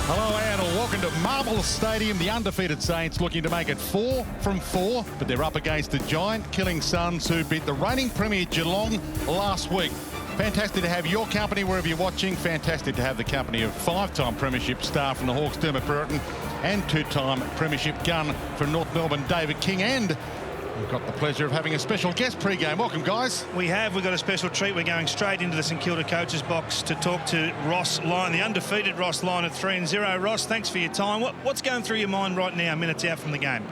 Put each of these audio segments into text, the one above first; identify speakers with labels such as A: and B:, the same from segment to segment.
A: Hello and welcome to Marble Stadium. The undefeated Saints looking to make it 4 from 4, but they're up against the giant killing Suns who beat the reigning premier Geelong last week. Fantastic to have your company wherever you're watching. Fantastic to have the company of 5-time premiership star from the Hawks, Dermot Brereton, and 2-time premiership gun from North Melbourne, David King. And we've got the pleasure of having a special guest pre-game. Welcome, guys.
B: We've got a special treat. We're going straight into the St Kilda coaches box to talk to Ross Lyon, the undefeated Ross Lyon at 3-0. Ross, thanks for your time. What's going through your mind right now, minutes out from the game?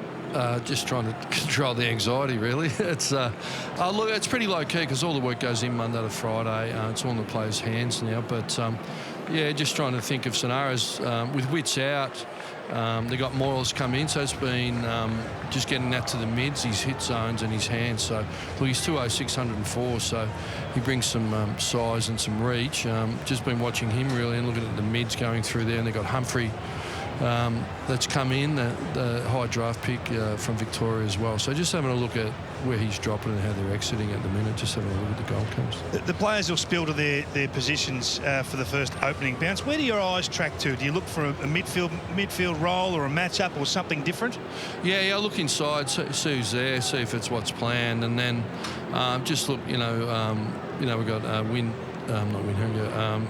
C: Just trying to control the anxiety, really. It's look, it's pretty low key because all the work goes in Monday to Friday. It's all in the players' hands now. But yeah, just trying to think of scenarios with Wits out. They got Moyles come in, so it's been just getting that to the mids, his hit zones and his hands. So look, he's 206, 104, so he brings some size and some reach. Just been watching him really and looking at the mids going through there, and they got Humphrey. That's come in, the high draft pick from Victoria as well. So just having a look at where he's dropping and how they're exiting at the minute, just having a look at the Gold Coast.
B: The players will spill to their positions for the first opening bounce. Where do your eyes track to? Do you look for a midfield role or a matchup or something different? Yeah,
C: I look inside, see who's there, see if it's what's planned, and then just look, we've got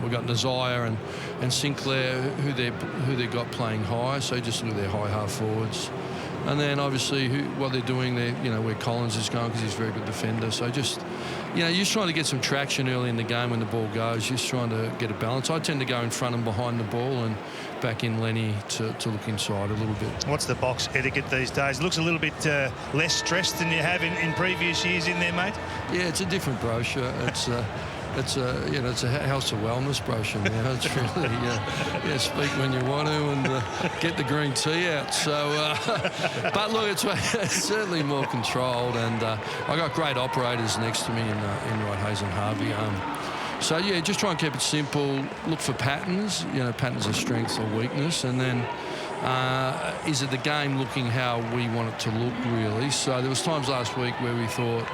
C: we've got Nazire and Sinclair who they got playing high, so just look at their high half forwards. And then obviously what they're doing there, where Collins is going because he's a very good defender. So just, you're just trying to get some traction early in the game when the ball goes, just trying to get a balance. I tend to go in front and behind the ball and back in Lenny to look inside a little bit.
B: What's the box etiquette these days? It looks a little bit less stressed than you have in previous years in there, mate?
C: Yeah, it's a different brochure. It's a house of wellness brochure now. It's really, speak when you want to and get the green tea out. So, but look, it's certainly more controlled, and I got great operators next to me in Wright Hayes and Harvey. So yeah, just try and keep it simple. Look for patterns. Patterns of strength or weakness, and then is it the game looking how we want it to look really? So there was times last week where we thought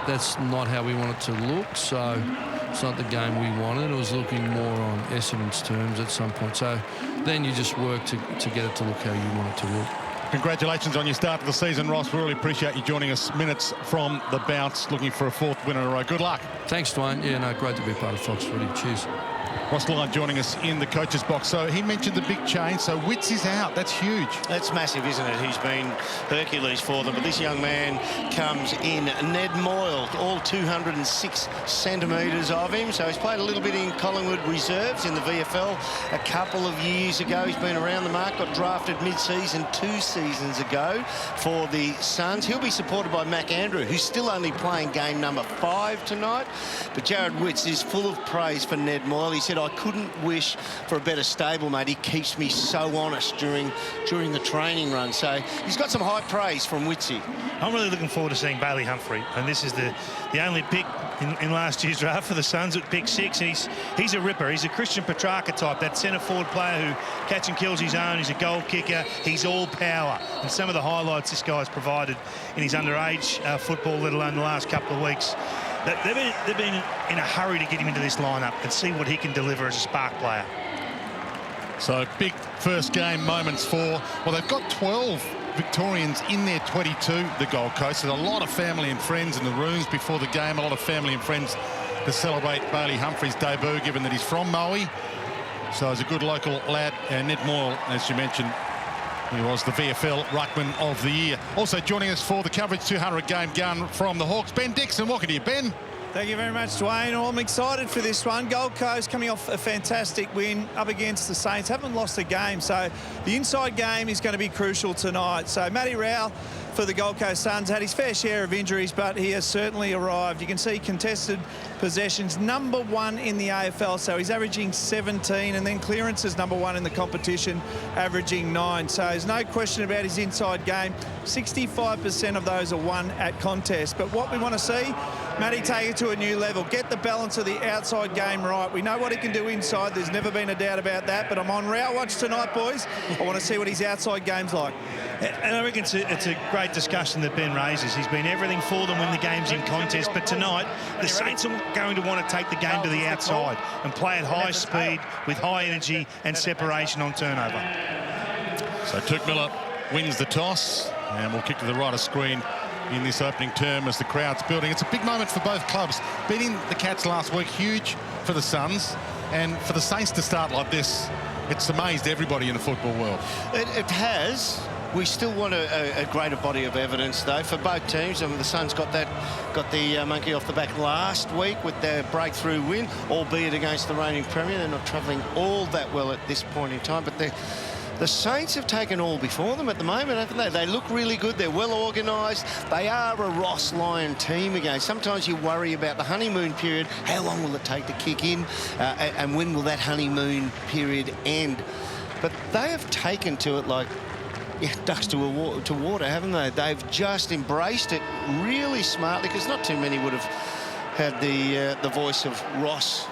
C: that's not how we want it to look. So it's not the game we wanted. It was looking more on Essendon's terms at some point. So then you just work to get it to look how you want it to look.
A: Congratulations on your start of the season, Ross. We really appreciate you joining us minutes from the bounce, looking for a 4th win in a row. Good luck.
C: Thanks, Dwayne. Yeah, no, great to be part of Fox Footy. Cheers.
A: Ross Lyon joining us in the coach's box. So he mentioned the big change. So Wits is out. That's huge.
D: That's massive, isn't it? He's been Hercules for them. But this young man comes in. Ned Moyle, all 206 centimetres of him. So he's played a little bit in Collingwood reserves in the VFL a couple of years ago. He's been around the mark, got drafted mid-season 2 seasons ago for the Suns. He'll be supported by Mac Andrew, who's still only playing game number 5 tonight. But Jared Wits is full of praise for Ned Moyle. He said, I couldn't wish for a better stablemate. He keeps me so honest during the training run. So he's got some high praise from Witsy.
B: I'm really looking forward to seeing Bailey Humphrey, and this is the only pick in last year's draft for the Suns at pick 6. He's a ripper. He's a Christian Petrarca type, that centre forward player who catch and kills his own. He's a goal kicker. He's all power. And some of the highlights this guy's provided in his underage football, let alone the last couple of weeks. They've been in a hurry to get him into this lineup and see what he can deliver as a spark player.
A: So big first game moments for, well, they've got 12 Victorians in their 22, the Gold Coast. There's a lot of family and friends in the rooms before the game, a lot of family and friends to celebrate Bailey Humphrey's debut, given that he's from Maui. So he's a good local lad. And Ned Moyle, as you mentioned, he was the VFL Ruckman of the Year. Also joining us for the coverage 200 game gun from the Hawks, Ben Dixon. Welcome to you, Ben.
E: Thank you very much, Dwayne. Well, I'm excited for this one. Gold Coast coming off a fantastic win up against the Saints. Haven't lost a game, so the inside game is going to be crucial tonight. So Matty Rowell for the Gold Coast Suns had his fair share of injuries, but he has certainly arrived. You can see contested possessions #1 in the AFL, so he's averaging 17, and then clearances #1 in the competition, averaging 9. So there's no question about his inside game. 65% of those are won at contest. But what we want to see Matty, take it to a new level. Get the balance of the outside game right. We know what he can do inside. There's never been a doubt about that. But I'm on route watch tonight, boys. I want to see what his outside game's like.
B: And I reckon it's a great discussion that Ben raises. He's been everything for them when the game's in contest. But tonight, the Saints are going to want to take the game to the outside and play at high speed with high energy and separation on turnover.
A: So Tuke wins the toss, and we'll kick to the right of screen in this opening term as the crowd's building. It's a big moment for both clubs. Beating the Cats last week, huge for the Suns, and for the Saints to start like this, it's amazed everybody in the football world.
D: It has. We still want a greater body of evidence, though, for both teams. I mean, the Suns got the monkey off the back last week with their breakthrough win, albeit against the reigning premier. They're not travelling all that well at this point in time, but the Saints have taken all before them at the moment, haven't they? They look really good. They're well organised. They are a Ross Lyon team again. Sometimes you worry about the honeymoon period. How long will it take to kick in? And when will that honeymoon period end? But they have taken to it like ducks to water, haven't they? They've just embraced it really smartly, because not too many would have had the voice of Ross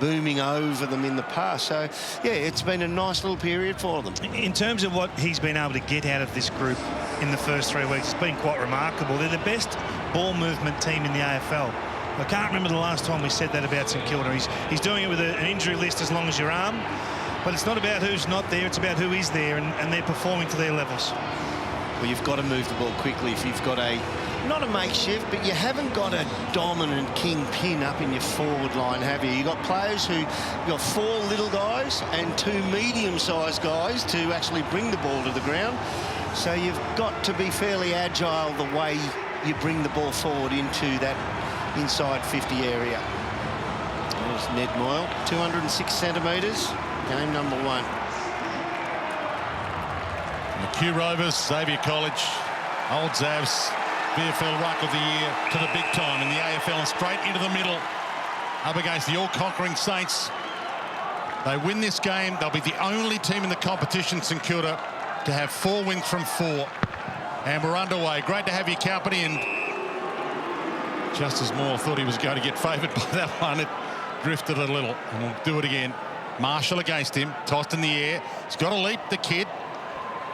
D: booming over them in the past. So, yeah, it's been a nice little period for them.
B: In terms of what he's been able to get out of this group in the first 3 weeks, it's been quite remarkable. They're the best ball movement team in the AFL. I can't remember the last time we said that about St Kilda. He's doing it with an injury list as long as your arm. But it's not about who's not there, it's about who is there, and they're performing to their levels.
D: Well, you've got to move the ball quickly if you've got not a makeshift, but you haven't got a dominant kingpin up in your forward line, have you? You've got players you've got 4 little guys and 2 medium-sized guys to actually bring the ball to the ground. So you've got to be fairly agile the way you bring the ball forward into that inside 50 area. There's Ned Moyle, 206 centimetres. Game number 1.
A: The Q Rovers, Xavier College, Old Zavs, VFL Ruck of the Year to the big time in the AFL, and straight into the middle up against the all-conquering Saints. They win this game, they'll be the only team in the competition, St Kilda, to have 4 wins from 4. And we're underway. Great to have your company, and just as Moore thought he was going to get favoured by that one, it drifted a little, and we'll do it again. Marshall against him, tossed in the air. He's got to leap, the kid.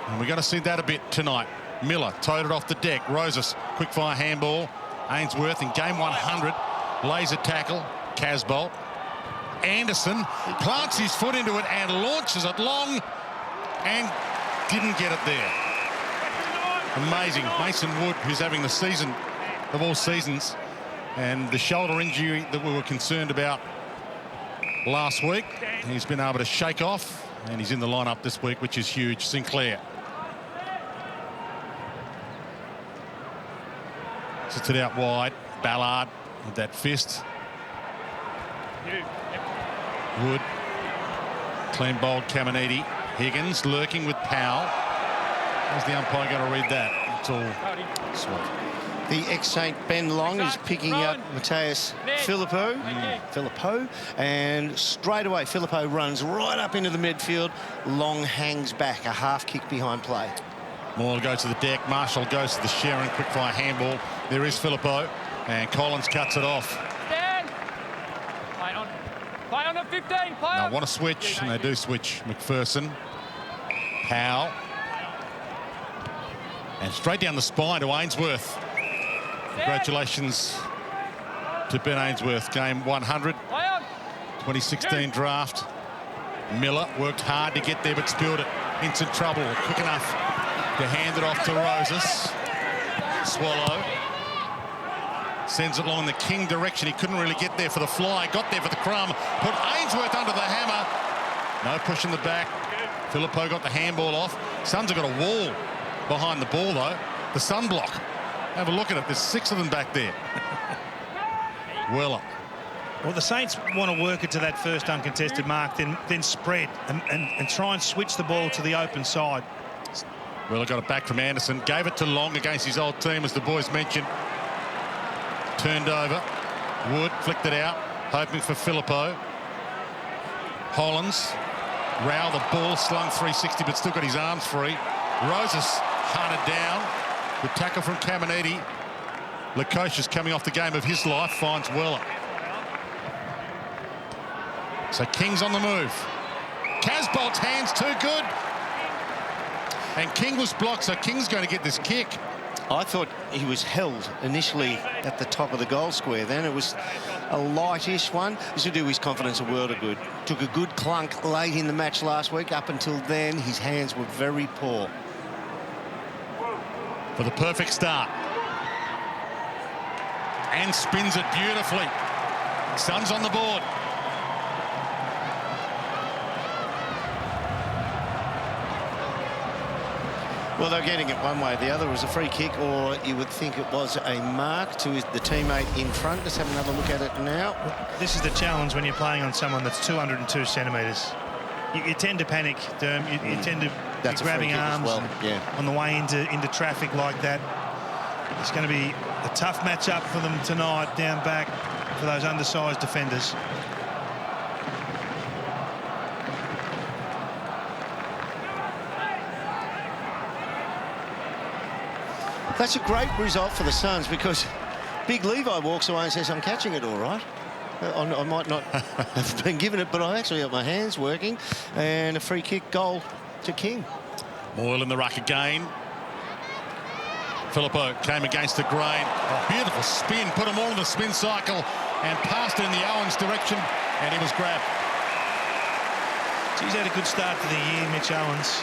A: And we're going to see that a bit tonight. Miller towed it off the deck. Roses, quick-fire handball. Ainsworth in game 100. Laser tackle. Casbolt. Anderson plants his foot into it and launches it long and didn't get it there. Amazing. Mason Wood, who's having the season of all seasons, and the shoulder injury that we were concerned about last week, he's been able to shake off, and he's in the lineup this week, which is huge. Sinclair sits it out wide. Ballard with that fist. Wood, clean bowled Caminiti. Higgins lurking with Powell. How's the umpire going to read that? It's all sweet.
D: The ex-Saint Ben Long is picking up Mateus Filippo. And straight away Filippo runs right up into the midfield. Long hangs back, a half kick behind play.
A: Moore goes to the deck. Marshall goes to the Sharon. Quick-fire handball. There is Filippo, and Collins cuts it off.
F: Stand. Play on the 15. Play on.
A: They want to switch, and they do switch. McPherson. Powell. And straight down the spine to Ainsworth. Congratulations to Ben Ainsworth. Game 100, 2016 draft. Miller worked hard to get there, but spilled it. Instant trouble. Quick enough to hand it off to Roses. Swallow sends it along the King direction. He couldn't really get there for the fly. Got there for the crumb. Put Ainsworth under the hammer. No push in the back. Filippo got the handball off. Suns have got a wall behind the ball, though. The Sun block. Have a look at it. There's 6 of them back there. Well,
B: the Saints want to work it to that first uncontested mark, then spread and try and switch the ball to the open side.
A: Weller got it back from Anderson. Gave it to Long against his old team, as the boys mentioned. Turned over. Wood flicked it out, hoping for Filippo. Hollins. Rowell, the ball slung 360, but still got his arms free. Roses hunted down. Good tackle from Caminiti. Lukosius coming off the game of his life finds Weller. So King's on the move. Casbolt's hands too good. And King was blocked, so King's going to get this kick.
D: I thought he was held initially at the top of the goal square. Then it was a lightish one. This will do his confidence a world of good. Took a good clunk late in the match last week. Up until then, his hands were very poor.
A: For the perfect start. And spins it beautifully. Suns on the board.
D: Well, they're getting it one way or the other. It was a free kick, or you would think it was a mark to the teammate in front. Let's have another look at it now.
B: This is the challenge when you're playing on someone that's 202 centimetres. You tend to panic, Derm. You tend to be grabbing arms on the way into traffic like that. It's going to be a tough matchup for them tonight down back for those undersized defenders.
D: That's a great result for the Suns, because Big Levi walks away and says, I'm catching it all right. I might not have been given it, but I actually got my hands working. And a free kick goal to King.
A: Moyle in the ruck again. Filippo came against the grain. Oh, beautiful spin, put them all in the spin cycle and passed it in the Owens direction, and he was grabbed.
B: He's had a good start to the year, Mitch Owens.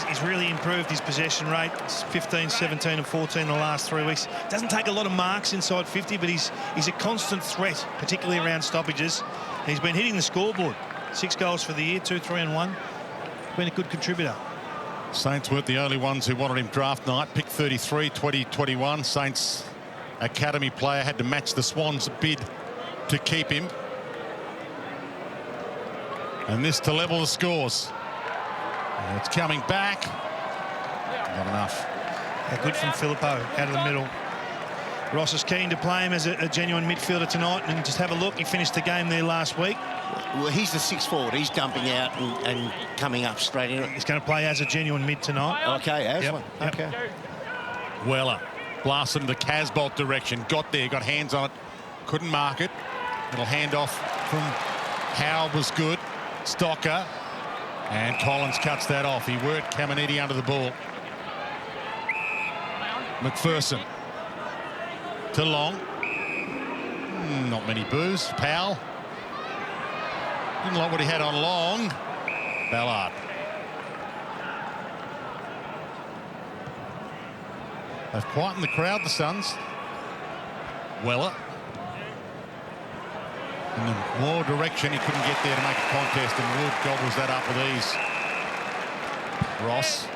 B: He's really improved his possession rate. It's 15, 17 and 14 in the last 3 weeks. Doesn't take a lot of marks inside 50, but he's a constant threat, particularly around stoppages. And he's been hitting the scoreboard. 6 goals for the year, 2, 3 and 1. Been a good contributor.
A: Saints weren't the only ones who wanted him draft night. Pick 33, 2021. Saints academy player had to match the Swans' bid to keep him. And this to level the scores. It's coming back. Not enough.
B: Good from Filippo out of the middle. Ross is keen to play him as a genuine midfielder tonight, and just have a look. He finished the game there last week.
D: Well, he's the 6 forward. He's dumping out and coming up straight in.
B: He's going to play as a genuine mid tonight.
D: Okay, as one.
B: Yep.
D: Okay.
A: Weller blasted in the Casbolt direction. Got there, got hands on it. Couldn't mark it. Little handoff from Howard was good. Stocker. And Collins cuts that off. He worked Caminiti under the ball. McPherson to Long. Not many boos. Powell. Didn't like what he had on Long. Ballard. They've quietened the crowd, the Suns. Weller. In the more direction, he couldn't get there to make a contest, and Wood gobbles that up with ease. Ross.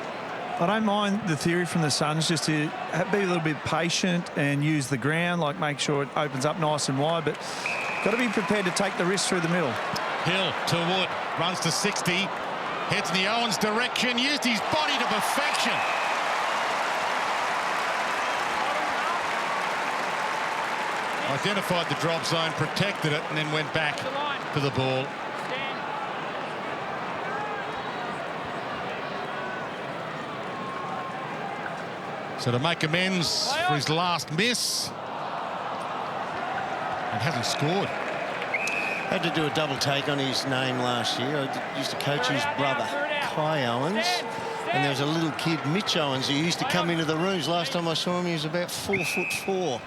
E: I don't mind the theory from the Suns just to be a little bit patient and use the ground, like make sure it opens up nice and wide, but got to be prepared to take the risk through the middle.
A: Hill to Wood, runs to 60, heads in the Owens direction, used his body to perfection. Identified the drop zone, protected it, and then went back to the ball. So to make amends for his last miss, and hasn't scored.
D: Had to do a double take on his name last year. I used to coach his brother, Kai Owens. And there was a little kid, Mitch Owens, who used to come into the rooms. Last time I saw him, he was about 4'4".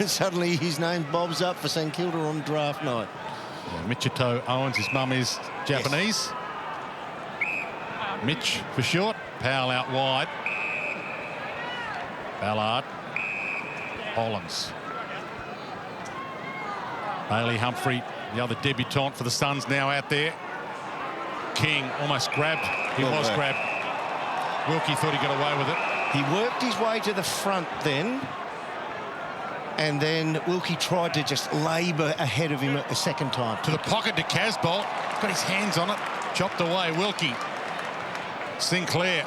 D: And suddenly his name bobs up for St Kilda on draft night.
A: Yeah, Michito Owens, his mum is Japanese. Yes. Mitch for short. Powell out wide. Ballard. Hollins. Bailey Humphrey, the other debutant for the Suns, now out there. King almost grabbed. He was grabbed. Wilkie thought he got away with it.
D: He worked his way to the front then, and then Wilkie tried to just labour ahead of him a second time.
A: To the pocket to Casbolt. Got his hands on it. Chopped away. Wilkie. Sinclair.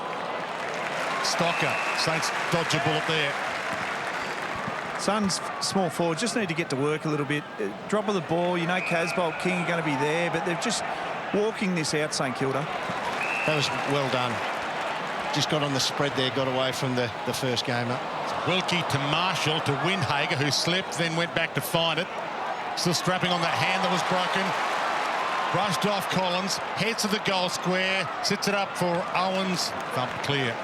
A: Stocker. Saints dodge a bullet there.
E: Suns small forward just need to get to work a little bit. Drop of the ball, you know Casbolt, King are going to be there, but they're just walking this out, St Kilda.
D: That was well done. Just got on the spread there, got away from the first game up.
A: Wilkie to Marshall to Windhager, who slipped, then went back to find it. Still strapping on that hand that was broken. Brushed off Collins, heads to the goal square, sits it up for Owens. Thump clear.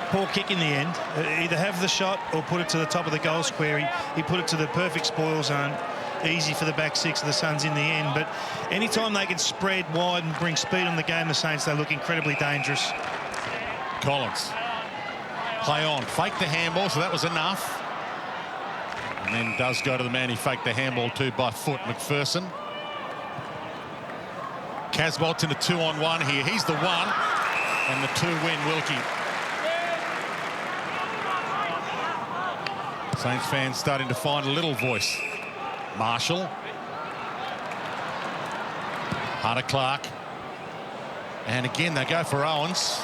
B: Poor kick in the end. Either have the shot or put it to the top of the goal square. He put it to the perfect spoil zone. Easy for the back six of the Suns in the end. But anytime they can spread wide and bring speed on the game, the Saints, they look incredibly dangerous.
A: Collins. Play on. Fake the handball, so that was enough. And then does go to the man he faked the handball to by foot, McPherson. Casbolt's in a 2-on-1 here. He's the one. And the 2 win Wilkie. Saints fans starting to find a little voice. Marshall. Hunter Clark. And again, they go for Owens.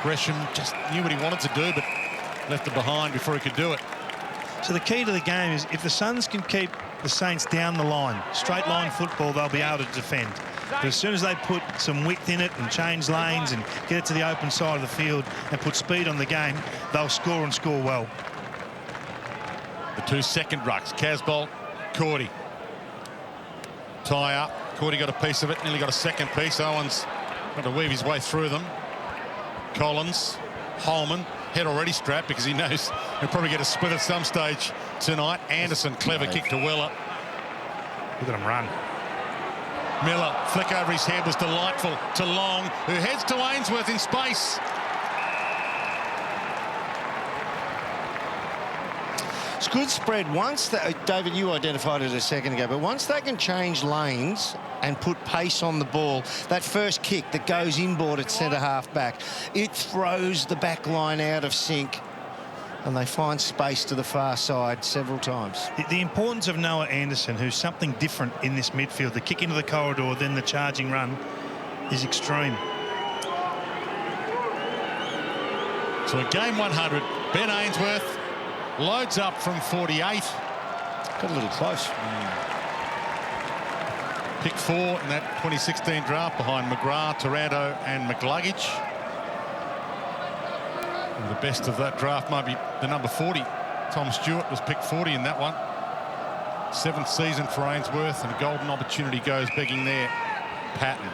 A: Gresham just knew what he wanted to do, but left it behind before he could do it.
B: So the key to the game is if the Suns can keep the Saints down the line, straight line football, they'll be able to defend. But as soon as they put some width in it and change lanes and get it to the open side of the field and put speed on the game, they'll score and score well.
A: The 2 second rucks, Casbolt, Cordy. Tie up. Cordy got a piece of it, nearly got a second piece. Owens got to weave his way through them. Collins, Holman, head already strapped because he knows he'll probably get a split at some stage tonight. Anderson, clever kick to Weller.
B: Look at him run.
A: Miller, flick over his head was delightful to Long, who heads to Ainsworth in space.
D: It's good spread. Once that, David, you identified it a second ago, but once they can change lanes and put pace on the ball, that first kick that goes inboard at centre half back, it throws the back line out of sync, and they find space to the far side several times.
B: The importance of Noah Anderson, who's something different in this midfield, the kick into the corridor, then the charging run, is extreme.
A: So a game 100, Ben Ainsworth loads up from 48.
D: Got a little close.
A: Pick 4 in that 2016 draft behind McGrath, Taranto and McLuggage. And the best of that draft might be the number 40. Tom Stewart was picked 40 in that one. 7th season for Ainsworth, and a golden opportunity goes begging there. Patton.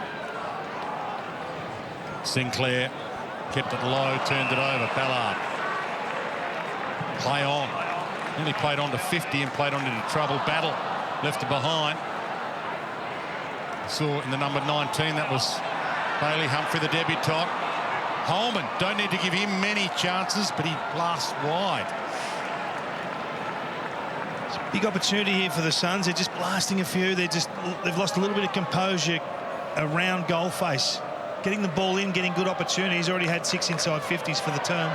A: Sinclair kept it low, turned it over. Ballard. Play on. Nearly played on to 50 and played on into trouble. Battle left it behind. Saw in the number 19, that was Bailey Humphrey, the debutant. Holman, don't need to give him many chances, but he blasts wide.
B: It's a big opportunity here for the Suns. They're just blasting a few. They've lost a little bit of composure around goal face. Getting the ball in, getting good opportunities. Already had 6 inside 50s for the term.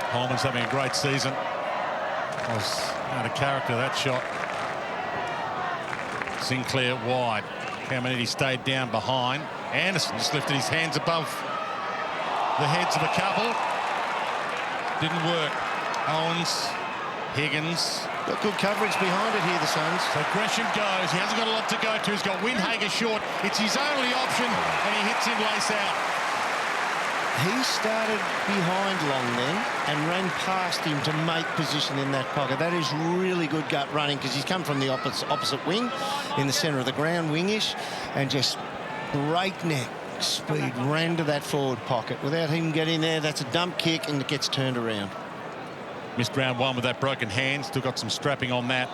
A: Holman's having a great season. Was out of character, that shot. Sinclair wide. Caminiti stayed down behind. Anderson just lifted his hands above the heads of a couple. Didn't work. Owens, Higgins.
D: Got good coverage behind it here, the Suns.
A: So Gresham goes. He hasn't got a lot to go to. He's got Windhager short. It's his only option, and he hits him lace out.
D: He started behind Long then and ran past him to make position in that pocket. That is really good gut running because he's come from the opposite wing in the centre of the ground, wingish, and just breakneck speed ran to that forward pocket. Without him getting there, that's a dump kick and it gets turned around.
A: Missed round 1 with that broken hand. Still got some strapping on that.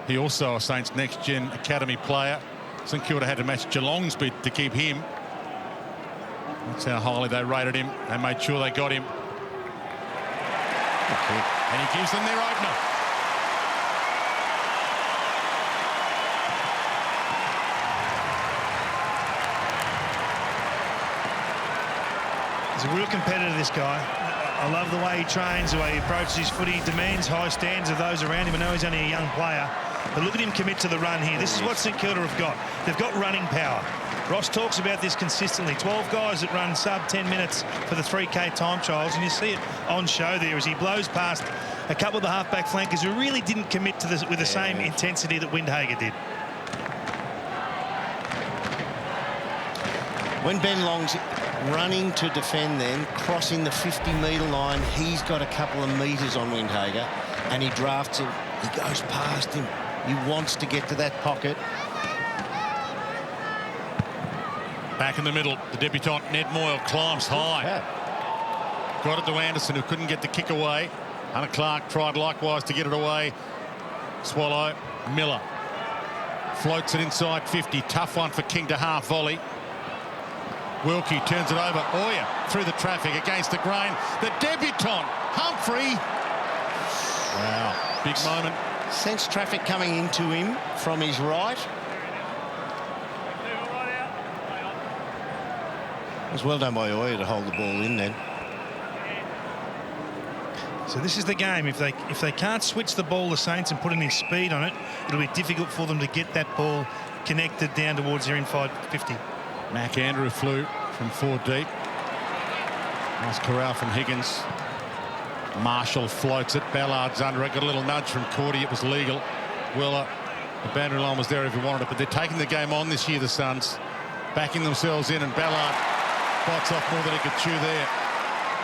A: He also a Saints next gen academy player. St Kilda had to match Geelong's bid to keep him. That's how highly they rated him. They made sure they got him.
D: Okay.
A: And he gives them their opener.
B: He's a real competitor, this guy. I love the way he trains, the way he approaches his footy. He demands high standards of those around him. I know he's only a young player, but look at him commit to the run here. This is what St Kilda have got. They've got running power. Ross talks about this consistently. 12 guys that run sub 10 minutes for the 3K time trials, and you see it on show there as he blows past a couple of the halfback flankers who really didn't commit to this with the same intensity that Windhager did.
D: When Ben Long's running to defend then, crossing the 50-metre line, he's got a couple of metres on Windhager, and he drafts him. He goes past him. He wants to get to that pocket.
A: Back in the middle, the debutant Ned Moyle climbs high.
D: Yeah.
A: Got it to Anderson, who couldn't get the kick away. Hunter Clark tried likewise to get it away. Swallow. Miller floats it inside 50. Tough one for King to half volley. Wilkie turns it over. Oya through the traffic against the grain. The debutant, Humphrey. Wow, big moment.
D: Sense traffic coming into him from his right. It was well done by Oya to hold the ball in then.
B: So this is the game. If they can't switch the ball, the Saints, and put any speed on it, it'll be difficult for them to get that ball connected down towards their inside 50.
A: Mac Andrew flew from 4 deep. Nice corral from Higgins. Marshall floats it. Ballard's under it. Got a little nudge from Cordy. It was legal. Weller, the boundary line was there if he wanted it, but they're taking the game on this year, the Suns. Backing themselves in, and Ballard bites off more than he could chew there.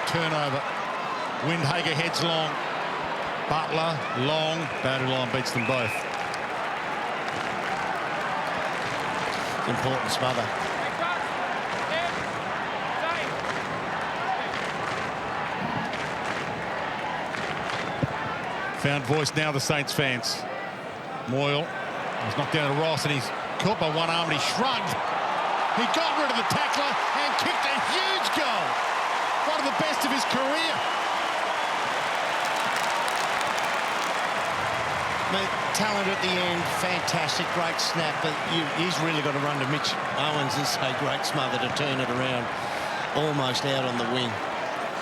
A: Turnover. Windhager heads long. Butler, long. Boundary line beats them both.
D: Important smother.
A: Found voice now, the Saints fans. Moyle was knocked down to Ross, and he's caught by one arm, and he shrugged. He got rid of the tackler and kicked a huge goal. One of the best of his career.
D: Talent at the end, fantastic, great snap, but he's really got to run to Mitch Owens and say great smother to turn it around, almost out on the wing.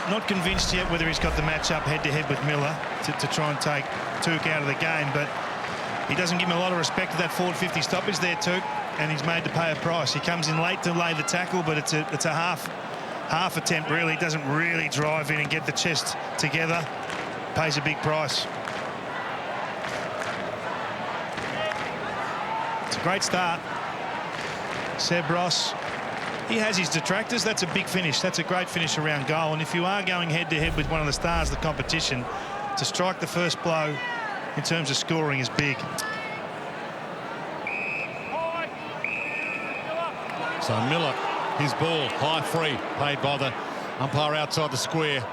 B: Not convinced yet whether he's got the match up head-to-head with Miller to try and take Took out of the game, but he doesn't give him a lot of respect to that forward 50 stoppage there, Took, and he's made to pay a price. He comes in late to lay the tackle, but it's a half attempt, really. He doesn't really drive in and get the chest together. Pays a big price. It's a great start. Seb Ross, he has his detractors. That's a big finish. That's a great finish around goal. And if you are going head-to-head with one of the stars of the competition, to strike the first blow in terms of scoring is big.
A: So Miller, his ball, high free, paid by the umpire outside the square.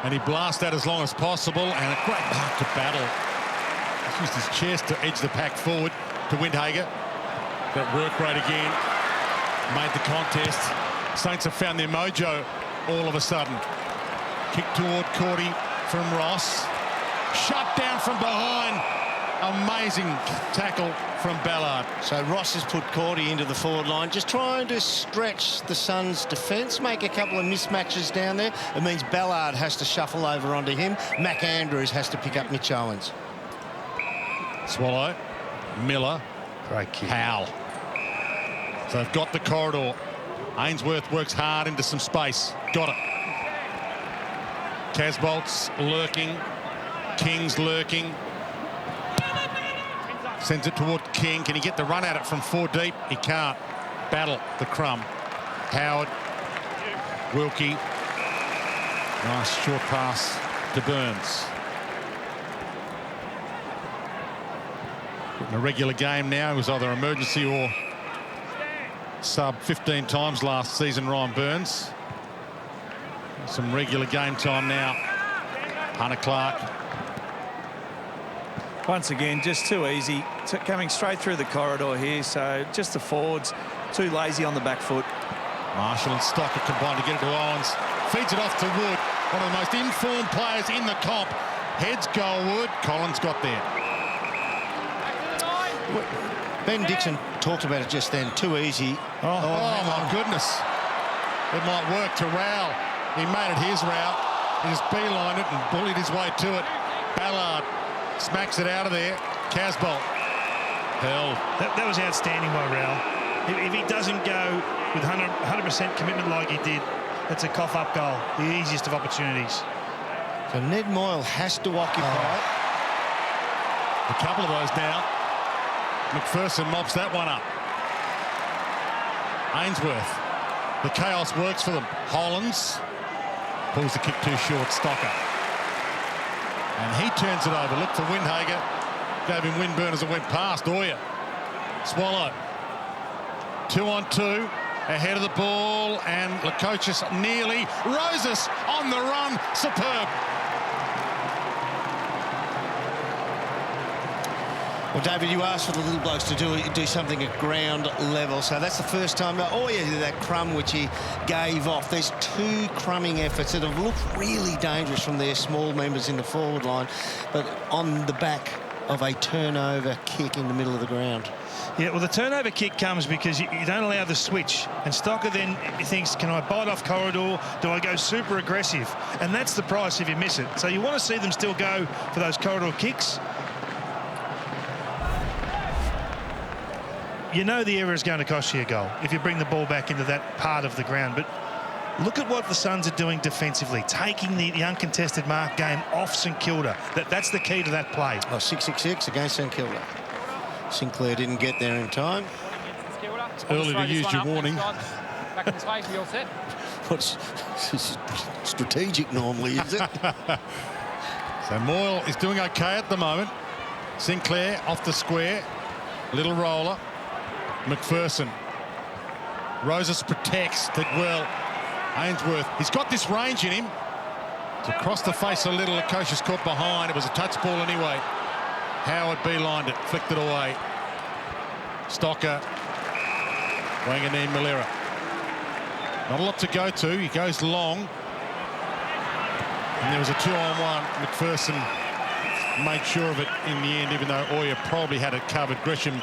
A: And he blasts that as long as possible, and a great mark to battle. He's used his chest to edge the pack forward to Windhager. That work rate again made the contest. Saints have found their mojo all of a sudden. Kick toward Cordy from Ross. Shut down from behind. Amazing tackle from Ballard.
D: So Ross has put Cordy into the forward line, just trying to stretch the Suns' defence, make a couple of mismatches down there. It means Ballard has to shuffle over onto him. Mac Andrews has to pick up Mitch Owens.
A: Swallow, Miller,
B: Great kick.
A: Powell. So they've got the corridor. Ainsworth works hard into some space. Got it. Casbolt's lurking. King's lurking. Sends it toward King. Can he get the run at it from 4 deep? He can't. Battle the crumb. Howard. Wilkie. Nice short pass to Burns. In a regular game now, it was either emergency or sub 15 times last season, Ryan Burns. Some regular game time now. Hunter Clark.
E: Once again, just too easy. Coming straight through the corridor here, so just the forwards too lazy on the back foot.
A: Marshall and Stocker combined to get it to Owens. Feeds it off to Wood, one of the most informed players in the comp. Heads goalward. Collins got there.
D: Ben Dixon talked about it just then. Too easy.
A: Oh my goodness. It might work to Rowell. He made it his route. He just beelined it and bullied his way to it. Ballard smacks it out of there. Casbolt held.
B: That was outstanding by Rowell. If he doesn't go with 100% commitment like he did, that's a cough-up goal. The easiest of opportunities.
D: So Ned Moyle has to occupy it.
A: A couple of those now. McPherson mops that one up. Ainsworth The chaos works for them. Hollands pulls the kick too short. Stocker. And he turns it over. Looked for Windhager. Gave him windburn as it went past. Oya. Swallow. 2 on 2. Ahead of the ball. And Lukosius nearly. Roses on the run. Superb.
D: Well, David, you asked for the little blokes to do something at ground level, so that's the first time. Oh, yeah, that crumb which he gave off. There's 2 crumbing efforts that have looked really dangerous from their small members in the forward line, but on the back of a turnover kick in the middle of the ground.
B: Yeah, well, the turnover kick comes because you don't allow the switch. And Stocker then thinks, can I bite off corridor? Do I go super aggressive? And that's the price if you miss it. So you want to see them still go for those corridor kicks. You know the error is going to cost you a goal if you bring the ball back into that part of the ground. But look at what the Suns are doing defensively, taking the uncontested mark game off St Kilda. That's the key to that play.
D: Oh, 6-6-6 against St Kilda. Sinclair didn't get there in time.
A: It's early to use your warning.
F: Back in space, you're set.
D: What's strategic normally, is it?
A: So Moyle is doing okay at the moment. Sinclair off the square. Little roller. McPherson. Roses protects. Did well. Ainsworth. He's got this range in him. To cross the face a little. Lukosius caught behind. It was a touch ball anyway. Howard beelined it. Flicked it away. Stocker. Wanganeen-Milera. Not a lot to go to. He goes long. And there was a 2-on-1. McPherson made sure of it in the end, even though Oya probably had it covered. Gresham,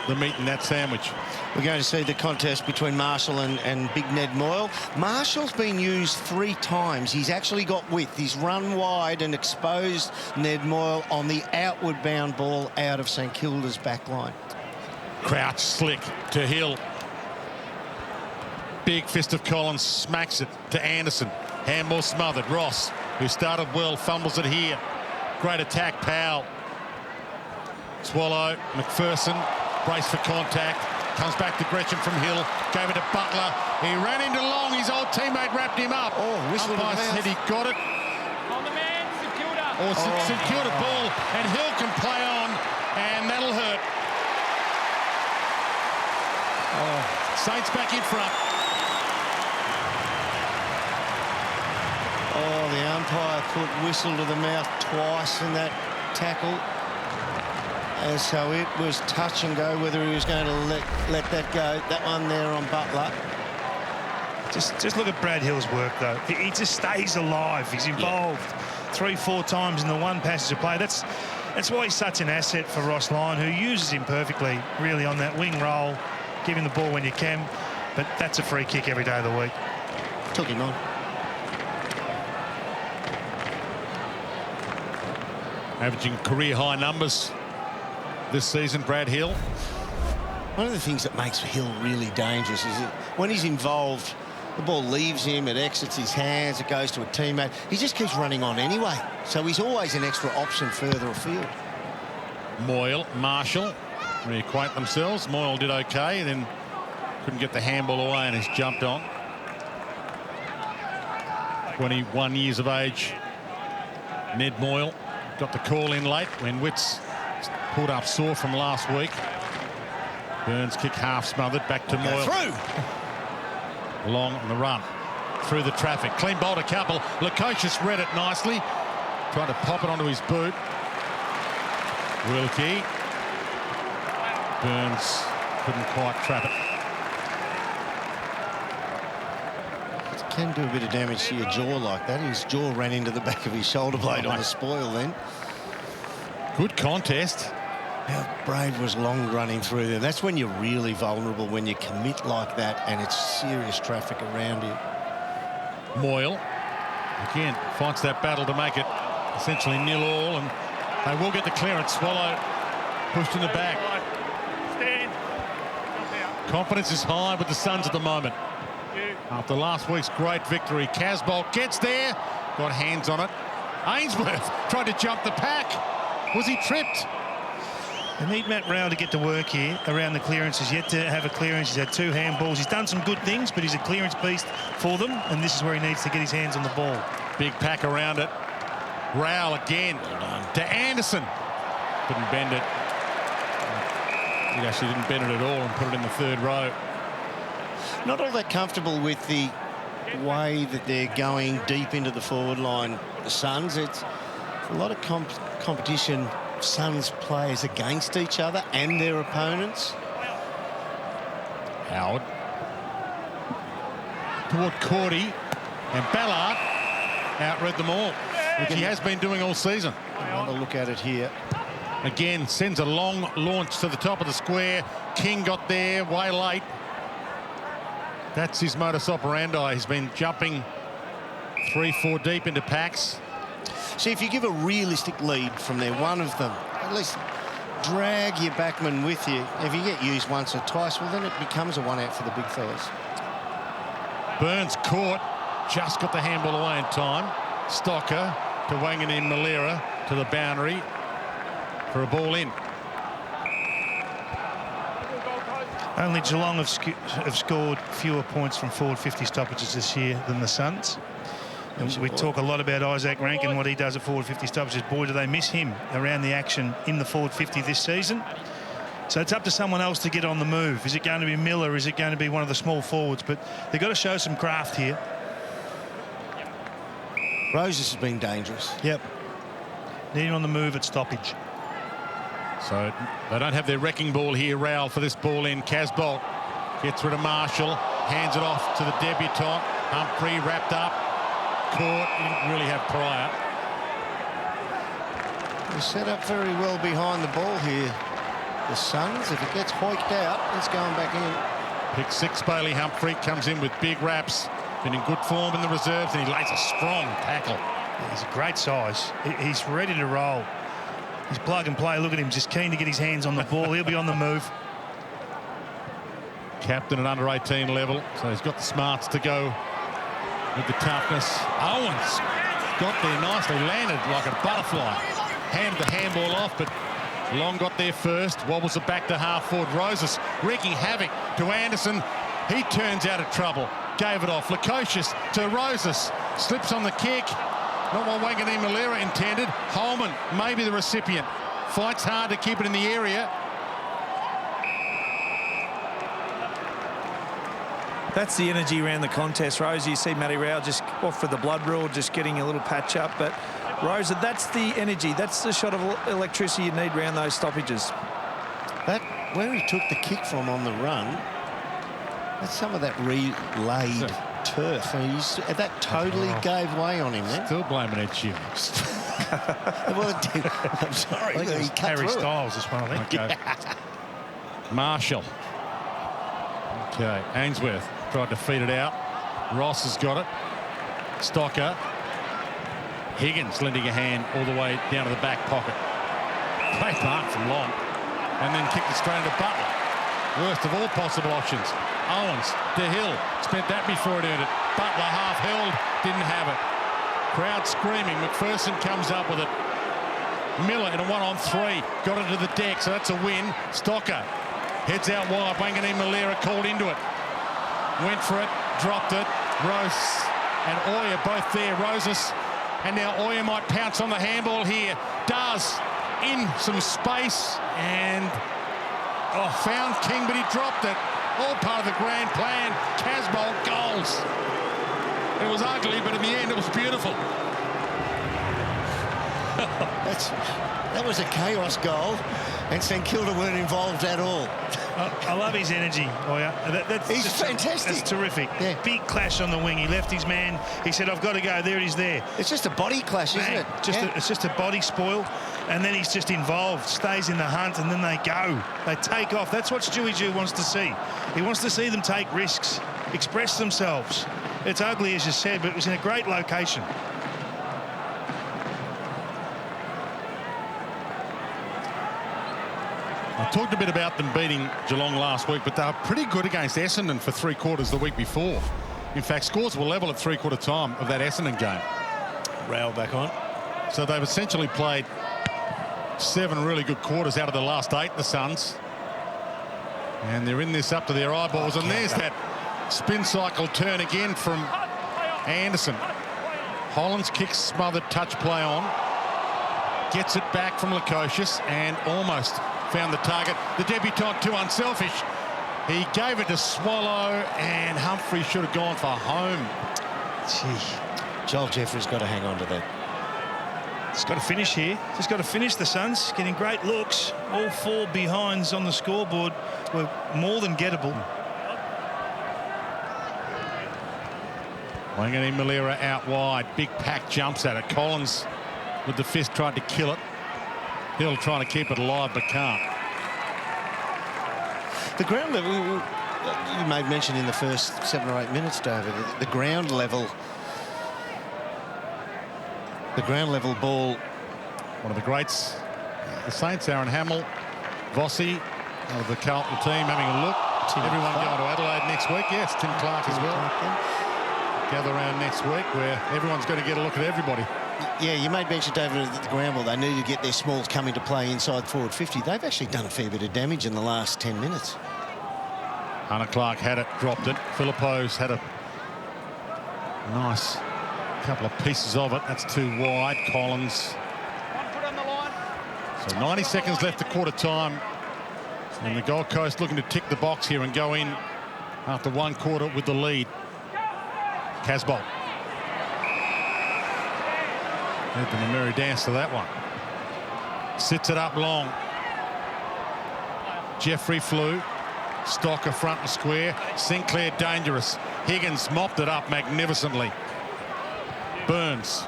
A: the meat in that sandwich.
D: We're going to see the contest between Marshall and Big Ned Moyle. Marshall's been used 3 times. He's actually got width. He's run wide and exposed Ned Moyle on the outward bound ball out of St Kilda's back line.
A: Crouch slick to Hill. Big fist of Collins smacks it to Anderson. Handball smothered. Ross, who started well, fumbles it here. Great attack, Powell. Swallow, McPherson, brace for contact. Comes back to Gresham from Hill. Gave it to Butler. He ran into Long. His old teammate wrapped him up.
D: Oh, whistle to the mouth.
A: Said he got it.
F: On the man, St Kilda.
A: Or St Kilda ball, and Hill can play on, and that'll hurt. Saints back in front.
D: Oh, the umpire put whistle to the mouth twice in that tackle. And so it was touch and go whether he was going to let that go. That one there on Butler.
B: Just look at Brad Hill's work, though. He just stays alive. He's involved 3-4 times in the one passage of play. That's why he's such an asset for Ross Lyon, who uses him perfectly, really, on that wing roll. Give him the ball when you can. But that's a free kick every day of the week.
D: Took him on.
A: Averaging career-high numbers this season, Brad Hill.
D: One of the things that makes Hill really dangerous is that when he's involved, the ball leaves him, it exits his hands, it goes to a teammate. He just keeps running on anyway. So he's always an extra option further afield.
A: Moyle, Marshall reacquaint themselves. Moyle did okay, and then couldn't get the handball away and has jumped on. 21 years of age. Ned Moyle got the call in late when Witts pulled up sore from last week. Burns kick half smothered, back to Moyle.
D: Through.
A: Long on the run. Through the traffic. Clean bowled a couple. Lukosius read it nicely. Tried to pop it onto his boot. Wilkie. Burns couldn't quite trap it.
D: Can do a bit of damage to your jaw like that. His jaw ran into the back of his shoulder blade on the spoil then.
A: Good contest.
D: How brave was Long running through there. That's when you're really vulnerable, when you commit like that and it's serious traffic around you.
A: Moyle again fights that battle to make it essentially 0-0, and they will get the clearance. Swallow pushed in the back.
F: Stand.
A: Confidence is high with the Suns at the moment. After last week's great victory, Casbolt gets there, got hands on it. Ainsworth tried to jump the pack. Was he tripped?
B: They need Matt Rowell to get to work here around the clearance. He's yet to have a clearance. He's had 2 handballs. He's done some good things, but he's a clearance beast for them, and this is where he needs to get his hands on the ball.
A: Big pack around it. Rowell again to Anderson. Couldn't bend it. He actually didn't bend it at all and put it in the 3rd row.
D: Not all that comfortable with the way that they're going deep into the forward line, the Suns. It's a lot of competition. Suns players against each other and their opponents.
A: Howard toward Cordy, and Ballard outread them all, which he has been doing all season.
D: Another look at it here.
A: Again, sends a long launch to the top of the square. King got there way late. That's his modus operandi. He's been jumping 3-4 deep into packs.
D: See, if you give a realistic lead from there, one of them, at least drag your backman with you. If you get used once or twice, well, then it becomes a 1 out for the big fellas.
A: Burns caught, just got the handball away in time. Stocker to Wanganeen-Milera to the boundary for a ball in.
B: Only Geelong have scored fewer points from forward 50 stoppages this year than the Suns. And we talk a lot about Isaac Rank and what he does at forward 50 stoppages. Boy, do they miss him around the action in the forward 50 this season. So it's up to someone else to get on the move. Is it going to be Miller? Is it going to be one of the small forwards? But they've got to show some craft here.
D: Roses has been dangerous.
B: Yep. Needing on the move at stoppage.
A: So they don't have their wrecking ball here, Rowell, for this ball in. Casbolt gets rid of Marshall, hands it off to the debutant. Humphrey wrapped up. Caught, he didn't really have prior.
D: They're set up very well behind the ball here. The Suns, if it gets hoiked out, it's going back in.
A: Pick 6, Bailey Humphrey comes in with big wraps. Been in good form in the reserves, and he lays a strong tackle.
B: He's a great size. He's ready to roll. He's plug and play. Look at him, just keen to get his hands on the ball. He'll be on the move.
A: Captain at under 18 level, so he's got the smarts to go with the toughness. Owens got there nicely, landed like a butterfly. Handed the handball off, but Long got there first. Wobbles it back to half forward. Roses wreaking havoc to Anderson. He turns out of trouble. Gave it off. Lukosius to Roses. Slips on the kick. Not what Wanganeen-Milera intended. Holman, maybe the recipient. Fights hard to keep it in the area.
E: That's the energy around the contest, Rose. You see Matty Rowell just off for the blood rule, just getting a little patch up. But, Rose, that's the energy. That's the shot of electricity you need around those stoppages.
D: That, where he took the kick from on the run, that's some of that relayed turf. And that totally gave way on him then.
A: Still blaming Ed Sheeran.
D: Well, I'm sorry. He cut
B: Harry
D: through
B: Styles as well, I think.
A: Okay. Marshall. Okay, Ainsworth tried to feed it out. Ross has got it. Stocker. Higgins lending a hand all the way down to the back pocket. Great mark from Long. And then kicked it straight into Butler. Worst of all possible options. Owens to Hill. Spent that before it earned it. Butler half held. Didn't have it. Crowd screaming. McPherson comes up with it. Miller in a 1-on-3. Got it to the deck, so that's a win. Stocker heads out wide. Wanganeen-Milera called into it. Went for it. Dropped it. Rose and Oya both there. Roses. And now Oya might pounce on the handball here. Does. In some space. And found King, but he dropped it. All part of the grand plan. Casbolt goals. It was ugly, but in the end, it was beautiful.
D: That was a chaos goal, and St.Kilda weren't involved at all.
B: I love his energy, Oya.
D: He's just fantastic.
B: That's terrific.
D: Yeah.
B: Big clash on the wing. He left his man. He said, I've got to go. There it is there.
D: It's just a body clash, isn't it?
B: It's just a body spoil. And then he's just involved, stays in the hunt, and then they go. They take off. That's what Stewie Jew wants to see. He wants to see them take risks, express themselves. It's ugly, as you said, but it was in a great location.
A: I talked a bit about them beating Geelong last week, but they were pretty good against Essendon for 3 quarters the week before. In fact, scores were level at 3/4 time of that Essendon game.
D: Rail back on.
A: So they've essentially played 7 really good quarters out of the last 8, the Suns. And they're in this up to their eyeballs. And there's that spin cycle turn again from Anderson. Hollands kicks smothered touch play on. Gets it back from Lukosius and almost found the target. The debutant too unselfish. He gave it to Swallow, and Humphrey should have gone for home.
D: Gee, Joel Jeffrey's got to hang on to that.
B: He's got to finish here. He's got to finish. The Suns getting great looks. All 4 behinds on the scoreboard were more than gettable.
A: Wanganeen-Milera out wide. Big pack jumps at it. Collins with the fist tried to kill it. Hill trying to keep it alive but can't.
D: The ground level, you made mention in the first 7 or 8 minutes, David, the ground level ball.
A: One of the greats, the Saints, Aaron Hamill, Vossi, of the Carlton team having a look. Everyone going to Adelaide next week. Yes, Tim Clark as well. Gather around next week where everyone's going to get a look at everybody.
D: Yeah, you made mention, David, of the ground ball. They need to get their smalls coming to play inside forward 50. They've actually done a fair bit of damage in the last 10 minutes.
A: Hunter Clark had it, dropped it. Philippos had a nice couple of pieces of it. That's too wide. Collins.
F: 1 foot on the line.
A: So 90 seconds left at quarter time. And the Gold Coast looking to tick the box here and go in after 1 quarter with the lead. Casbolt. Let the Mary dance to that one. Sits it up long. Jeffrey flew. Stocker front and square. Sinclair dangerous. Higgins mopped it up magnificently. Burns.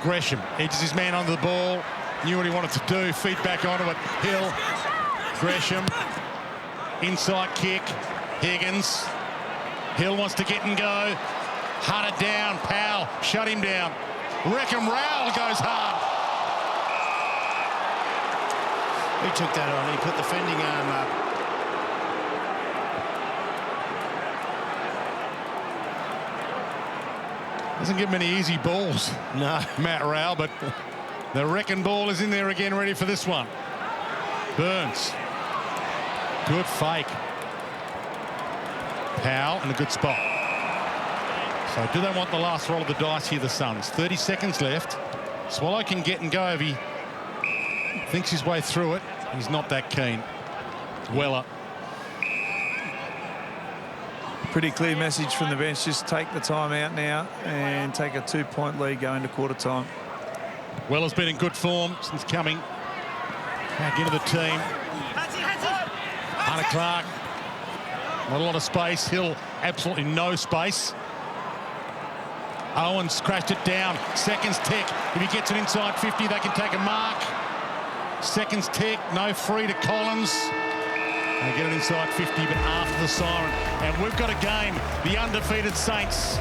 A: Gresham edges his man onto the ball. Knew what he wanted to do. Feet back onto it. Hill. Gresham. Inside kick. Higgins. Hill wants to get and go. Hunter down. Powell shut him down. Reckham Rowell goes hard.
D: He took that on. He put the fending arm up.
A: Doesn't get many easy balls.
D: No.
A: Matt Rowell, but the wrecking ball is in there again, ready for this one. Burns. Good fake. Powell in a good spot. So do they want the last roll of the dice here, the Suns? 30 seconds left. Swallow can get and go if he thinks his way through it. He's not that keen. Weller.
E: Pretty clear message from the bench. Just take the time out now and take a 2-point lead going to quarter time.
A: Weller's been in good form since coming back into the team. Hunter Clark. Not a lot of space. Hill, absolutely no space. Owens crashed it down. Seconds tick. If he gets it inside 50, they can take a mark. Seconds tick. No free to Collins. They get it inside 50, but after the siren. And we've got a game. The undefeated Saints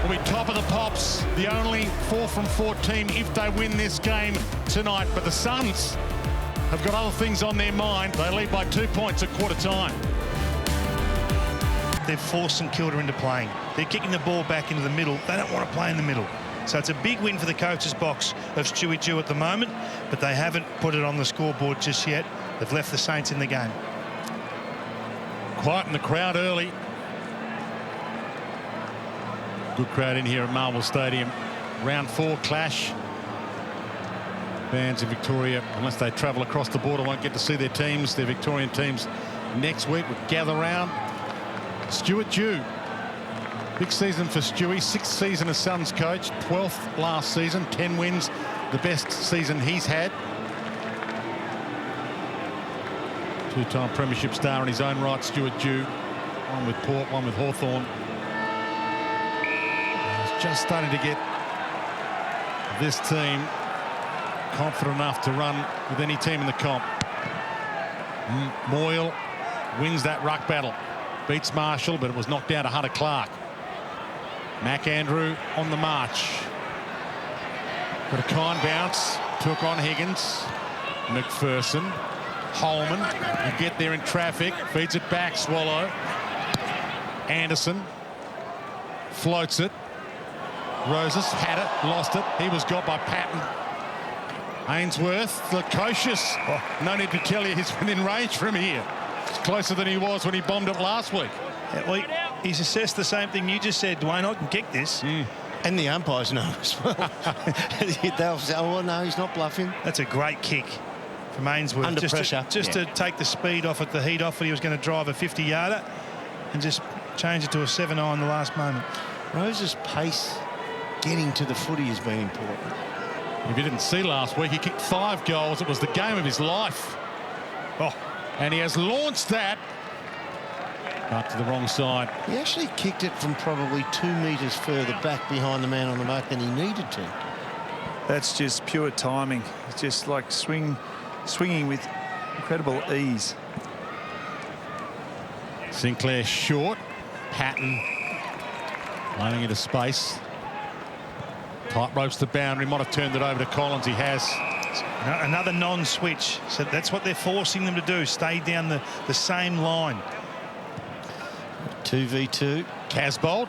A: will be top of the pops. The only 4 from 4 team if they win this game tonight. But the Suns have got other things on their mind. They lead by 2 points at quarter time.
B: They've forced St.Kilda into playing. They're kicking the ball back into the middle. They don't want to play in the middle. So it's a big win for the coach's box of Stewie Jew at the moment, but they haven't put it on the scoreboard just yet. They've left the Saints in the game.
A: Quiet in the crowd early. Good crowd in here at Marvel Stadium. Round 4 clash. Fans in Victoria, unless they travel across the border, won't get to see their teams, their Victorian teams, next week. We'll gather round. Stuart Dew. Big season for Stewie. 6th season as Suns coach. 12th last season. 10 wins. The best season he's had. 2-time premiership star in his own right, Stuart Dew. One with Port, one with Hawthorn. He's just starting to get this team confident enough to run with any team in the comp. Moyle wins that ruck battle. Beats Marshall, but it was knocked down to Hunter Clark. McAndrew on the march. Got a kind bounce. Took on Higgins. McPherson. Holman. You get there in traffic. Feeds it back. Swallow. Anderson. Floats it. Roses had it. Lost it. He was got by Patton. Ainsworth, Lukosius. No need to tell you he's within range from here. It's closer than he was when he bombed it last week.
B: Yeah, well, he's assessed the same thing you just said, Dwayne. I can kick this.
D: And the umpires know as well. They'll say, oh, no, he's not bluffing.
B: That's a great kick from Ainsworth.
D: Under pressure.
B: Just to take the speed off it, the heat off it. He was going to drive a 50-yarder and just change it to a 7-iron the last moment.
D: Rose's pace getting to the footy has been important.
A: If you didn't see last week, he kicked 5 goals. It was the game of his life. And he has launched that up to the wrong side.
D: He actually kicked it from probably 2 metres further back behind the man on the mark than he needed to.
E: That's just pure timing. It's just like swinging with incredible ease.
A: Sinclair short. Patton laying into space. Tight ropes the boundary. Might have turned it over to Collins. He has.
B: Another non-switch. So that's what they're forcing them to do. Stay down the same line.
D: 2v2.
A: Casbold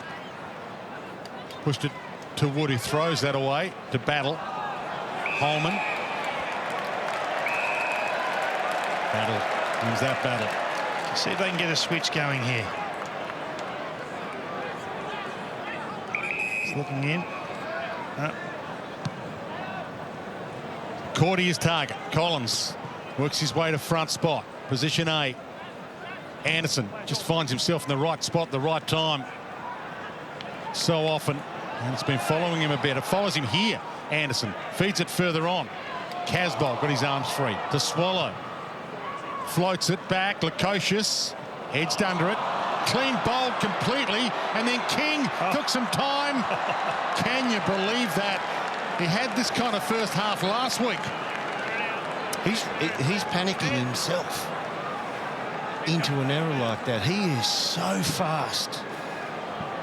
A: pushed it to Wood, who throws that away to Battle. Holman. Battle wins that battle.
B: See if they can get a switch going here. He's looking in.
A: Cordy his target. Collins works his way to front spot. Position A. Anderson just finds himself in the right spot at the right time so often, and it's been following him a bit. It follows him here. Anderson feeds it further on. Casbolt got his arms free to Swallow. Floats it back. Lukosius edged under it. Clean bowled completely, and then King took some time. Can you believe that? He had this kind of first half last week.
D: He's panicking himself into an error like that. He is so fast.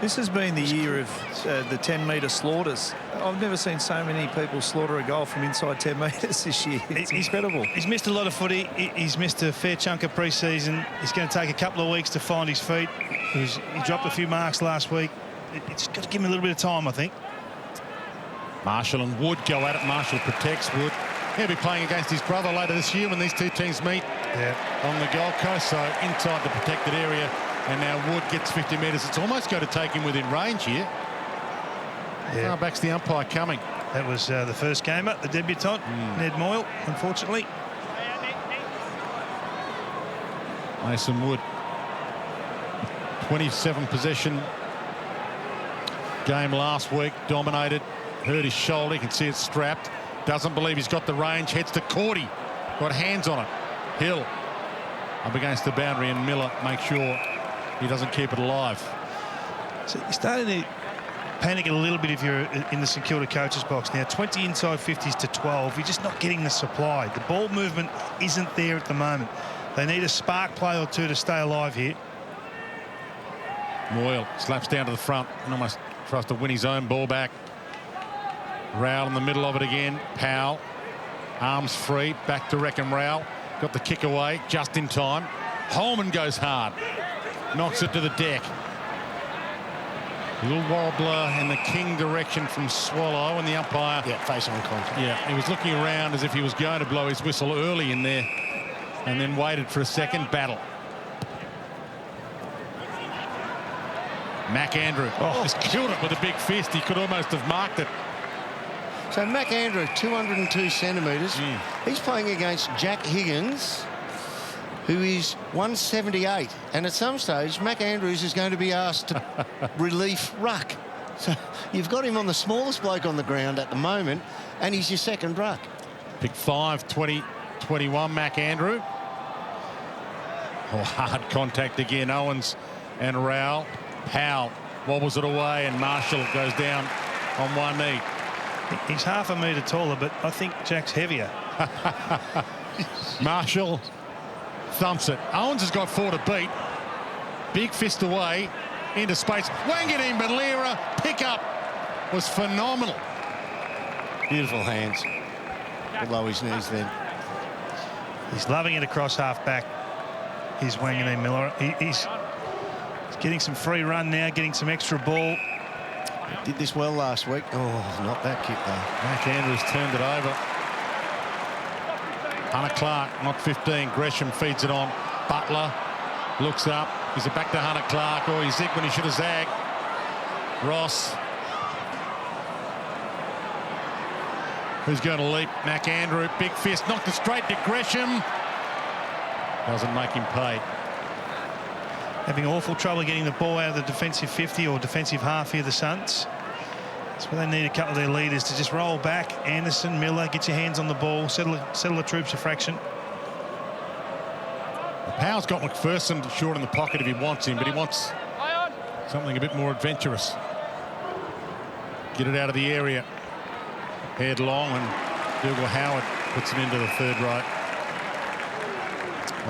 E: This has been the year of the 10-metre slaughters. I've never seen so many people slaughter a goal from inside 10 metres this year. It's incredible.
B: He's missed a lot of footy. He's missed a fair chunk of pre-season. He's going to take a couple of weeks to find his feet. He dropped a few marks last week. It's got to give him a little bit of time, I think.
A: Marshall and Wood go at it. Marshall protects Wood. He'll be playing against his brother later this year when these two teams meet on the Gold Coast. So inside the protected area, and now Wood gets 50 metres. It's almost going to take him within range here. Far back's the umpire coming.
B: That was the first gamer, the debutant, Ned Moyle, unfortunately.
A: Mason Wood, 27 possession game last week, dominated, hurt his shoulder, you can see it strapped, doesn't believe he's got the range, heads to Cordy, got hands on it. Hill up against the boundary, and Miller makes sure he doesn't keep it alive.
B: So you're starting to panic a little bit if you're in the St Kilda coaches box now. 20 inside 50s to 12. You're just not getting the supply. The ball movement isn't there at the moment. They need a spark play or two to stay alive here.
A: Moyle slaps down to the front and almost tries to win his own ball back. Rowell in the middle of it again. Powell, arms free, back to Wreckham Rowell. Got the kick away just in time. Holman goes hard, knocks it to the deck. A little wobbler in the King direction from Swallow, and the umpire.
D: Yeah, face on contact.
A: Yeah, he was looking around as if he was going to blow his whistle early in there, and then waited for a second. Battle. McAndrew just killed it with a big fist. He could almost have marked it.
D: So McAndrew, 202 centimetres. He's playing against Jack Higgins, who is 178. And at some stage, McAndrews is going to be asked to relief ruck. So you've got him on the smallest bloke on the ground at the moment, and he's your second ruck.
A: Pick 5, 20, 21, McAndrew. Hard contact again. Owens and Rowell. Powell wobbles it away, and Marshall goes down on one knee.
B: He's half a metre taller, but I think Jack's heavier.
A: Marshall thumps it. Owens has got 4 to beat. Big fist away into space. Wanganeen-Milera pick up was phenomenal.
D: Beautiful hands below his knees then.
B: He's loving it across half back. He's Wanganeen-Milera. He's getting some free run now, getting some extra ball.
D: Did this well last week. Oh, not that kick though.
A: McAndrews turned it over. Hunter Clark, not 15. Gresham feeds it on. Butler looks up. Is it back to Hunter Clark? Or he zigged when he should have zagged. Ross. Who's going to leap? McAndrew, big fist, knocked it straight to Gresham. Doesn't make him pay.
B: Having awful trouble getting the ball out of the defensive 50 or defensive half here, the Suns. That's where they need a couple of their leaders to just roll back. Anderson, Miller, get your hands on the ball, settle the troops a fraction.
A: Powell's got McPherson short in the pocket if he wants him, but he wants something a bit more adventurous. Get it out of the area. Head long, and Dougal Howard puts it into the third row.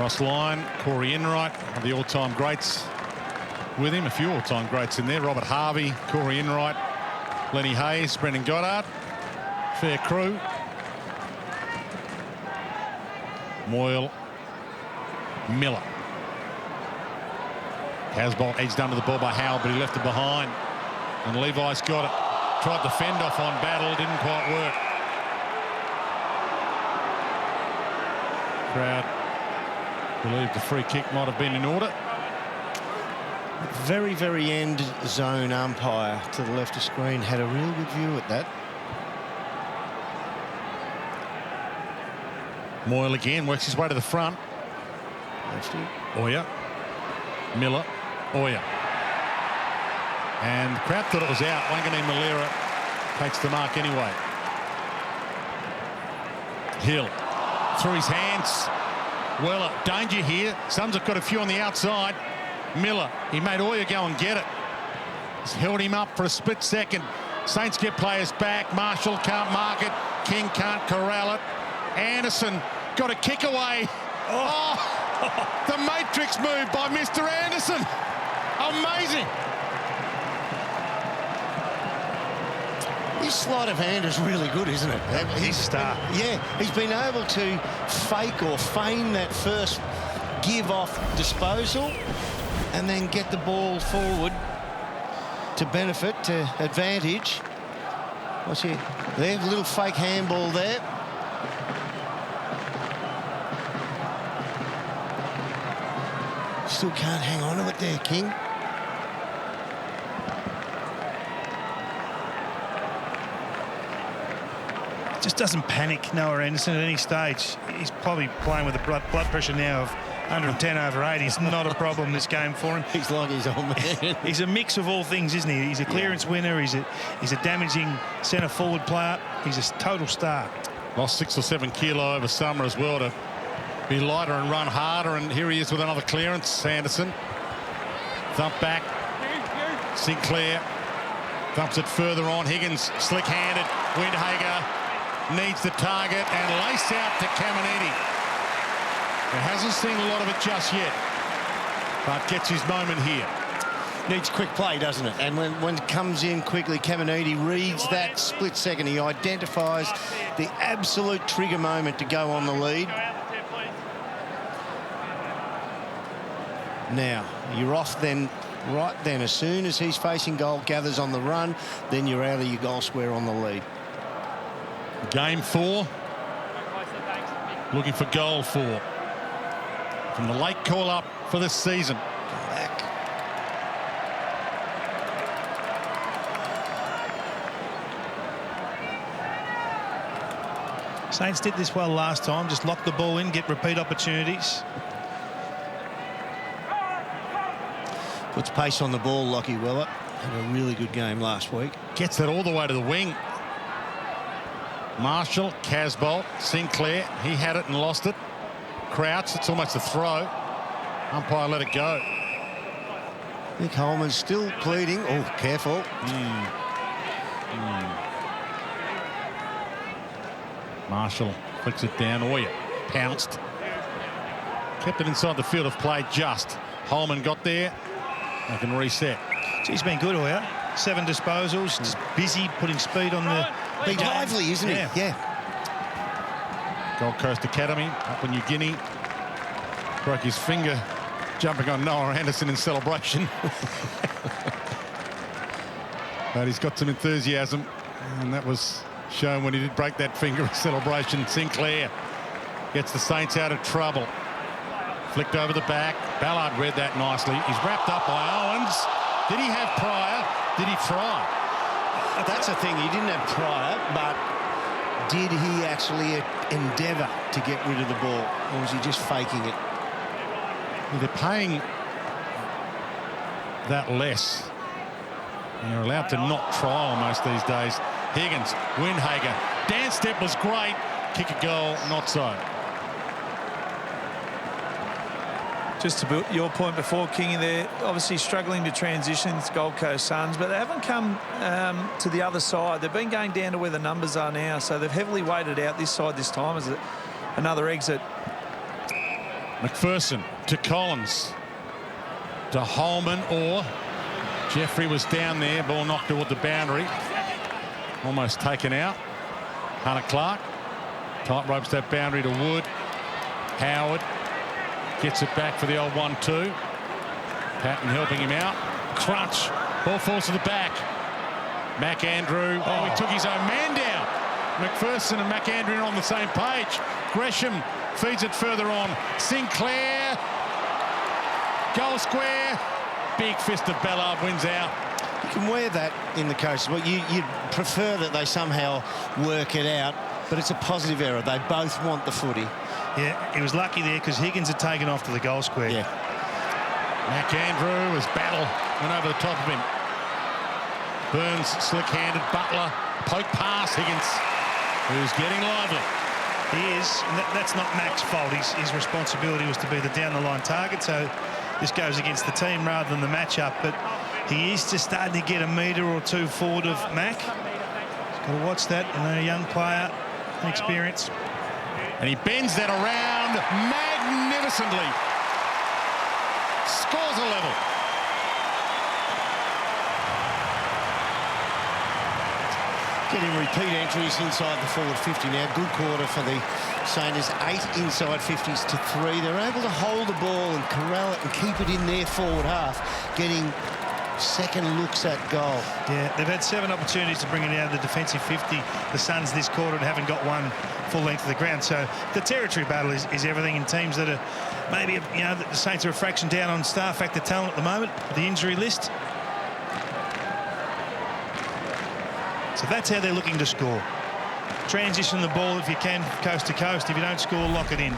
A: Ross Lyon, Corey Enright, the all-time greats with him. A few all-time greats in there. Robert Harvey, Corey Enright, Lenny Hayes, Brendan Goddard. Fair crew. Moyle, Miller. Casbolt edged under the ball by Howard, but he left it behind. And Levi's got it. Tried to fend off on Battle, didn't quite work. Crowd believed the free kick might have been in order.
D: Very, very end zone umpire to the left of screen had a real good view at that.
A: Moyle again works his way to the front. Oya, Miller, Oya. And the crowd thought it was out. Wanganeen-Milera takes the mark anyway. Hill through his hands. Weller, danger here. Suns have got a few on the outside. Miller, he made Oya go and get it. He's held him up for a split second. Saints get players back. Marshall can't mark it. King can't corral it. Anderson got a kick away. Oh, the matrix move by Mr. Anderson. Amazing.
D: His sleight of hand is really good, isn't it?
B: He's a star.
D: Yeah, he's been able to fake or feign that first give-off disposal and then get the ball forward to benefit, to advantage. What's he? There, a little fake handball there. Still can't hang on to it there, King.
B: Just doesn't panic, Noah Anderson, at any stage. He's probably playing with a blood pressure now of 110/80. It's not a problem this game for him.
D: He's like his old man.
B: He's a mix of all things, isn't he? He's a clearance winner. He's a damaging centre forward player. He's a total star.
A: Lost 6 or 7 kilo over summer as well to be lighter and run harder. And here he is with another clearance. Anderson. Thump back. Sinclair thumps it further on. Higgins slick-handed. Windhager needs the target and lace out to Caminiti. He hasn't seen a lot of it just yet, but gets his moment here.
D: Needs quick play, doesn't it? And when it comes in quickly, Caminiti reads that split second. He identifies the absolute trigger moment to go on the lead. Now, you're off then, right then. As soon as he's facing goal, gathers on the run, then you're out of your goal square on the lead.
A: Game 4. Looking for goal 4. From the late call-up for this season.
D: Back.
B: Saints did this well last time. Just lock the ball in, get repeat opportunities.
D: Puts pace on the ball, Lockie Weller. Had a really good game last week.
A: Gets that all the way to the wing. Marshall, Casbolt, Sinclair. He had it and lost it. Crouch, it's almost a throw. Umpire let it go.
D: Nick Holman's still pleading. Oh, careful.
A: Marshall flicks it down. Oya pounced. Kept it inside the field of play just. Holman got there. They can reset.
B: He's been good, Oya. 7 disposals. Just busy, putting speed on the...
D: Big lively, isn't he? Yeah.
A: Gold Coast Academy, Papua New Guinea. Broke his finger jumping on Noah Anderson in celebration. But he's got some enthusiasm, and that was shown when he did break that finger in celebration. Sinclair Gets the Saints out of trouble. Flicked over the back. Ballard read that nicely. He's wrapped up by Owens. Did he have prior? Did he try?
D: That's the thing. He didn't have prior, but did he actually endeavour to get rid of the ball, or was he just faking it?
A: Well, they're paying that less. You're allowed to not try almost these days. Higgins, Windhager. Dance step was great. Kick a goal, not so.
E: Just to build your point before, Kingy, they're obviously struggling to transition to Gold Coast Suns, but they haven't come to the other side. They've been going down to where the numbers are now, so they've heavily weighted out this side this time as another exit.
A: McPherson to Collins. To Holman, or Jeffrey was down there. Ball knocked toward the boundary. Almost taken out. Hunter Clark. Tight ropes that boundary to Wood. Howard. Gets it back for the old 1-2. Patton helping him out. Crunch. Ball falls to the back. McAndrew. Oh, he took his own man down. McPherson and McAndrew are on the same page. Gresham feeds it further on. Sinclair. Goal square. Big fist of Ballard wins out.
D: You can wear that in the coast. Well, you'd prefer that they somehow work it out, but it's a positive error. They both want the footy.
B: Yeah, he was lucky there because Higgins had taken off to the goal square.
D: Yeah.
A: McAndrew, as Battle went over the top of him. Burns slick-handed. Butler, poke pass. Higgins, who's getting lively.
B: He is, and that's not Mac's fault. His responsibility was to be the down-the-line target, so this goes against the team rather than the matchup, but he is just starting to get a metre or two forward of Mac. He's got to watch that, and a young player, experience.
A: And he bends that around magnificently. Scores a level.
D: Getting repeat entries inside the forward 50 now. Good quarter for the Saints. 8 inside 50s to 3. They're able to hold the ball and corral it and keep it in their forward half, getting second looks at goal.
B: Yeah, they've had 7 opportunities to bring it out of the defensive 50. The Suns this quarter and haven't got one full length of the ground. So the territory battle is everything in teams that are maybe, you know, the Saints are a fraction down on star factor talent at the moment, the injury list. So that's how they're looking to score. Transition the ball if you can, coast to coast. If you don't score, lock it in.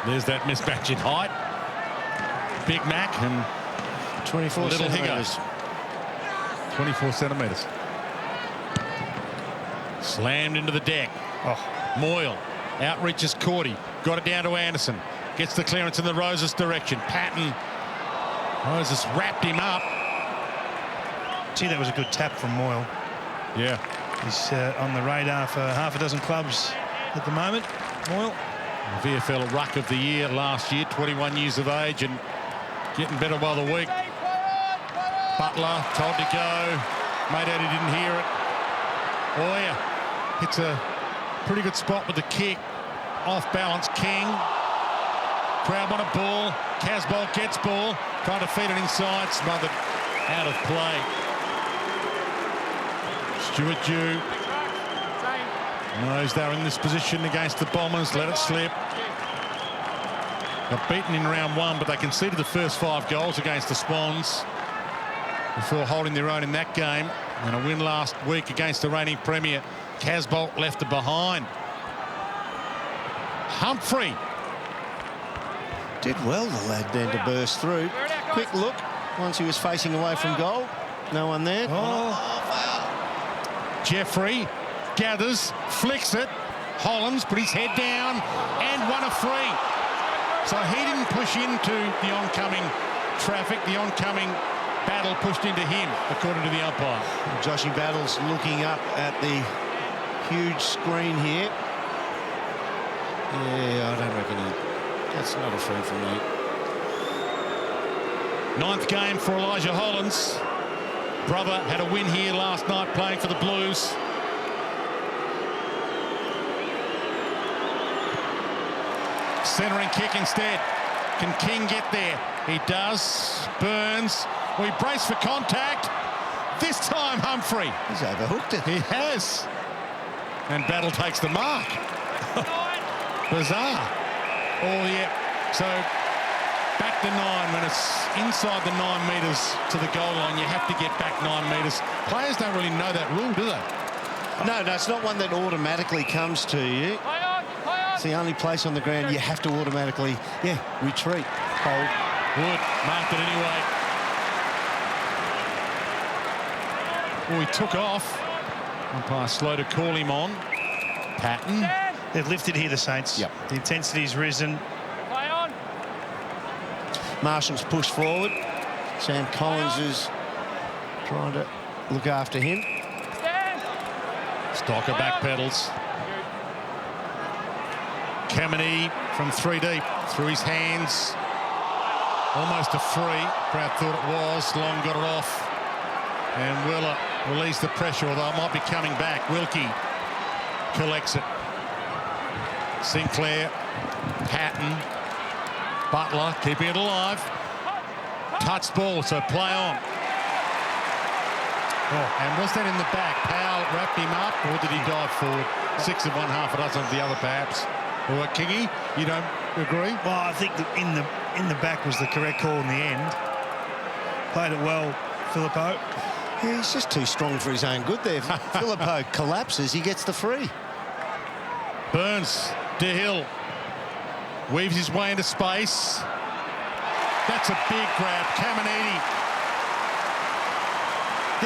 A: There's that mismatch in height. Big Mac and
D: 24
A: little
D: centimetres.
A: 24 centimetres. Slammed into the deck. Oh, Moyle outreaches Cordy. Got it down to Anderson. Gets the clearance in the Roses direction. Patton. Roses wrapped him up.
B: Gee, that was a good tap from Moyle.
A: Yeah.
B: He's on the radar for half a dozen clubs at the moment, Moyle.
A: VFL Ruck of the Year last year, 21 years of age and getting better by the week. Butler told to go. Made out he didn't hear it. Oya hits a pretty good spot with the kick. Off balance, King. Crowd want a ball. Casbolt gets ball. Trying to feed it inside. Smothered out of play. Stuart Dew knows they're in this position against the Bombers. Let it slip. Got beaten in round 1, but they conceded the first 5 goals against the Swans before holding their own in that game. And a win last week against the reigning premier. Casbolt left it behind. Humphrey.
D: Did well, the lad, then, to burst through. Quick look once he was facing away from goal. No one there.
A: Oh. Jeffrey gathers, flicks it. Hollins put his head down and won a free. So he didn't push into the oncoming traffic. The oncoming battle pushed into him, according to the umpire.
D: Joshy Battles looking up at the huge screen here. Yeah, I don't reckon that's not a free for me.
A: 9th game for Elijah Hollins. Brother had a win here last night playing for the Blues. Centering kick instead. Can King get there? He does. Burns. We brace for contact. This time Humphrey.
D: He's overhooked it.
A: He has. And Battle takes the mark. Bizarre. Oh, yeah. So back to 9. When it's inside the 9 metres to the goal line, you have to get back 9 metres. Players don't really know that rule, do they?
D: No, it's not one that automatically comes to you. It's the only place on the ground you have to automatically, retreat. Hold.
A: Wood marked it anyway. Oh, he took off. Umpire slow to call him on. Patton.
B: They've lifted here, the Saints.
D: Yep.
B: The intensity's risen.
F: Play on.
D: Marshall's pushed forward. Sam Collins is trying to look after him.
F: Stand.
A: Stocker back pedals. Kamini from 3 deep. Through his hands. Almost a free. Pratt thought it was. Long got it off. And Willer released the pressure, although it might be coming back. Wilkie collects it. Sinclair. Patton. Butler keeping it alive. Touch ball, so play on. Oh, and was that in the back? Powell wrapped him up, or did he dive forward? 6 of 1/2 a dozen of the other, perhaps. Or Kingy, you don't agree?
B: Well, I think that in the back was the correct call in the end. Played it well, Filippo.
D: Yeah, he's just too strong for his own good there. Filippo collapses, he gets the free.
A: Burns, DeHill. Weaves his way into space. That's a big grab. Caminiti.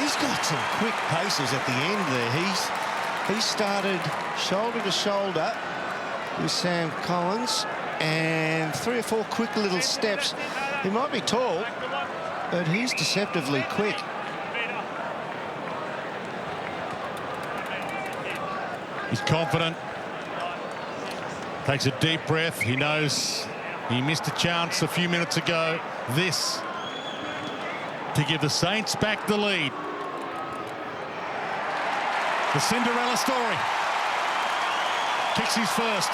D: He's got some quick paces at the end there. He started shoulder to shoulder with Sam Collins, and 3 or 4 quick little steps. He might be tall, but he's deceptively quick.
A: He's confident. Takes a deep breath. He knows he missed a chance a few minutes ago. This to give the Saints back the lead. The Cinderella story. Kicks his first.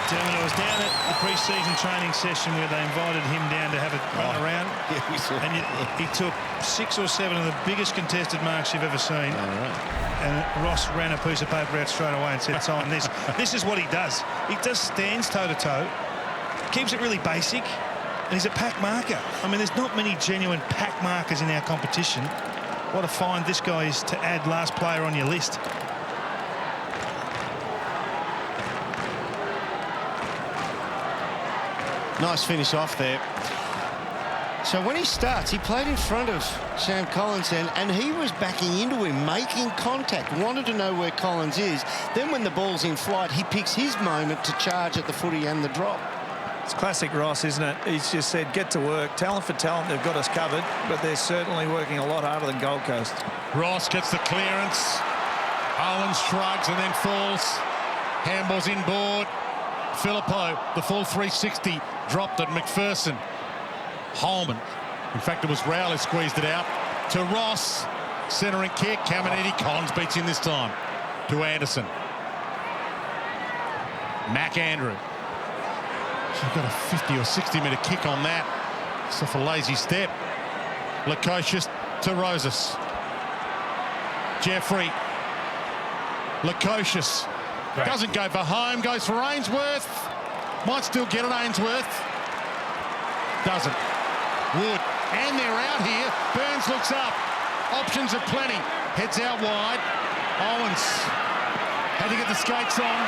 B: Gentlemen, I was down at the pre-season training session where they invited him down to have a run around.
D: Yeah, we saw.
B: And he took 6 or 7 of the biggest contested marks you've ever seen.
D: All right.
B: And Ross ran a piece of paper out straight away and said, sign this. This is what he does. He just stands toe-to-toe, keeps it really basic, and he's a pack marker. I mean, there's not many genuine pack markers in our competition. What a find this guy is to add last player on your list.
D: Nice finish off there. So when he starts, he played in front of Sam Collins then, and he was backing into him, making contact, wanted to know where Collins is. Then when the ball's in flight, he picks his moment to charge at the footy and the drop.
E: It's classic Ross, isn't it? He's just said, get to work. Talent for talent, they've got us covered, but they're certainly working a lot harder than Gold Coast.
A: Ross gets the clearance. Owens shrugs and then falls. Handball's inboard. Filippo, the full 360, dropped at McPherson. Holman. In fact, it was Rowley who squeezed it out. To Ross. Centering kick. Caminiti. Collins beats him this time. To Anderson. McAndrew. She's got a 50 or 60 metre kick on that. It's off a lazy step. Lukosius to Rosas. Jeffrey. Lukosius. Doesn't go for home. Goes for Ainsworth. Might still get it, Ainsworth. Doesn't. Wood. And they're out here. Burns looks up. Options are plenty. Heads out wide. Owens had to get the skates on.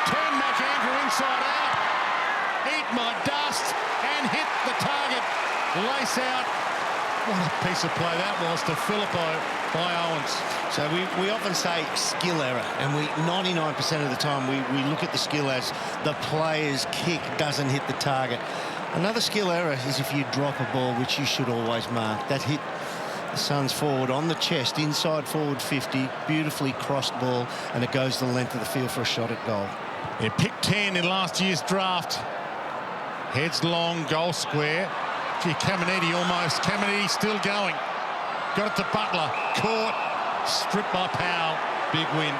A: Turn McAndrew inside out. Eat my dust and hit the target. Lace out. What a piece of play that was to Filippo by Owens.
D: So we often say skill error, and 99% of the time we look at the skill as the player's kick doesn't hit the target. Another skill error is if you drop a ball, which you should always mark. That hit the Suns forward on the chest, inside forward 50, beautifully crossed ball, and it goes the length of the field for a shot at goal.
A: They picked 10 in last year's draft. Heads long, goal square. Gee, Caminiti almost. Caminiti still going. Got it to Butler. Caught. Stripped by Powell. Big win.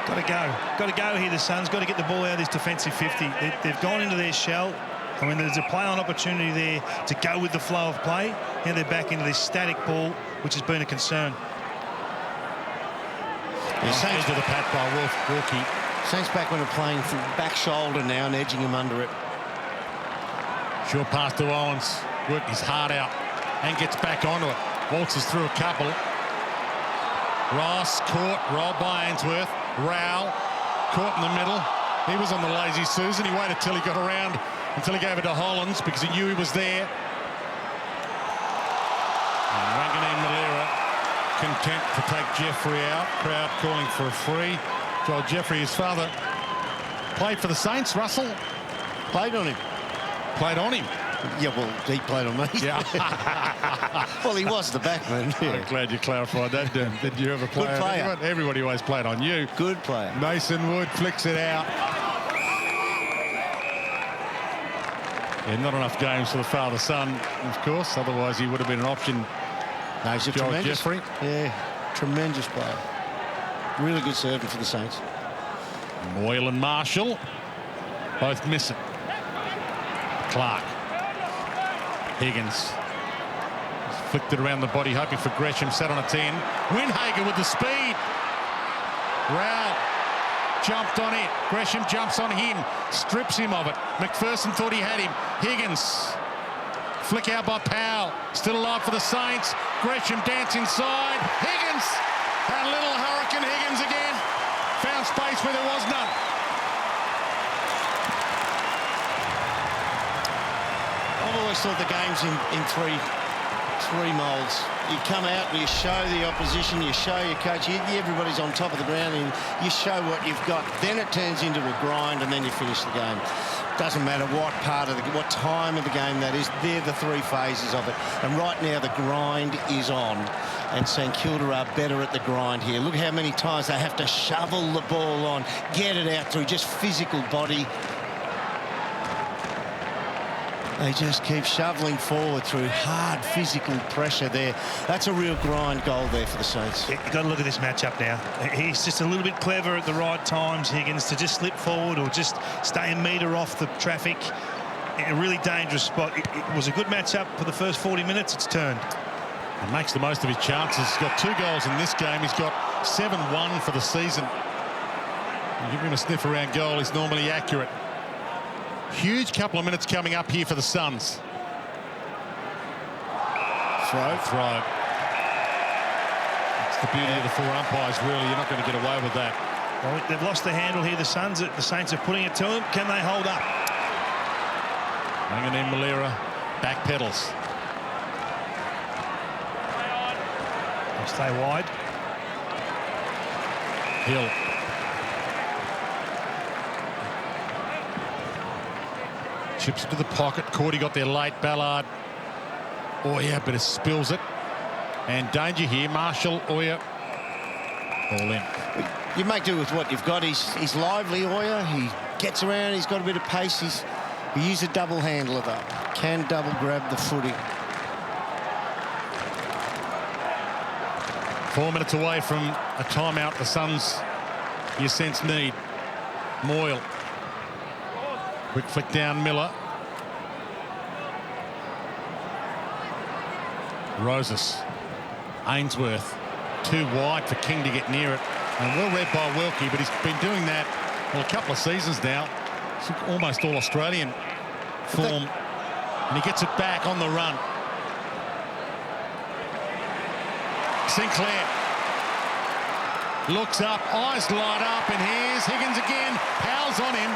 B: Got to go. Got to go here, the Suns. Got to get the ball out of this defensive 50. They've gone into their shell. I mean, there's a play-on opportunity there to go with the flow of play. Now they're back into this static ball, which has been a concern.
A: Edge to the pat by Wilkie.
D: Saints back when they're playing from back shoulder now and edging him under it.
A: Short pass to Owens. Worked his heart out and gets back onto it. Waltzes through a couple. Ross caught, rolled by Ainsworth. Rowell caught in the middle. He was on the lazy Susan. He waited till he got around, until he gave it to Hollands because he knew he was there. Wanganeen-Milera content to take Jeffrey out. Crowd calling for a free. Joel Jeffrey, his father, played for the Saints. Russell
D: Played on him.
A: played on him.
D: Yeah, well, he played on me.
A: Yeah.
D: Well, he was the backman. Yeah.
A: I'm glad you clarified that. Did you ever play
D: Good
A: on
D: player.
A: anyone? Everybody always played on you.
D: Good player.
A: Mason Wood flicks it out. Yeah, not enough games for the father-son, of course. Otherwise, he would have been an option.
D: No, he's a
A: Joel
D: tremendous,
A: Jeffrey.
D: Yeah, tremendous player. Really good servant for the Saints.
A: Moyle and Marshall both miss it. Clark. Higgins. Flicked it around the body, hoping for Gresham. Sat on a 10. Winhager with the speed. Rowell jumped on it. Gresham jumps on him. Strips him of it. McPherson thought he had him. Higgins. Flick out by Powell. Still alive for the Saints. Gresham dance inside. Higgins. And little Hurricane Higgins again. Found space where there was none.
D: I've always thought the game's in three moulds. You come out and you show the opposition, you show your coach, everybody's on top of the ground and you show what you've got. Then it turns into a grind and then you finish the game. Doesn't matter what what time of the game that is, they're the three phases of it. And right now the grind is on. And St Kilda are better at the grind here. Look how many times they have to shovel the ball on, get it out through just physical body. They just keep shoveling forward through hard physical pressure there. That's a real grind goal there for the Saints.
B: You've got to look at this matchup now. He's just a little bit clever at the right times, Higgins, to just slip forward or just stay a metre off the traffic in a really dangerous spot. It was a good matchup for the first 40 minutes. It's turned.
A: He makes the most of his chances. He's got 2 goals in this game. He's got 7-1 for the season. You give him a sniff around goal, he's normally accurate. Huge couple of minutes coming up here for the Suns. Throw. It's the beauty of the 4 umpires, really. You're not going to get away with that.
B: Well, they've lost the handle here, the Suns. The Saints are putting it to them. Can they hold up?
A: Wanganeen-Milera back pedals.
B: They'll stay wide.
A: Hill. Chips it to the pocket. Cordy got there late. Ballard. Oya, but it spills it. And danger here. Marshall, Oya. All in.
D: You make do with what you've got. He's lively, Oya. He gets around. He's got a bit of pace. He used a double handler, though. Can double grab the footy.
A: 4 minutes away from a timeout. The Suns, you sense, need. Moyle. Quick flick down Miller. Roses. Ainsworth. Too wide for King to get near it. And well read by Wilkie, but he's been doing that, well, a couple of seasons now. It's almost all Australian form. And he gets it back on the run. Sinclair. Looks up, eyes light up, and here's Higgins again. Powell's on him.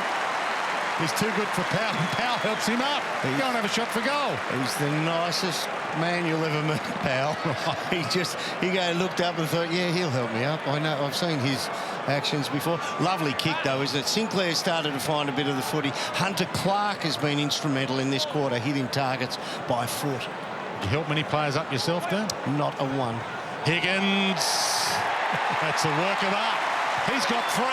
A: He's too good for Powell, and Powell helps him up. Go and have a shot for goal.
D: He's the nicest man you'll ever meet, Powell. He looked up and thought, yeah, he'll help me up. I know, I've seen his actions before. Lovely kick, though, isn't it? Sinclair started to find a bit of the footy. Hunter Clark has been instrumental in this quarter, hitting targets by foot.
A: Did you help many players up yourself, Dan?
D: Not a one.
A: Higgins. That's a work of art. He's got 3.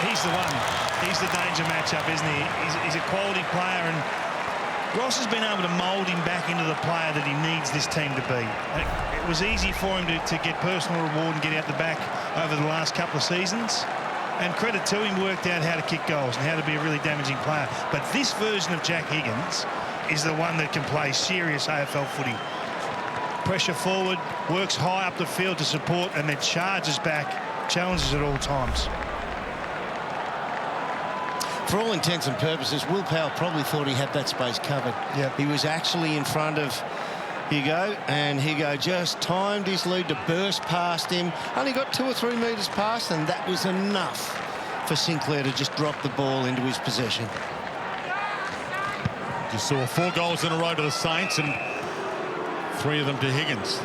B: He's the one. He's the danger matchup, isn't he? He's a quality player, and Ross has been able to mould him back into the player that he needs this team to be. It was easy for him to get personal reward and get out the back over the last couple of seasons. And credit to him, worked out how to kick goals and how to be a really damaging player. But this version of Jack Higgins is the one that can play serious AFL footy. pressure forward, works high up the field to support, and then charges back, challenges at all times.
D: For all intents and purposes, Will Powell probably thought he had that space covered.
B: Yep.
D: He was actually in front of Higo, and Higo just timed his lead to burst past him. Only got 2 or 3 metres past, and that was enough for Sinclair to just drop the ball into his possession.
A: Just saw 4 goals in a row to the Saints and 3 of them to Higgins.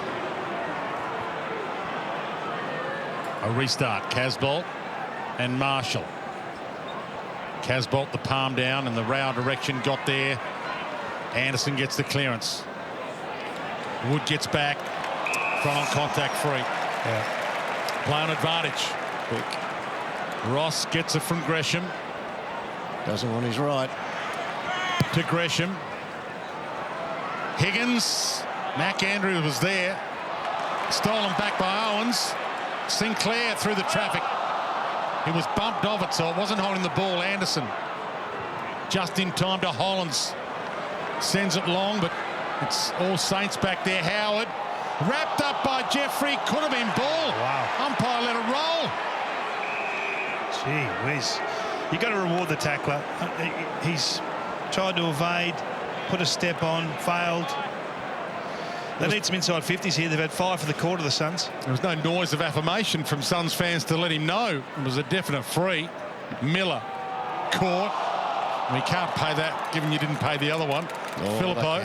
A: A restart. Casbolt and Marshall. Casbolt the palm down and the row direction got there. Anderson gets the clearance. Wood gets back. Front on contact free.
B: Yeah.
A: Play on advantage.
D: Quick.
A: Ross gets it from Gresham.
D: Doesn't want his right.
A: To Gresham. Higgins. Mac Andrews was there. Stolen back by Owens. Sinclair through the traffic. He was bumped off it, so it wasn't holding the ball. Anderson just in time to Hollands. Sends it long, but it's all Saints back there. Howard wrapped up by Jeffrey. Could have been ball.
B: Wow.
A: Umpire let it roll.
B: Gee whiz. You got to reward the tackler. He's tried to evade, put a step on, failed. They need some inside 50s here. They've had 5 for the quarter, the Suns.
A: There was no noise of affirmation from Suns fans to let him know it was a definite free. Miller caught. We can't pay that, given you didn't pay the other one. Philippo.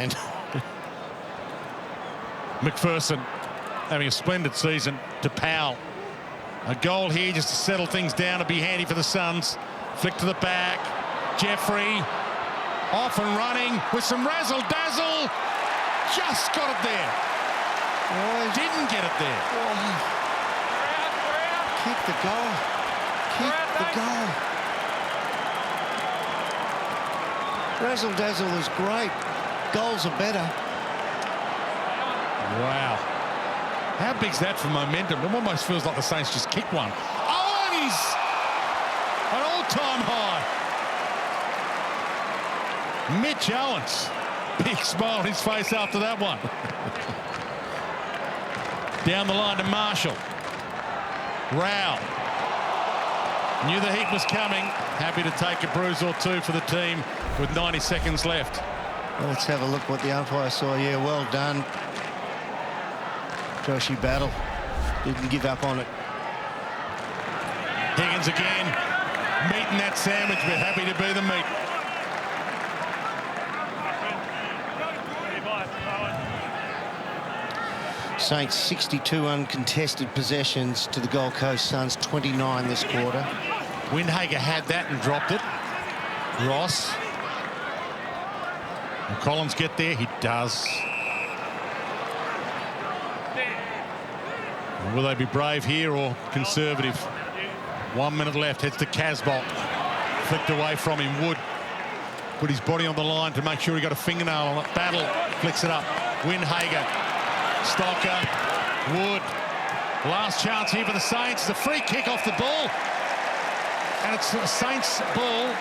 A: McPherson having a splendid season to Powell. A goal here just to settle things down to be handy for the Suns. Flick to the back. Jeffrey off and running with some razzle-dazzle. Just got it there.
D: Oh,
A: Didn't get it there.
D: Kick the goal. Kick the goal. Razzle-dazzle is great. Goals are better.
A: Wow. How big's that for momentum? It almost feels like the Saints just kicked one. Owens! An all-time high. Mitch Owens. Big smile on his face after that one. Down the line to Marshall. Rao. Knew the heat was coming. Happy to take a bruise or 2 for the team with 90 seconds left.
D: Well, let's have a look what the umpire saw. Yeah, well done. Joshy Battle didn't give up on it.
A: Higgins again. Meat in that sandwich, but happy to be the meat.
D: Saints 62 uncontested possessions to the Gold Coast Suns 29 this quarter.
A: Windhager had that and dropped it. Ross. Will Collins get there? He does. Will they be brave here or conservative? 1 minute left. Heads to Casbolt. Flicked away from him. Wood put his body on the line to make sure he got a fingernail on it. Battle flicks it up. Windhager. Stocker. Wood. Last chance here for the Saints. The free kick off the ball. And it's a Saints ball.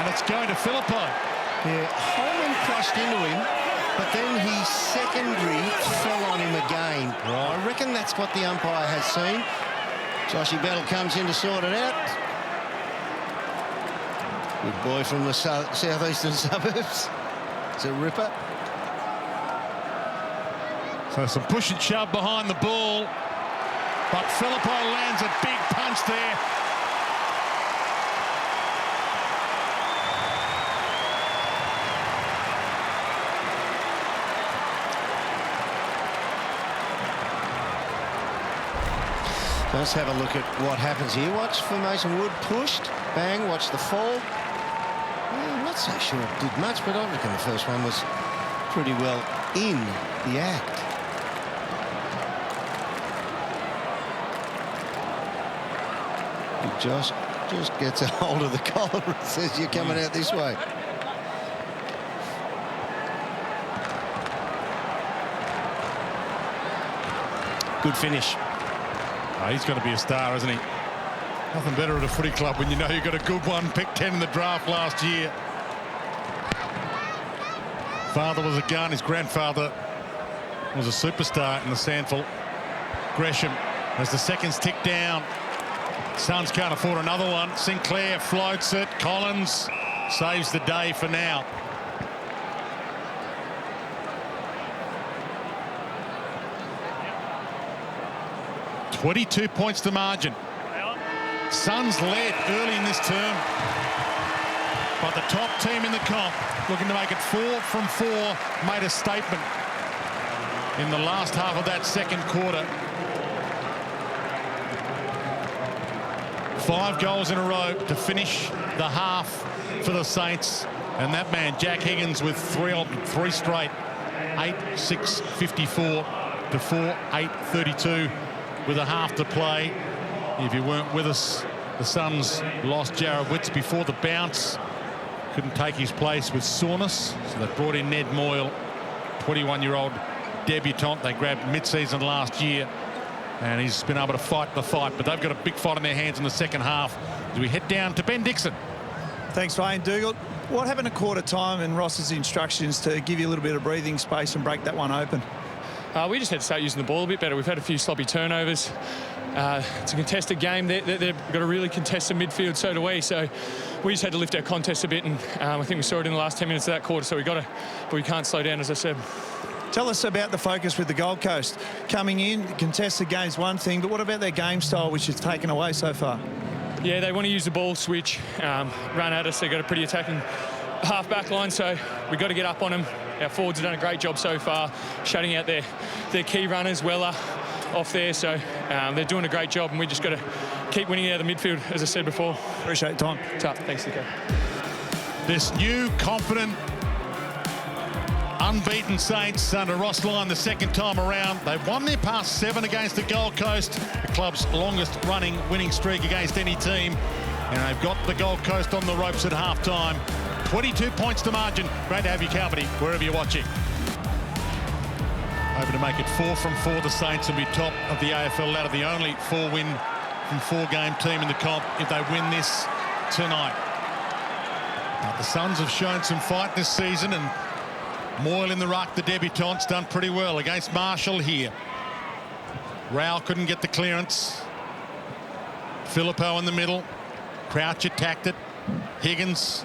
A: And it's going to Philippo.
D: Yeah, Holman crushed into him, but then his secondary fell on him again. Right. I reckon that's what the umpire has seen. Joshy Battle comes in to sort it out. Good boy from the southeastern suburbs. It's a ripper.
A: So some push and shove behind the ball. But Philippo lands a big punch there.
D: Let's have a look at what happens here. Watch formation. Wood pushed. Bang. Watch the fall. I'm not so sure it did much, but I reckon the first one was pretty well in the act. Josh just gets a hold of the collar and says, you're coming out this way. Good finish.
A: Oh, he's going to be a star, isn't he? Nothing better at a footy club when you know you've got a good one. Picked 10 in the draft last year. Father was a gun. His grandfather was a superstar in the Sandful. Gresham, as the seconds tick down. Suns can't afford another one. Sinclair floats it. Collins saves the day for now. $22 points to margin. Suns led early in this term, but the top team in the comp, looking to make it 4 from 4, made a statement in the last half of that second quarter. 5 goals in a row to finish the half for the Saints, and that man Jack Higgins with 3 straight, 8-6-54 to 4-8-32 with a half to play. If you weren't with us, the Suns lost Jarrod Witts before the bounce. Couldn't take his place with soreness, so they brought in Ned Moyle, 21-year-old debutant they grabbed mid-season last year, and he's been able to fight the fight, but they've got a big fight in their hands in the second half as we head down to Ben Dixon.
E: Thanks, Wayne. Dougal, what happened at quarter time and Ross's instructions to give you a little bit of breathing space and break that one open?
F: We just had to start using the ball a bit better. We've had a few sloppy turnovers. It's a contested game. They've got a really contested midfield, so do we. So we just had to lift our contest a bit, and I think we saw it in the last 10 minutes of that quarter. So but we can't slow down, as I said.
E: Tell us about the focus with the Gold Coast. Coming in, contested game's one thing, but what about their game style, which is taken away so far?
F: Yeah, they want to use the ball, switch, run at us. They've got a pretty attacking half-back line, so we've got to get up on them. Our forwards have done a great job so far, shutting out their key runners, Weller, off there. So they're doing a great job, and we just got to keep winning out of the midfield, as I said before.
E: Appreciate your time.
F: Tough. Thanks, Nico.
A: This new, confident, unbeaten Saints under Ross Lyon the second time around. They've won their past 7 against the Gold Coast, the club's longest running winning streak against any team. And they've got the Gold Coast on the ropes at half-time. 22 points to margin. Great to have you company wherever you're watching. Hoping to make it 4 from 4. The Saints will be top of the AFL ladder, the only 4-win from 4-game team in the comp if they win this tonight. Now, the Suns have shown some fight this season, and Moyle in the ruck, the debutant's done pretty well against Marshall here. Rowell couldn't get the clearance. Filippo in the middle. Crouch attacked it. Higgins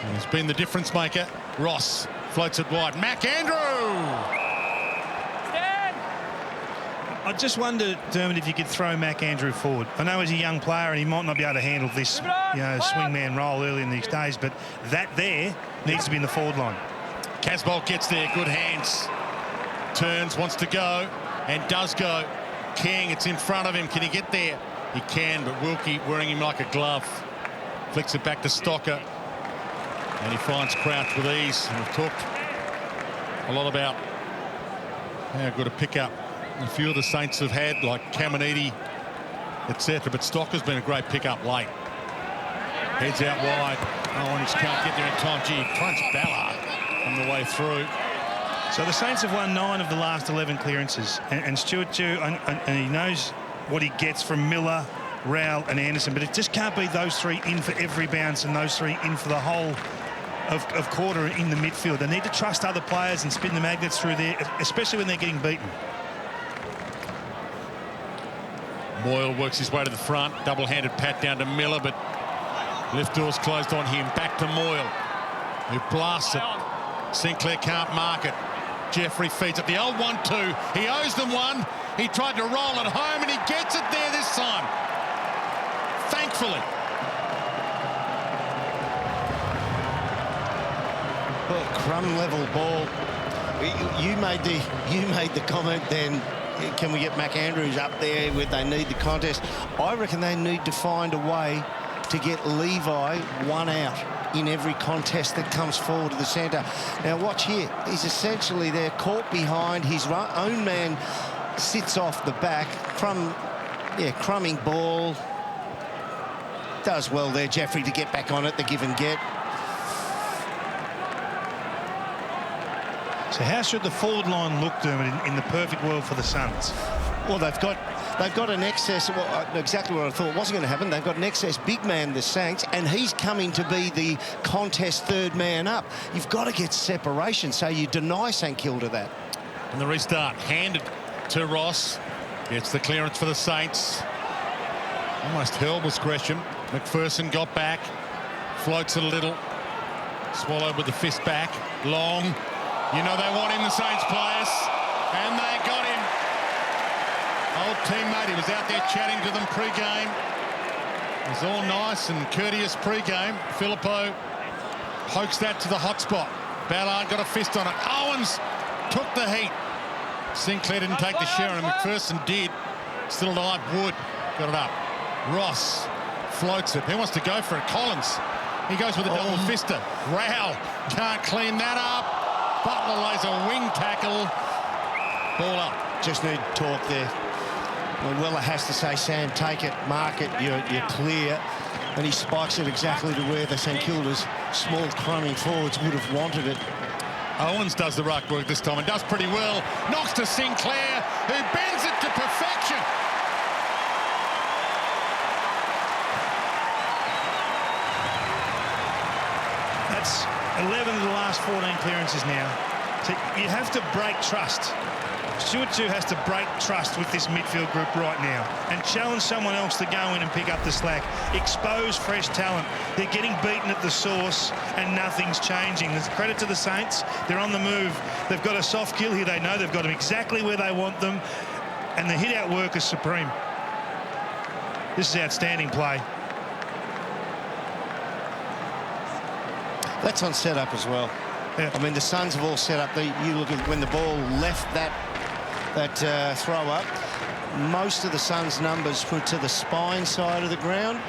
A: has been the difference maker. Ross floats it wide. McAndrew!
B: I just wonder, Dermot, if you could throw McAndrew forward. I know he's a young player and he might not be able to handle this, swingman role early in these days, but that there needs to be in the forward line.
A: Casbolt gets there, good hands. Turns, wants to go, and does go. King, it's in front of him. Can he get there? He can, but Wilkie wearing him like a glove. Flicks it back to Stocker. And he finds Crouch with ease. And we've talked a lot about how good a pickup a few of the Saints have had, like Caminiti, etc. But Stocker's been a great pickup late. Heads out wide. Owens can't get there in time. Gee, crunch Ballard on the way through.
B: So the Saints have won 9 of the last 11 clearances. And Stuart Dew, and he knows what he gets from Miller, Rowell and Anderson, but it just can't be those 3 in for every bounce and those 3 in for the whole of quarter in the midfield. They need to trust other players and spin the magnets through there, especially when they're getting beaten.
A: Moyle works his way to the front. Double-handed pat down to Miller, but lift doors closed on him. Back to Moyle, who blasts it. Sinclair can't mark it. Jeffrey feeds it. The old 1-2. He owes them one. He tried to roll it home, and he gets it there this time. Thankfully.
D: Well, crumb-level ball. You made the comment then. Can we get McAndrews up there where they need the contest? I reckon they need to find a way to get Levi 1 out in every contest that comes forward to the centre. Now watch here. He's essentially there, caught behind. His own man sits off the back. Crumbing ball. Does well there, Jeffrey, to get back on it, the give and get.
B: So how should the forward line look, Dermot, in the perfect world for the Suns?
D: Well, they've got they've got an excess, well, exactly what I thought wasn't going to happen. They've got an excess big man, the Saints, and he's coming to be the contest third man up. You've got to get separation, so you deny St Kilda that.
A: And the restart handed to Ross. Gets the clearance for the Saints. Almost helpless Gresham. McPherson got back. Floats it a little. Swallowed with the fist back. Long. You know they want him, the Saints players. And they got him. Old teammate, he was out there chatting to them pre-game. It was all nice and courteous pre-game. Filippo pokes that to the hot spot. Ballard got a fist on it. Owens took the heat. Sinclair didn't take the share, and McPherson did. Still alive. Wood got it up. Ross floats it. He wants to go for it. Collins. He goes with a double fister. Rowell can't clean that up. Butler lays a wing tackle. Ball up.
D: Just need talk there. Well, Weller has to say, Sam, take it, mark it, you're clear. And he spikes it exactly to where the St Kilda's small crumbing forwards would have wanted it.
A: Owens does the ruck work this time and does pretty well. Knocks to Sinclair, who bends it to perfection.
B: That's 11 of the last 14 clearances now. So you have to break trust. Stuart Dew has to break trust with this midfield group right now and challenge someone else to go in and pick up the slack. Expose fresh talent. They're getting beaten at the source and nothing's changing. There's credit to the Saints. They're on the move. They've got a soft kill here. They know they've got them exactly where they want them, and the hit-out work is supreme. This is outstanding play.
D: That's on set-up as well.
B: Yeah.
D: I mean, the Suns have all set up. You look at when the ball left that throw-up, most of the Suns' numbers went to the spine side of the ground,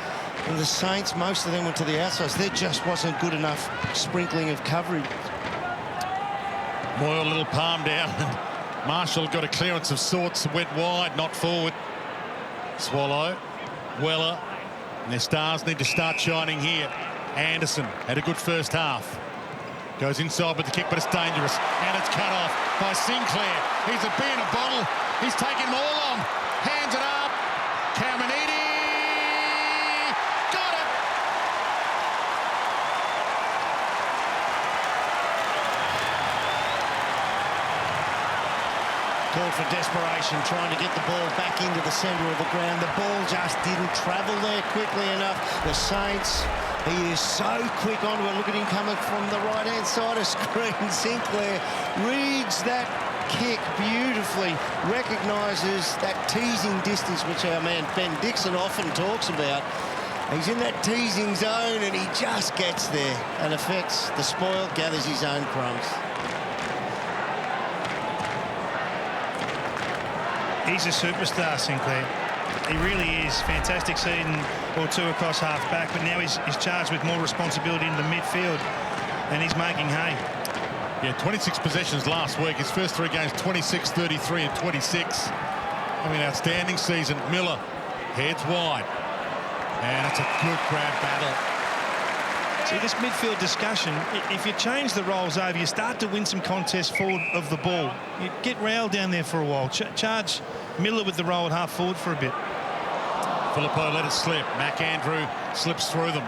D: and the Saints, most of them went to the outsides. There just wasn't good enough sprinkling of coverage.
A: Moyle a little palm down. Marshall got a clearance of sorts, went wide, not forward. Swallow, Weller, and their stars need to start shining here. Anderson had a good first half. Goes inside with the kick, but it's dangerous. And it's cut off by Sinclair. He's a bee in a bottle. He's taking them all on. Hands it up. Caminiti. Got it.
D: Call for desperation, trying to get the ball back into the centre of the ground. The ball just didn't travel there quickly enough. The Saints, he is so quick onto it. Look at him coming from the right-hand side of screen. Sinclair reads that kick beautifully, recognises that teasing distance, which our man Ben Dixon often talks about. He's in that teasing zone, and he just gets there and affects the spoil, gathers his own crumbs.
B: He's a superstar, Sinclair. He really is. Fantastic season or two across half-back, but now he's charged with more responsibility in the midfield, and he's making hay.
A: Yeah, 26 possessions last week. His first three games, 26, 33 and 26. I mean, outstanding season. Miller heads wide. And it's a good grab battle.
B: See, this midfield discussion, if you change the roles over, you start to win some contests forward of the ball. You get Rowell down there for a while. Charge Miller with the role at half forward for a bit.
A: Filippo let it slip. McAndrew slips through them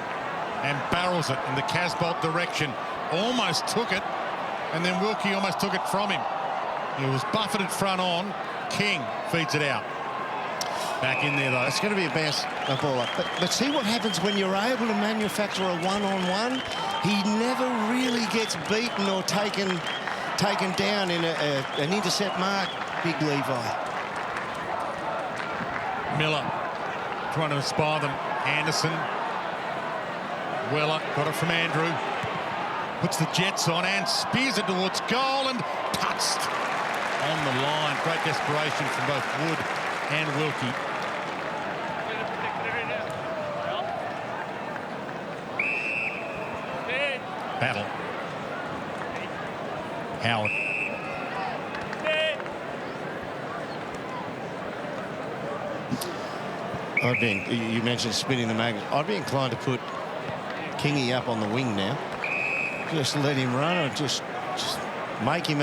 A: and barrels it in the Casbolt direction. Almost took it, and then Wilkie almost took it from him. He was buffeted front on. King feeds it out. Back in there, though.
D: It's going to be a ball up. But see what happens when you're able to manufacture a one-on-one. He never really gets beaten or taken down in an intercept mark. Big Levi.
A: Miller trying to inspire them. Anderson. Weller got it from Andrew. Puts the Jets on and spears it towards goal and touched on the line. Great desperation from both Wood and Wilkie. Battle. Howard.
D: You mentioned spinning the magnet. I'd be inclined to put Kingy up on the wing now. Just let him run, or just make him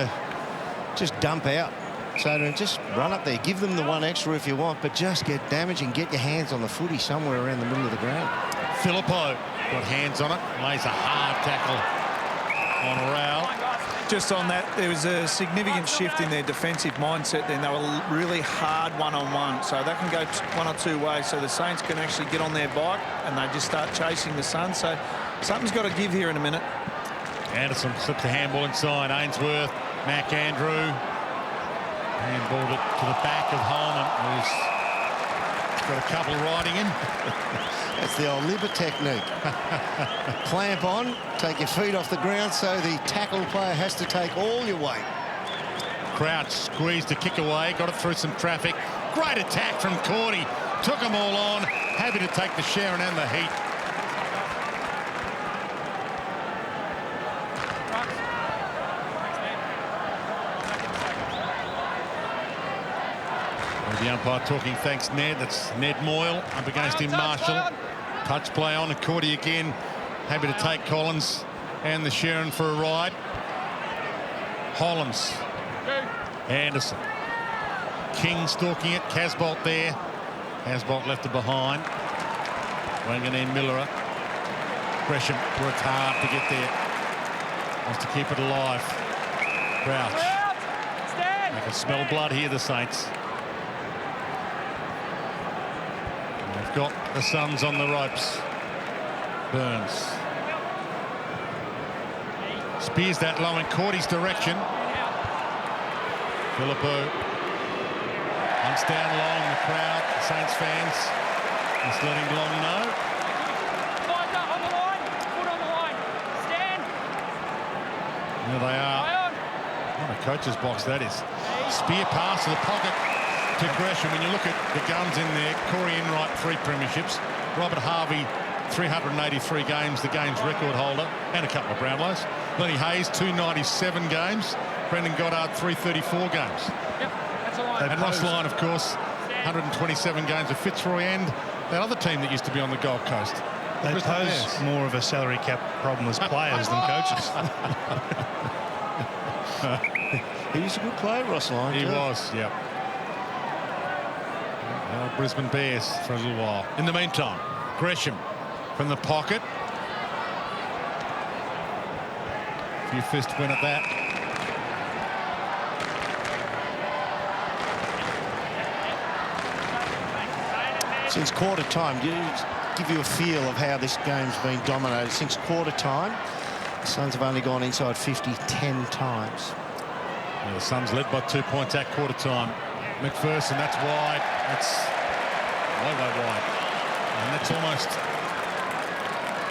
D: just dump out. say to him, just run up there, give them the one extra if you want, but just get damage and get your hands on the footy somewhere around the middle of the ground.
A: Filippo got hands on it, lays a hard tackle on Rao.
E: Just on that, there was a significant shift in their defensive mindset then. They were really hard one-on-one, so that can go one or two ways. So the Saints can actually get on their bike and they just start chasing the Suns. So something's got to give here in a minute.
A: Anderson slips the handball inside. Ainsworth, Mac Andrew. Handballed it to the back of Holman, who's got a couple riding in.
D: That's the old Libba technique. Clamp on, take your feet off the ground, so the tackle player has to take all your weight.
A: Crouch squeezed the kick away, got it through some traffic. Great attack from Cordy. Took them all on. Happy to take the Sharon and the heat. The umpire talking, thanks Ned. That's Ned Moyle up against him, Marshall. Touch play on, and Cordy again. Happy to take Collins and the Sharon for a ride. Hollands. Anderson. King stalking it. Casbolt there. Casbolt left it behind. Wanganeen-Milera. Gresham worked hard to get there. Wants to keep it alive. Crouch. They can smell blood here, the Saints. They've got the Suns on the ropes. Burns. Spears that low in Cordy's direction. Filippo hunts down Long. The crowd, the Saints fans, is letting Long know.
G: On the line. Foot on the line. Stand.
A: There they are. What a coach's box that is. Spear pass to the pocket to Gresham. When you look at the guns in there, Corey Enright, 3 premierships. Robert Harvey, 383 games, the game's record holder, and a couple of Brownlows. Lenny Hayes, 297 games. Brendan Goddard, 334 games.
G: Yep, that's a line.
A: And Ross Lyon, of course, 127 games of Fitzroy and that other team that used to be on the Gold Coast.
B: They pose more of a salary cap problem as players than coaches.
D: He was a good player, Ross Lyon.
A: He was, yep. Brisbane Bears for a little while. In the meantime, Gresham from the pocket. A few fist win at that.
D: Since quarter time, give you a feel of how this game's been dominated. Since quarter time, the Suns have only gone inside 50 10 times.
A: Yeah, the Suns led by 2 points at quarter time. McPherson, that's wide. That's way wide. And that's almost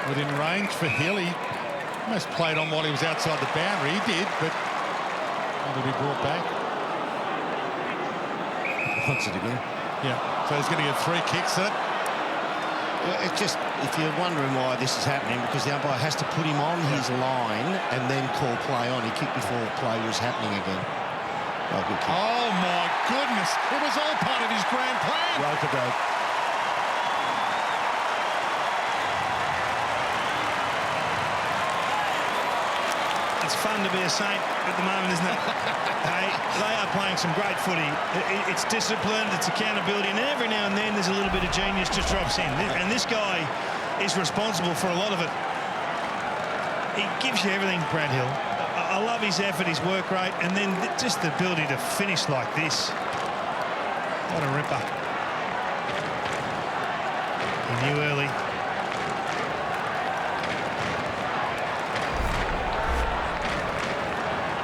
A: within range for Hill. He almost played on while he was outside the boundary. He did, but it'll be brought back.
D: Wants it again.
A: Yeah, so he's going to get 3 kicks at it.
D: Well, it's just, if you're wondering why this is happening, because the umpire has to put him on his line and then call play on. He kicked before play was happening again. Oh, good kick.
A: Oh, my goodness. It was all part of his grand plan.
D: Rope a dope.
B: It's fun to be a Saint at the moment, isn't it? Hey, they are playing some great footy. It's disciplined, it's accountability, and every now and then there's a little bit of genius just drops in. And this guy is responsible for a lot of it. He gives you everything, Brad Hill. I love his effort, his work rate, and then just the ability to finish like this. What a ripper. He knew early.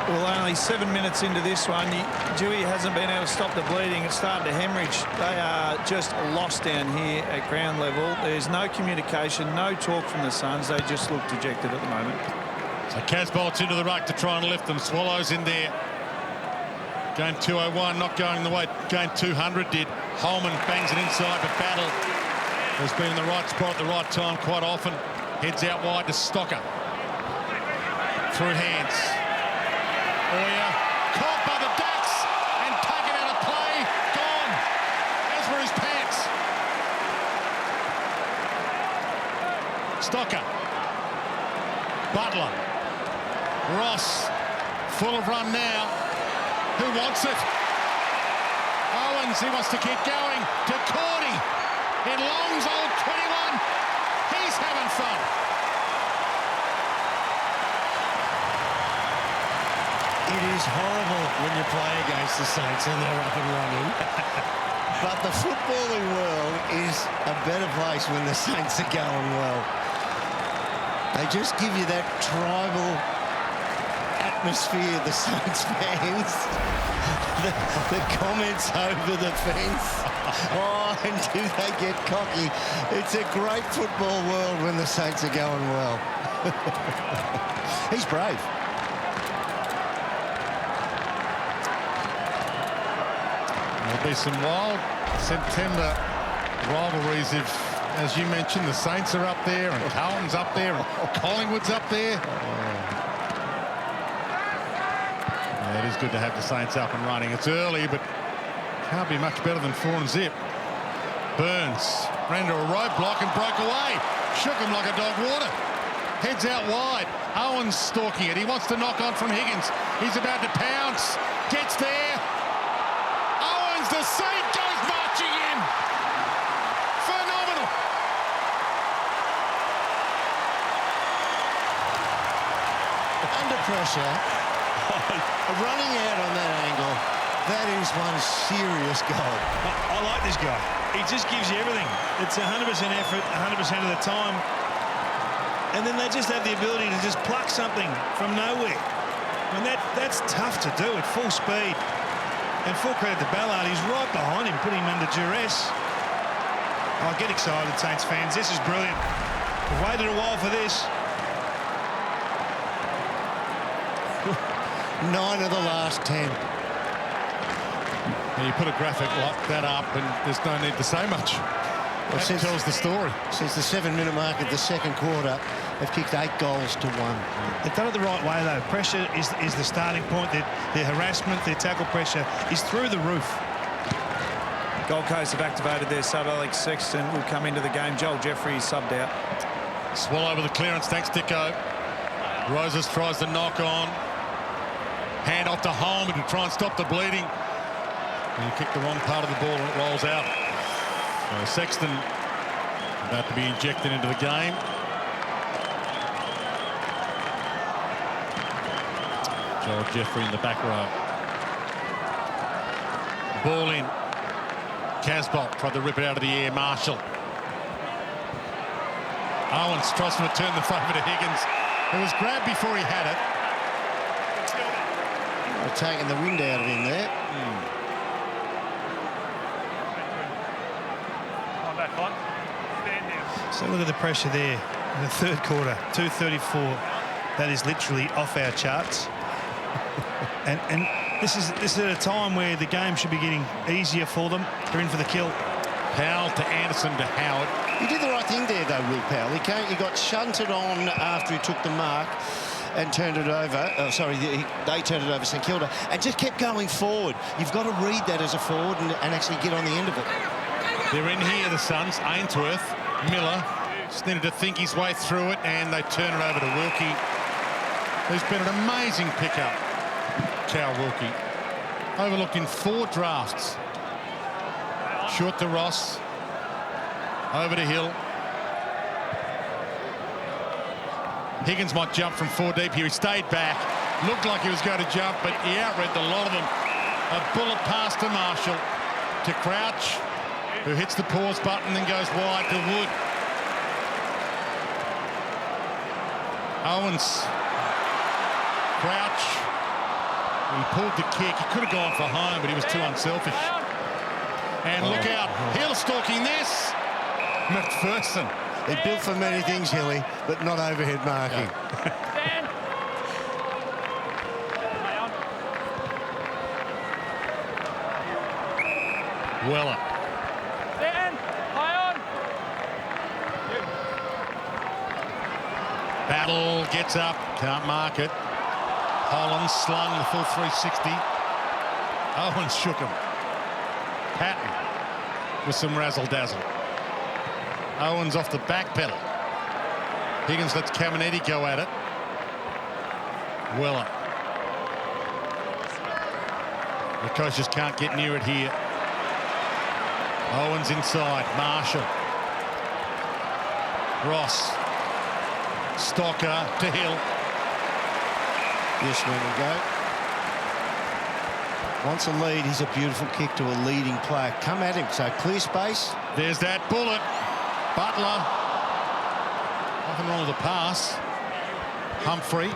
E: Well, only 7 minutes into this one, Dewey hasn't been able to stop the bleeding. It's starting to hemorrhage. They are just lost down here at ground level. There's no communication, no talk from the Suns. They just look dejected at the moment.
A: So Casbolt's into the ruck to try and lift them. Swallows in there. Game 201 not going the way game 200 did. Holman bangs it inside, but Battle has been in the right spot at the right time quite often. Heads out wide to Stocker. Through hands. Oya caught by the Ducks and taken out of play. Gone. As were his pants. Stocker. Butler. Ross. Full of run now. Who wants it? Owens, he wants to keep going. To Cordy. In Long's old 21. He's having fun.
D: It is horrible when you play against the Saints and they're up and running. But the footballing world is a better place when the Saints are going well. They just give you that tribal atmosphere, the Saints fans. The comments over the fence. Oh, and do they get cocky? It's a great football world when the Saints are going well. He's brave.
A: There'll be some wild September rivalries if, as you mentioned, the Saints are up there and Carlton's up there and Collingwood's up there. Yeah, it is good to have the Saints up and running. It's early, but can't be much better than 4-0. Burns ran to a roadblock and broke away. Shook him like a dog water. Heads out wide. Owens stalking it. He wants to knock on from Higgins. He's about to pounce. Gets there. Owens, the Saint goes marching in. Phenomenal.
D: Under pressure, running out on that angle, that is one serious goal.
B: I like this guy. He just gives you everything. It's 100% effort, 100% of the time. And then they just have the ability to just pluck something from nowhere. And that's tough to do at full speed. And full credit to Ballard, he's right behind him, putting him under duress. Oh, get excited, Saints fans. This is brilliant. We've waited a while for this.
D: 9 of the last 10.
A: You put a graphic like that up and there's no need to say much. Well, that tells the story.
D: Since the 7-minute mark of the second quarter, they've kicked 8 goals to 1.
B: They've done it the right way, though. Pressure is the starting point. Their harassment, their tackle pressure is through the roof.
E: Gold Coast have activated their sub. Alex Sexton will come into the game. Joel Jeffrey is subbed out.
A: Swallow with the clearance. Thanks, Dicko. Roses tries to knock on. Hand off to Holm to try and stop the bleeding. And he kicked the wrong part of the ball and it rolls out. So Sexton about to be injected into the game. Joel Jeffrey in the back row. Ball in. Casbolt tried to rip it out of the air. Marshall. Owens tries to return the favour to Higgins. It was grabbed before he had it.
D: They're taking the wind out of him there.
B: So look at the pressure there in the third quarter. 2:34. That is literally off our charts. and this is at a time where the game should be getting easier for them. They're in for the kill.
A: Powell to Anderson to Howard.
D: He did the right thing there, though, Will Powell. He got shunted on after he took the mark and turned it over. They turned it over St Kilda and just kept going forward. You've got to read that as a forward and actually get on the end of it.
A: They're in here, the Suns. Ainsworth, Miller, just needed to think his way through it, and they turn it over to Wilkie. Who's been an amazing pickup, Cal Wilkie. Overlooked in 4 drafts. Short to Ross. Over to Hill. Higgins might jump from 4 deep here. He stayed back. Looked like he was going to jump, but he outread a lot of them. A bullet pass to Marshall. To Crouch, who hits the pause button and goes wide to Wood. Owens. Crouch. He pulled the kick. He could have gone for home, but he was too unselfish. And look out. Hill stalking this. McPherson.
D: They're built for many things, Hilly, but not overhead marking.
G: Stand.
A: Weller.
G: Stand. High on.
A: Battle gets up. Can't mark it. Holland slung the full 360. Owens shook him. Patton with some razzle-dazzle. Owens off the back pedal. Higgins lets Caminetti go at it. Weller. The coach just can't get near it here. Owens inside. Marshall. Ross. Stocker to Hill.
D: Yes, when we go. Wants a lead. He's a beautiful kick to a leading player. Come at him. So clear space.
A: There's that bullet. Butler. Nothing wrong with the pass. Humphrey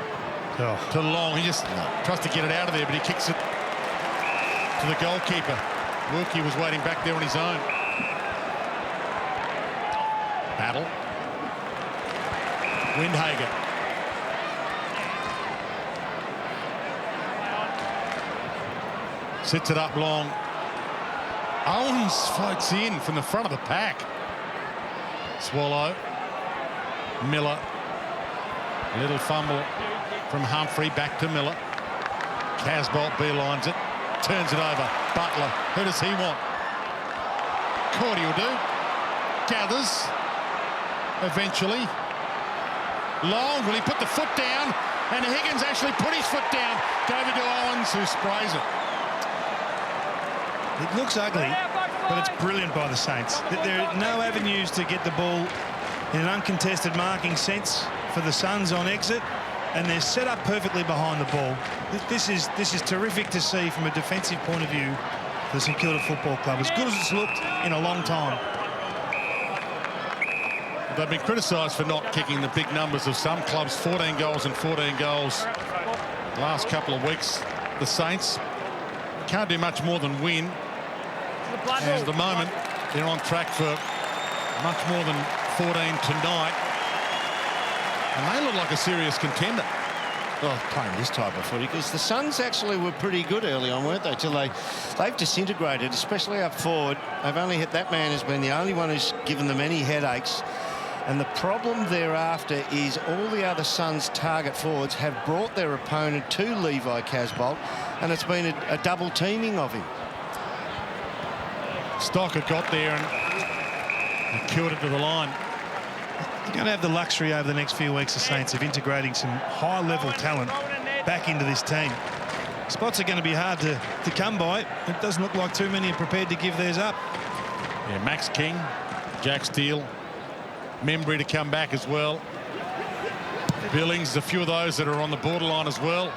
A: to Long. He just tries to get it out of there, but he kicks it to the goalkeeper. Wilkie was waiting back there on his own. Battle. Windhager. Sits it up Long. Owens floats in from the front of the pack. Swallow. Miller. Little fumble from Humphrey. Back to Miller. Casbolt beelines it. Turns it over. Butler. Who does he want? Cordy will do. Gathers. Eventually. Long. Will he put the foot down? And Higgins actually put his foot down. David to Owens, who sprays it.
B: It looks ugly, but it's brilliant by the Saints. There are no avenues to get the ball in an uncontested marking sense for the Suns on exit, and they're set up perfectly behind the ball. This is terrific to see from a defensive point of view for the St Kilda Football Club. As good as it's looked in a long time.
A: They've been criticised for not kicking the big numbers of some clubs. 14 goals and 14 goals last couple of weeks. The Saints can't do much more than win. And at the moment, they're on track for much more than 14 tonight. And they look like a serious contender.
D: Well, playing this type of footy, because the Suns actually were pretty good early on, weren't they? Till they've disintegrated, especially up forward. They've only hit that man has been the only one who's given them any headaches. And the problem thereafter is all the other Suns target forwards have brought their opponent to Levi Casbolt, and it's been a double teaming of him.
A: Stocker got there and killed it to the line.
B: You're going to have the luxury over the next few weeks, the Saints, of integrating some high-level talent back into this team. Spots are going to be hard to come by. It doesn't look like too many are prepared to give theirs up.
A: Yeah, Max King, Jack Steele, Membry to come back as well. Billings, a few of those that are on the borderline as well.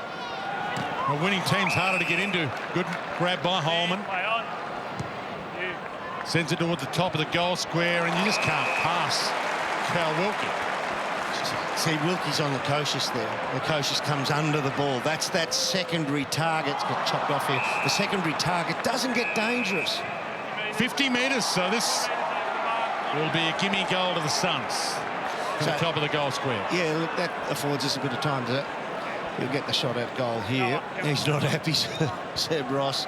A: A winning team's harder to get into. Good grab by Holman. Sends it towards the top of the goal square, and you just can't pass Cal Wilkie.
D: See, Wilkie's on Lukosius there. Lukosius comes under the ball. That's that secondary target. It's got chopped off here. The secondary target doesn't get dangerous.
A: 50 metres, so this will be a gimme goal to the Suns. To the top of the goal square.
D: Yeah, look, that affords us a bit of time to... He'll get the shot at goal here. He's not happy, said Ross.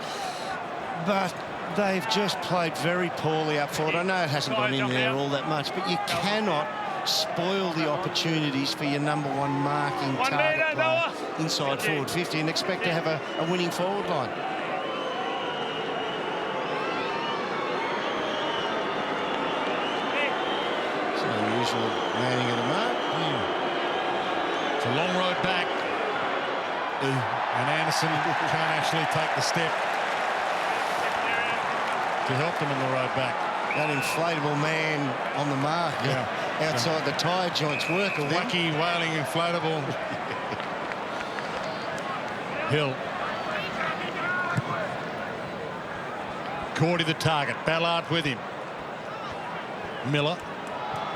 D: But they've just played very poorly up forward. I know it hasn't gone in there all that much, but you cannot spoil the opportunities for your number one marking target player inside forward 50 and expect to have a winning forward line. It's an unusual landing of the mark.
A: It's a long road back. And Anderson can't actually take the step to help them on the road back.
D: That inflatable man on the mark outside the tyre joints work.
A: The wacky wailing inflatable. Hill. Cordy the target. Ballard with him. Miller.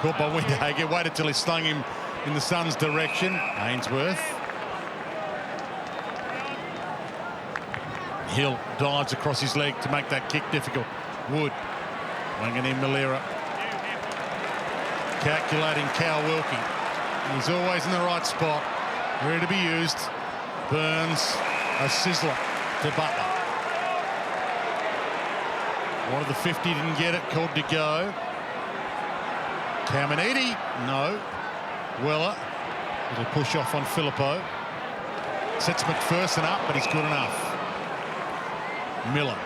A: Caught by Windhager. Waited till he slung him in the Suns' direction. Ainsworth. Hill dives across his leg to make that kick difficult. Wood. Wanganeen-Milera. Calculating Cal Wilkie. He's always in the right spot. Ready to be used. Burns. A sizzler to Butler. One of the 50 didn't get it. Called to go. Caminiti. No. Weller. Little push off on Filippo. Sets McPherson up, but he's good enough. Miller.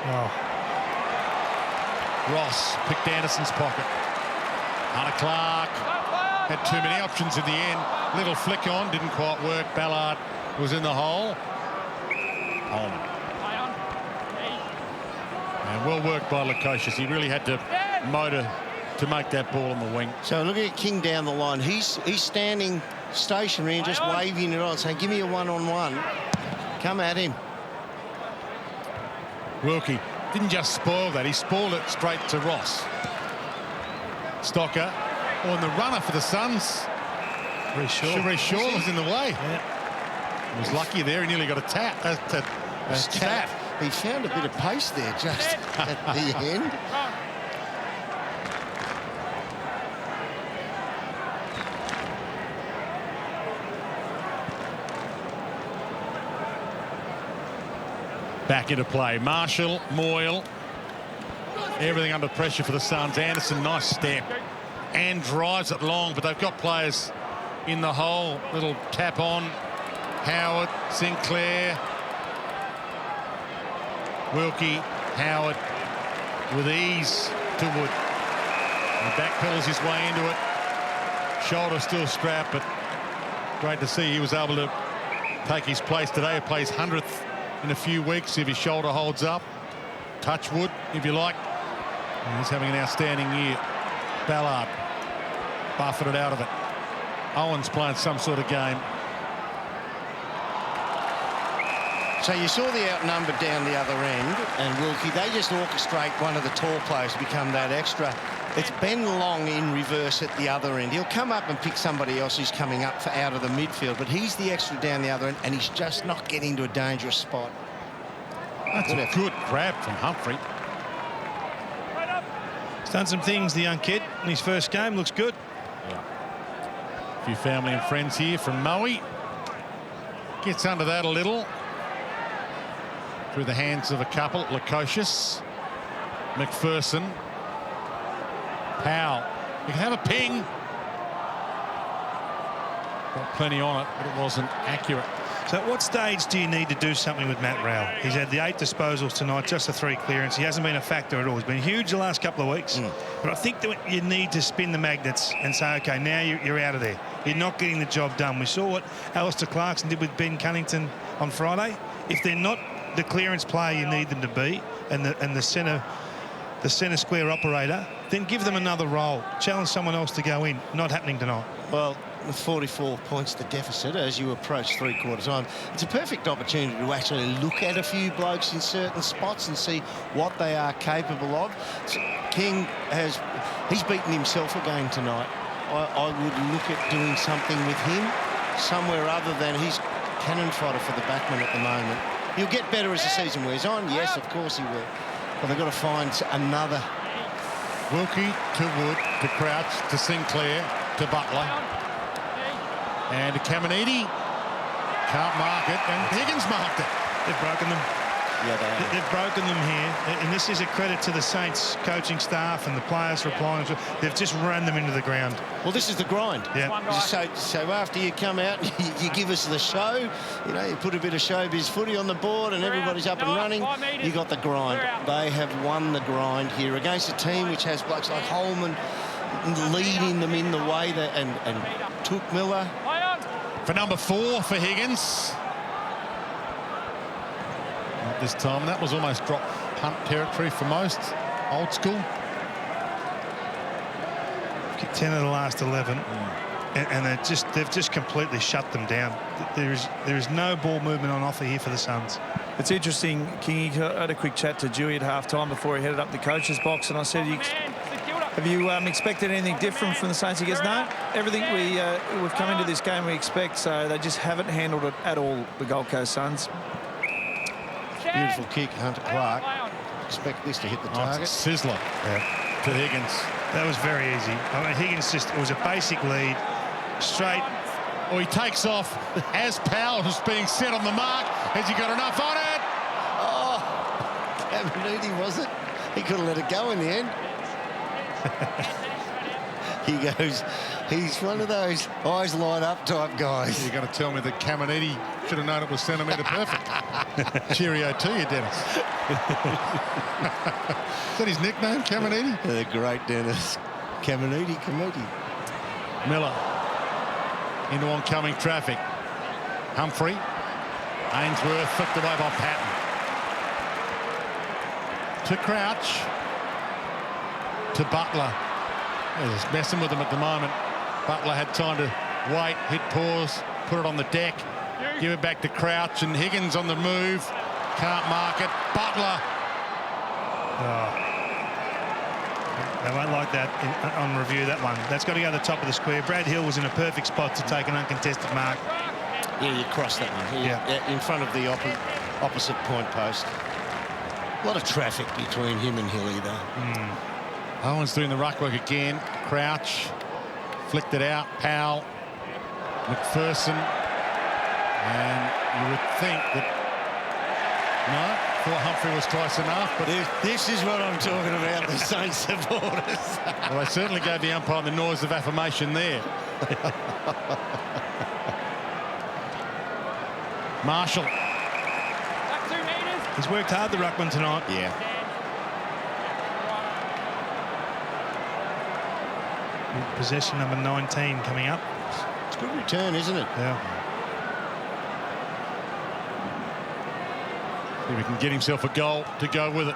A: Ross picked Anderson's pocket. Hunter Clark had too many options in the end. Little flick on, didn't quite work. Ballard was in the hole. Holman. And well worked by Lukosius. He really had to motor to make that ball on the wing.
D: So looking at King down the line, he's standing stationary and just waving it on, saying, give me a one-on-one. Come at him.
A: Wilkie didn't just spoil that, he spoiled it straight to Ross. Stocker on the runner for the Suns. Reece Shaw was in the way. He was lucky there, he nearly got a tap. Tap.
D: He found a bit of pace there just at the end.
A: Back into play. Marshall, Moyle. Everything under pressure for the Suns. Anderson, nice step. And drives it long, but they've got players in the hole. Little tap on. Howard, Sinclair. Wilkie, Howard with ease to Wood. He backpedals his way into it. Shoulder still strapped, but great to see he was able to take his place today. He plays 100th in a few weeks if his shoulder holds up. Touch Wood, if you like. And he's having an outstanding year. Ballard buffeted out of it. Owens playing some sort of game.
D: So you saw the outnumbered down the other end, and Wilkie, they just orchestrate one of the tall players to become that extra. It's Ben Long in reverse at the other end. He'll come up and pick somebody else who's coming up for out of the midfield, but he's the extra down the other end, and he's just not getting to a dangerous spot.
A: That's a good grab from Humphrey.
B: He's done some things, the young kid, in his first game. Looks good.
A: Yeah. A few family and friends here from Moe. Gets under that a little. Through the hands of a couple. Lukosius, McPherson, Powell. You can have a ping. Got plenty on it, but it wasn't accurate.
B: So at what stage do you need to do something with Matt Rowell? He's had the 8 disposals tonight, just the 3 clearance. He hasn't been a factor at all. He's been huge the last couple of weeks. But I think that you need to spin the magnets and say, OK, now you're out of there. You're not getting the job done. We saw what Alistair Clarkson did with Ben Cunnington on Friday. If they're not the clearance player you need them to be, and the centre square operator, then give them another role. Challenge someone else to go in. Not happening tonight.
D: Well, with 44 points to deficit as you approach three-quarter time, it's a perfect opportunity to actually look at a few blokes in certain spots and see what they are capable of. So King he's beaten himself again tonight. I would look at doing something with him somewhere other than he's cannon fodder for the backman at the moment. He'll get better as the season wears on. Yes, of course he will. But they've got to find another.
A: Wilkie to Wood, to Crouch, to Sinclair, to Butler. And to Caminiti. Can't mark it. And Higgins marked it.
B: They've broken them.
D: Yeah,
B: They've broken them here. And this is a credit to the Saints coaching staff and the players replying. They've just run them into the ground.
D: Well, this is the grind.
B: Yeah.
D: So after you come out, you give us the show. You know, you put a bit of showbiz footy on the board and everybody's up and running. You got the grind. They have won the grind here against a team which has blokes like Holman leading them in the way that and took Miller.
A: For number 4 for Higgins. Not this time. That was almost drop punt territory for most. Old school.
B: 10 of the last 11. And they've just completely shut them down. There is no ball movement on offer here for the Suns.
E: It's interesting, Kingy. I had a quick chat to Dewey at half-time before he headed up the coach's box, and I said, have you expected anything different from the Saints? He goes, no, everything we've come into this game we expect, so they just haven't handled it at all, the Gold Coast Suns.
D: Beautiful kick, Hunter Clark. Expect this to hit the target.
A: Sizzler to Higgins.
B: That was very easy. I mean, Higgins it was a basic lead. Straight.
A: Well, he takes off as Powell is being set on the mark. Has he got enough on it?
D: Oh, Caminiti, was it? He could have let it go in the end. He goes, he's one of those eyes light up type guys.
A: You're going to tell me that Caminiti should have known it was centimetre perfect. Cheerio to you, Dennis. Is that his nickname, Caminiti?
D: The great Dennis. Caminiti.
A: Miller into oncoming traffic. Humphrey. Ainsworth flicked away by Patton. to Crouch. To Butler. They're just messing with them at the moment. Butler had time to wait, hit pause, put it on the deck, give it back to Crouch, and Higgins on the move. Can't mark it. Butler.
B: Oh. They won't like that on review, that one. That's got to go to the top of the square. Brad Hill was in a perfect spot to take an uncontested mark.
D: Yeah, you cross that one. Yeah. In front of the opposite point post. A lot of traffic between him and Hilly, though.
A: Owens doing the ruck work again. Crouch flicked it out. Powell, McPherson, and you would think that thought Humphrey was close enough, but
D: this is what I'm talking about, the Saints supporters.
A: Well, they certainly gave the umpire the noise of affirmation there. Marshall.
G: Back 2 metres.
B: He's worked hard, the ruckman, tonight.
D: Yeah.
B: Possession number 19 coming up.
D: It's a good return, isn't it?
B: Yeah.
A: If he can get himself a goal to go with it.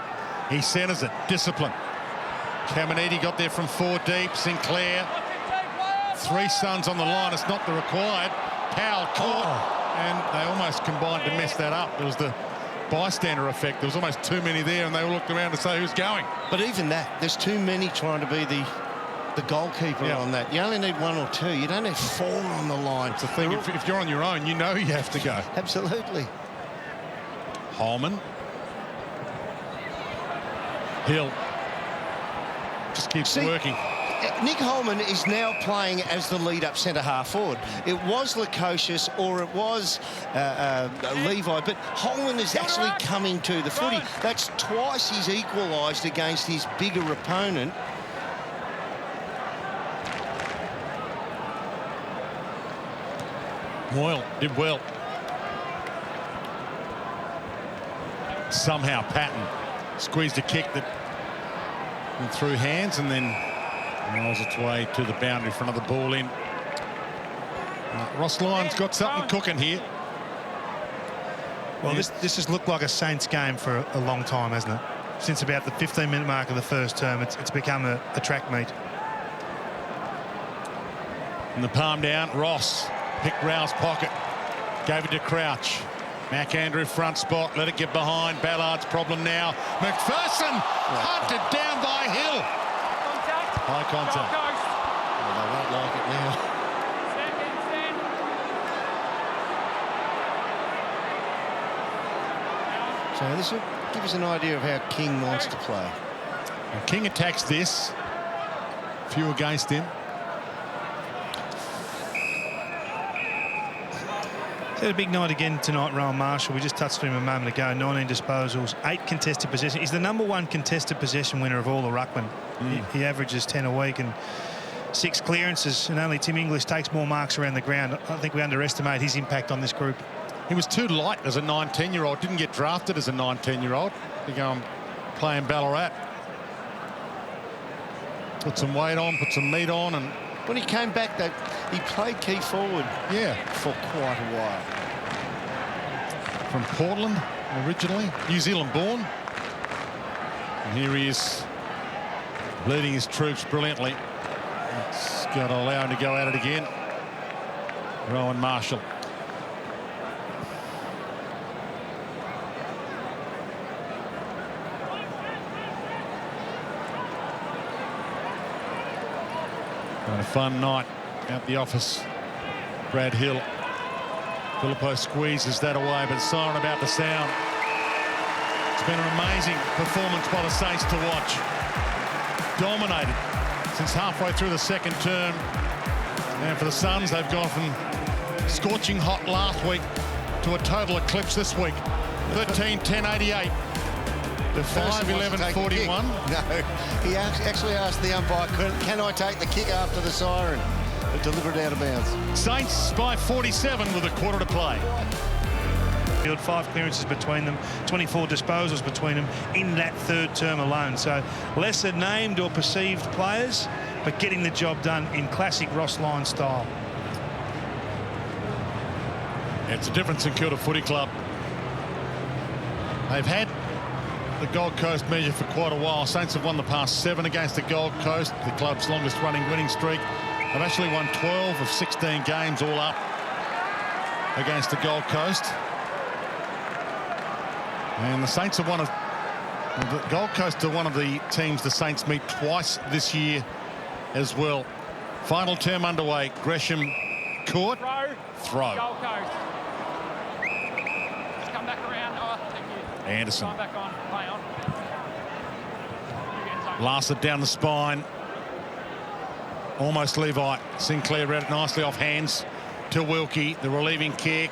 A: He centres it. Discipline. Caminiti got there from 4 deep. Sinclair. 3 Suns on the line. It's not the required. Powell caught. And they almost combined to mess that up. There was the bystander effect. There was almost too many there, and they all looked around to say who's going.
D: But even that, there's too many trying to be the goalkeeper on that. You only need 1 or 2. You don't have 4 on the line.
A: It's the thing. If you're on your own, you know you have to go.
D: Absolutely.
A: Holman. Hill. Just keeps working.
D: Nick Holman is now playing as the lead-up centre-half forward. It was Lukosius or it was Levi, but Holman is actually coming to the footy. That's twice he's equalised against his bigger opponent.
A: Moyle did well. Somehow Patton squeezed a kick that went through hands and then rolls its way to the boundary front of the ball in. Ross Lyon's got something cooking here.
B: Well, this has looked like a Saints game for a long time, hasn't it? Since about the 15-minute mark of the first term, it's become a track meet.
A: And the palm down, Ross picked Rao's pocket, gave it to Crouch. McAndrew front spot, let it get behind. Ballard's problem now. McPherson hunted down by Hill.
G: Contact.
A: High contact.
D: Well, they won't like it now.
G: Stand.
D: So this will give us an idea of how King wants to play.
A: And King attacks this. Few against him.
B: He's had a big night again tonight, Rowan Marshall. We just touched on him a moment ago. 19 disposals, 8 contested possessions. He's the #1 contested possession winner of all the ruckmen. He averages 10 a week and 6 clearances, and only Tim English takes more marks around the ground. I think we underestimate his impact on this group.
A: He was too light as a 19-year-old. Didn't get drafted as a 19-year-old to go and play in Ballarat. Put some weight on, put some meat on, and
D: When he came back, he played key forward for quite a while.
A: From Portland originally, New Zealand born. And here he is leading his troops brilliantly. It's got to allow him to go at it again. Rowan Marshall. And a fun night at the office. Brad Hill. Filippo squeezes that away, but siren about to sound. It's been an amazing performance by the Saints to watch. Dominated since halfway through the second term. And for the Suns, they've gone from scorching hot last week to a total eclipse this week. 13-10-88. The 5-11-41.
D: No, he actually asked the umpire, can I take the kick after the siren? But delivered out of bounds.
A: Saints by 47 with a quarter to play.
B: 5 clearances between them, 24 disposals between them in that third term alone. So lesser named or perceived players, but getting the job done in classic Ross Lyon style.
A: It's a different St.Kilda Footy Club. They've had the Gold Coast measure for quite a while. Saints have won the past 7 against the Gold Coast, the club's longest running winning streak. They've actually won 12 of 16 games all up against the Gold Coast. And the Saints are the Gold Coast are one of the teams the Saints meet twice this year as well. Final term underway. Gresham Court. Throw.
G: Gold Coast. Just come back around. Oh, thank you.
A: Anderson.
G: Come back on. Play on.
A: Blasted down the spine. Almost Levi. Sinclair read it nicely off hands to Wilkie. The relieving kick.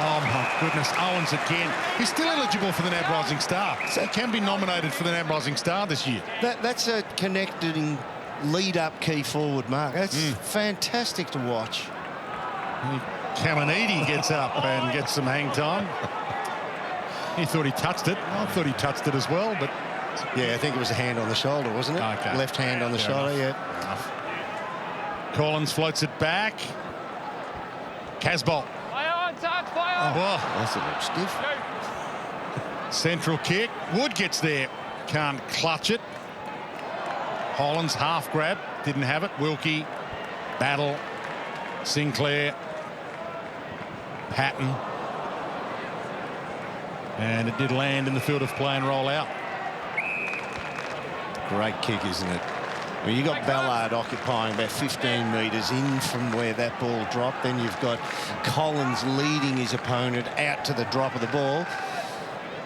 A: Oh, my goodness. Owens again. He's still eligible for the NAB Rising Star. So he can be nominated for the NAB Rising Star this year.
D: That's a connecting lead-up key forward, Mark. That's fantastic to watch.
A: Caminiti gets up and gets some hang time. He thought he touched it. I thought he touched it as well, but...
D: Yeah, I think it was a hand on the shoulder, wasn't it?
A: Okay.
D: Left hand on the shoulder, yeah.
A: Collins floats it back. Casbolt.
G: Play on, touch, play on.
A: Well,
D: That's a little stiff.
A: central kick. Wood gets there. Can't clutch it. Hollands half grab. Didn't have it. Wilkie. Battle. Sinclair. Patton. And it did land in the field of play and roll out.
D: Great kick, isn't it? I mean, you got Ballard occupying about 15 metres in from where that ball dropped. Then you've got Collins leading his opponent out to the drop of the ball.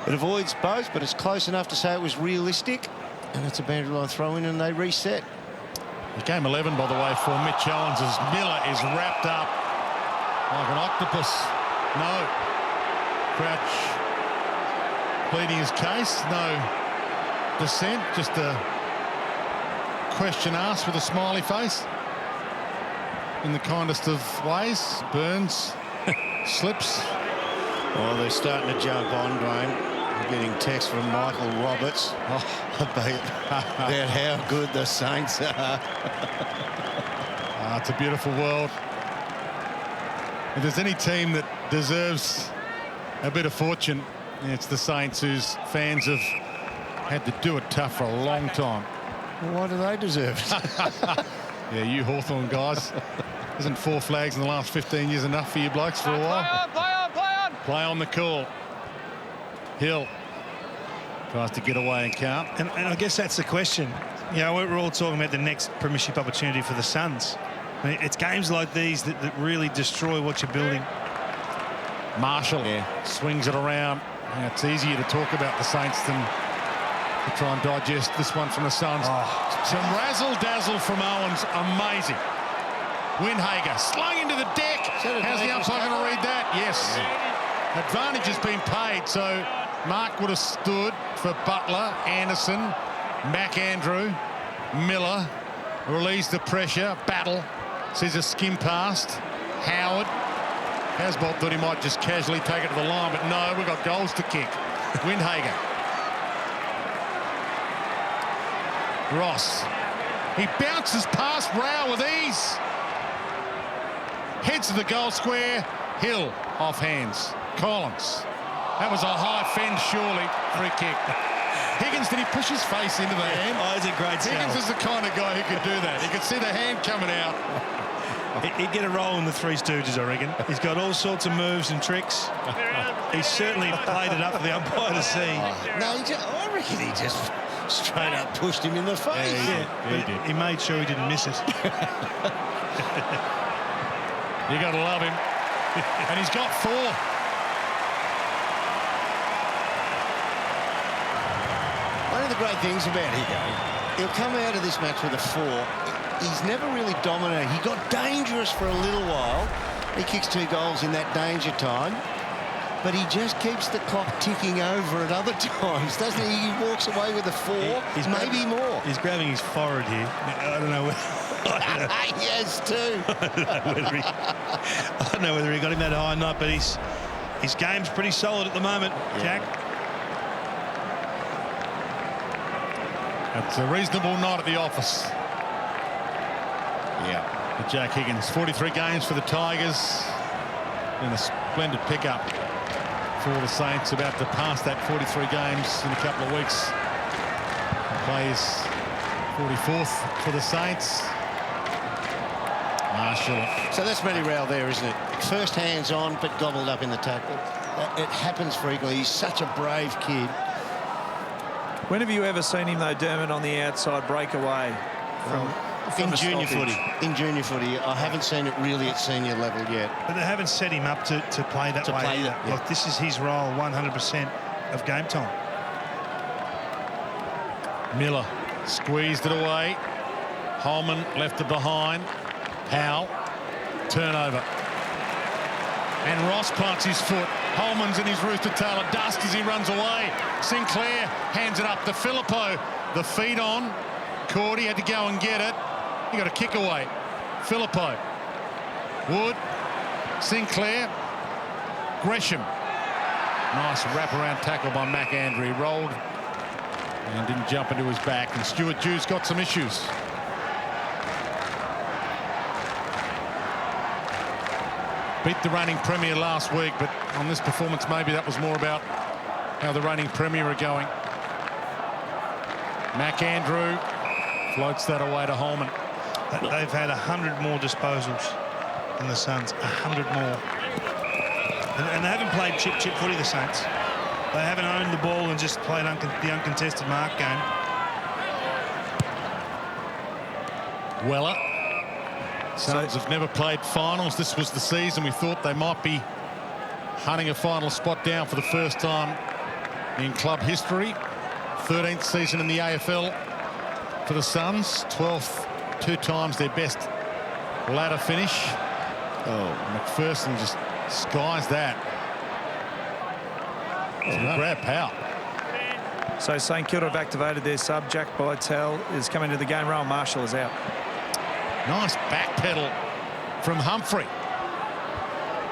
D: It avoids both, but it's close enough to say it was realistic. And it's a boundary line throw in and they reset.
A: Game 11, by the way, for Mitch Owens as Miller is wrapped up like an octopus. No. Crouch pleading his case. No dissent. Just a question asked with a smiley face in the kindest of ways. Burns slips.
D: Oh, they're starting to jump on, Dwayne. I'm getting text from Michael Roberts about how good the Saints are.
A: It's a beautiful world. If there's any team that deserves a bit of fortune, it's the Saints, whose fans have had to do it tough for a long time.
D: Well, why do they deserve it?
A: Yeah, you Hawthorn guys. Isn't 4 flags in the last 15 years enough for you blokes for a while?
G: Play on, play on.
A: Play on the call. Hill tries to get away and count.
B: And I guess that's the question. You know, we're all talking about the next premiership opportunity for the Suns. I mean, it's games like these that really destroy what you're building.
A: Marshall swings it around. Yeah, it's easier to talk about the Saints than to try and digest this one from the Suns. Some razzle-dazzle from Owens. Amazing. Windhager slung into the deck. How's the umpire going to read that? Yes. Advantage has been paid, so Mark would have stood for Butler, Anderson, McAndrew, Miller. Release the pressure. Battle. Sees a skim past. Howard. Casbolt thought he might just casually take it to the line, but no, we've got goals to kick. Windhager. Ross. He bounces past Rao with ease. Heads to the goal square. Hill off hands. Collins. That was a high fend, surely. Free kick. Higgins, did he push his face into the hand?
B: Oh, it's a great sell.
A: Higgins is the kind of guy who could do that. He could see the hand coming out.
B: He'd get a roll in the Three Stooges, I reckon. He's got all sorts of moves and tricks. He certainly played it up for the umpire to see.
D: No, I reckon he just straight up pushed him in the face.
B: He did. He made sure he didn't miss it.
A: You got to love him. And he's got 4.
D: One of the great things about Higo, he'll come out of this match with a 4. He's never really dominated. He got dangerous for a little while. He kicks 2 goals in that danger time. But he just keeps the clock ticking over at other times, doesn't he? He walks away with a 4, maybe more.
B: He's grabbing his forehead here. I don't know where...
D: Yes, too.
B: I don't know whether he got him that high or not, but his game's pretty solid at the moment, Jack.
A: It's a reasonable night at the office.
D: Yeah.
A: For Jack Higgins. 43 games for the Tigers. And a splendid pickup for the Saints, about to pass that 43 games in a couple of weeks. Plays 44th for the Saints. Marshall.
D: So that's Matty Rowell there, isn't it? First hands on, but gobbled up in the tackle. It happens frequently. He's such a brave kid.
E: When have you ever seen him, though, Dermot, on the outside breakaway from
D: in junior
E: stoppage?
D: footy? In junior footy, I haven't seen it really at senior level yet.
B: But they haven't set him up to play that way either.
D: Yeah.
B: Like, this is his role 100% of game time.
A: Miller squeezed it away. Holman left it behind. Howe, turnover. And Ross plants his foot. Holman's in his Rooster Taylor dust as he runs away. Sinclair hands it up to Filippo. The feet on. Cordy had to go and get it. He got a kick away. Filippo. Wood. Sinclair. Gresham. Nice wraparound tackle by McAndrew. He rolled and didn't jump into his back. And Stuart Dew's got some issues. Beat the reigning premier last week, but on this performance maybe that was more about how the reigning premier are going. McAndrew floats that away to Holman.
B: They've had 100 more disposals than the Suns. 100 more. And they haven't played chip footy, the Saints. They haven't owned the ball and just played the uncontested mark game.
A: Weller. Suns have never played finals. This was the season we thought they might be hunting a final spot down for the first time in club history. 13th season in the AFL for the Suns. 12th, 2 times their best ladder finish. Oh, McPherson just skies that. Grab Powell.
E: So St Kilda have activated their sub. Jack Bytel is coming to the game. Rowan Marshall is out.
A: Nice back pedal from Humphrey.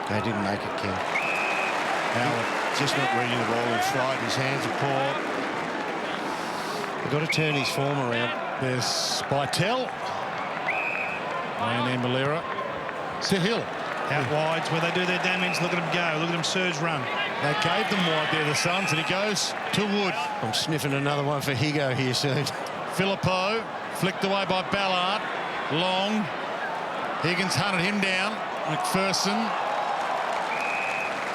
D: They didn't make it, Ken. Howard just not reading the ball in flight. His hands are poor. They've got to turn his form around.
A: There's Bytel. Wanganeen-Milera to Hill.
B: Out wides where they do their damage. Look at them go. Look at them surge run.
A: They gave them wide there, the Suns, and he goes to Wood.
D: I'm sniffing another one for Higo here soon.
A: Filippo flicked away by Ballard. Long. Higgins hunted him down. McPherson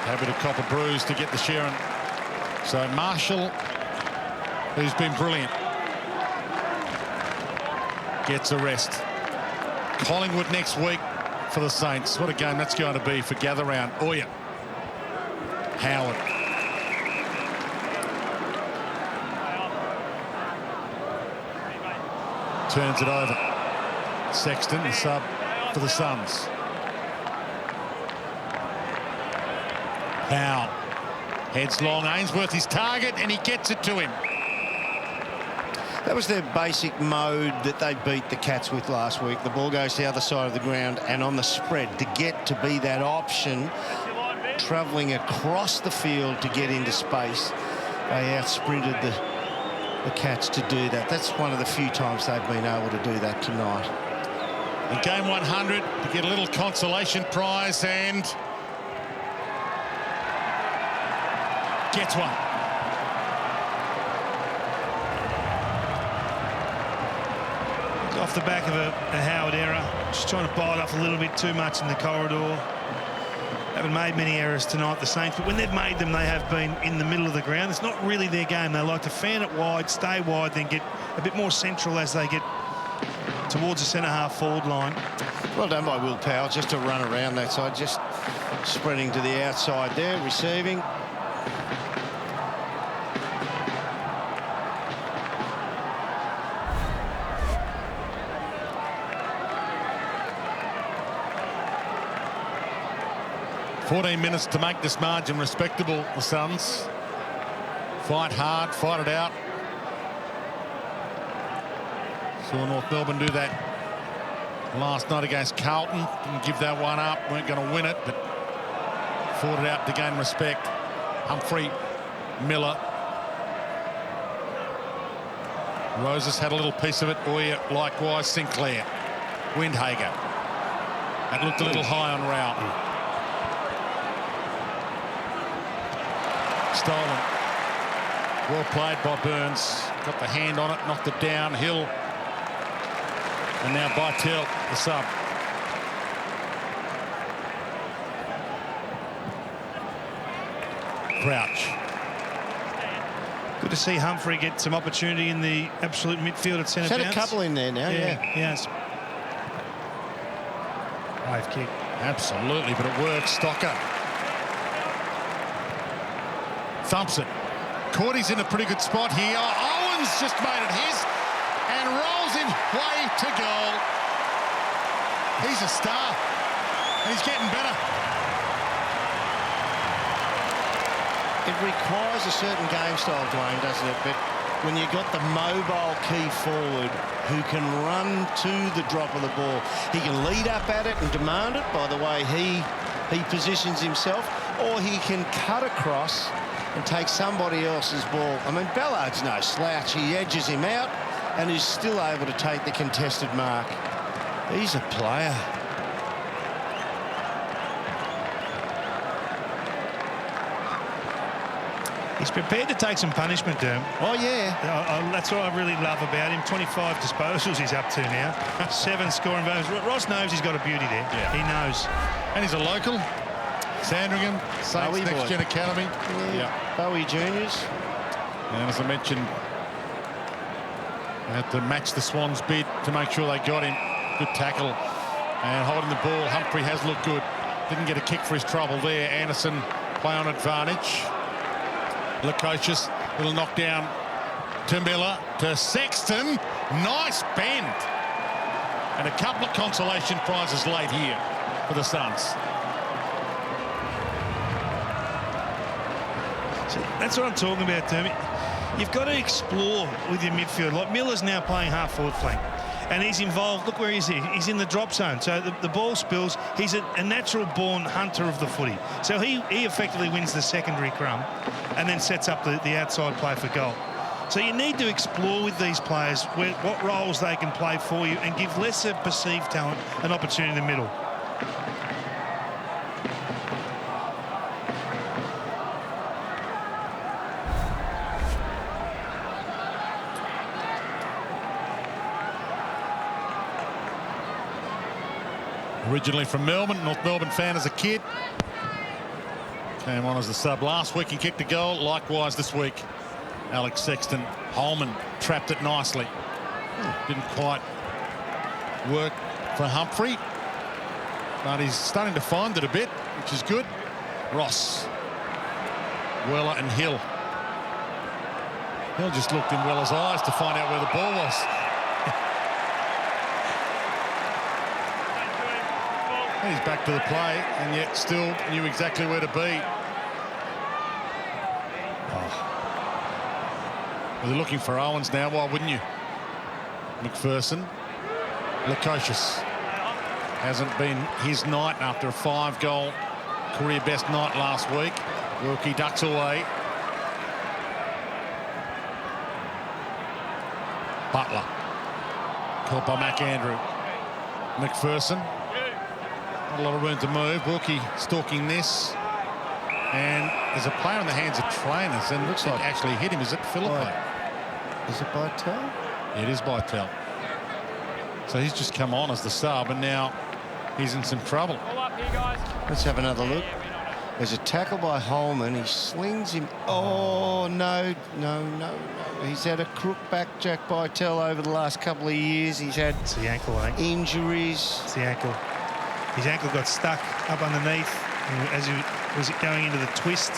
A: happy to cop a bruise to get the Sharon. So Marshall, who's been brilliant, gets a rest. Collingwood next week for the Saints. What a game that's going to be for gather round. Oya. Howard. Turns it over. Sexton, the sub for the Suns. Powell heads long. Ainsworth his target, and he gets it to him.
D: That was their basic mode that they beat the Cats with last week. The ball goes to the other side of the ground, and on the spread, to get to be that option, travelling across the field to get into space, they out-sprinted the Cats to do that. That's one of the few times they've been able to do that tonight.
A: In game 100, to get a little consolation prize, and gets one.
B: Off the back of a Howard error, just trying to bite off a little bit too much in the corridor. Haven't made many errors tonight, the Saints, but when they've made them, they have been in the middle of the ground. It's not really their game. They like to fan it wide, stay wide, then get a bit more central as they get towards the centre-half forward line.
D: Well done by Will Powell, just to run around that side, just spreading to the outside there, receiving.
A: $14 minutes to make this margin respectable, the Suns. Fight hard, fight it out. Saw North Melbourne do that last night against Carlton. Didn't give that one up, weren't going to win it, but fought it out to gain respect. Humphrey, Miller. Roses had a little piece of it. Oya likewise. Sinclair. Windhager. That looked a little high on Rowell. stolen. Well played by Burns. Got the hand on it, knocked it down. Hill. And now Bytel, the sub. Crouch.
B: Good to see Humphrey get some opportunity in the absolute midfield at centre bounce.
D: He's had a couple in there now, yeah.
B: Yes. Wave kick.
A: Absolutely, but it works. Stocker. Thumps it. Cordy's in a pretty good spot here. Oh, Owens just made it his and rolls him way to goal. He's a star, and he's getting better.
D: It requires a certain game style, Dwayne, doesn't it? But when you've got the mobile key forward who can run to the drop of the ball, he can lead up at it and demand it by the way he positions himself, or he can cut across and take somebody else's ball. I mean, Ballard's no slouch. He edges him out and is still able to take the contested mark. He's a player.
B: He's prepared to take some punishment, Derm.
D: Oh, yeah.
B: That's what I really love about him. 25 disposals he's up to now. 7 scoring votes. Ross knows he's got a beauty there.
A: Yeah.
B: He knows.
A: And he's a local. Sandringham, Saints Next Gen Academy.
D: Yeah. Bowie Juniors.
A: And as I mentioned, they had to match the Swans' bid to make sure they got him. Good tackle. And holding the ball, Humphrey has looked good. Didn't get a kick for his trouble there. Anderson play on advantage. Lukosius, little knockdown to Miller, to Sexton. Nice bend. And a couple of consolation prizes late here for the Suns.
B: So that's what I'm talking about, Dermy. You've got to explore with your midfield. Like Miller's now playing half forward flank. And he's involved. Look where he's in the drop zone. So the ball spills. He's a natural-born hunter of the footy. So he effectively wins the secondary crumb and then sets up the outside play for goal. So you need to explore with these players what roles they can play for you and give lesser perceived talent an opportunity in the middle.
A: Originally from Melbourne, North Melbourne fan as a kid. Came on as the sub last week and kicked a goal. Likewise this week, Alex Sexton. Holman trapped it nicely. Didn't quite work for Humphrey, but he's starting to find it a bit, which is good. Ross, Weller and Hill. Hill just looked in Weller's eyes to find out where the ball was. He's back to the play, and yet still knew exactly where to be. They're looking for Owens now. Why wouldn't you? McPherson. Lukosius. Hasn't been his night after a 5-goal career best night last week. Wilkie ducks away. Butler. Caught by McAndrew. McPherson. Not a lot of room to move. Wilkie stalking this. And there's a player in the hands of trainers, and looks like actually hit him. Is it Philippe?
D: Is it Bytel?
A: It is Bytel. So he's just come on as the sub, and now he's in some trouble.
D: Let's have another look. There's a tackle by Holman. He slings him. Oh, no. He's had a crook back, Jack Bytel, over the last couple of years. He's had
B: It's the ankle, I think.
D: injuries.
B: It's the ankle. His ankle got stuck up underneath as he was going into the twist.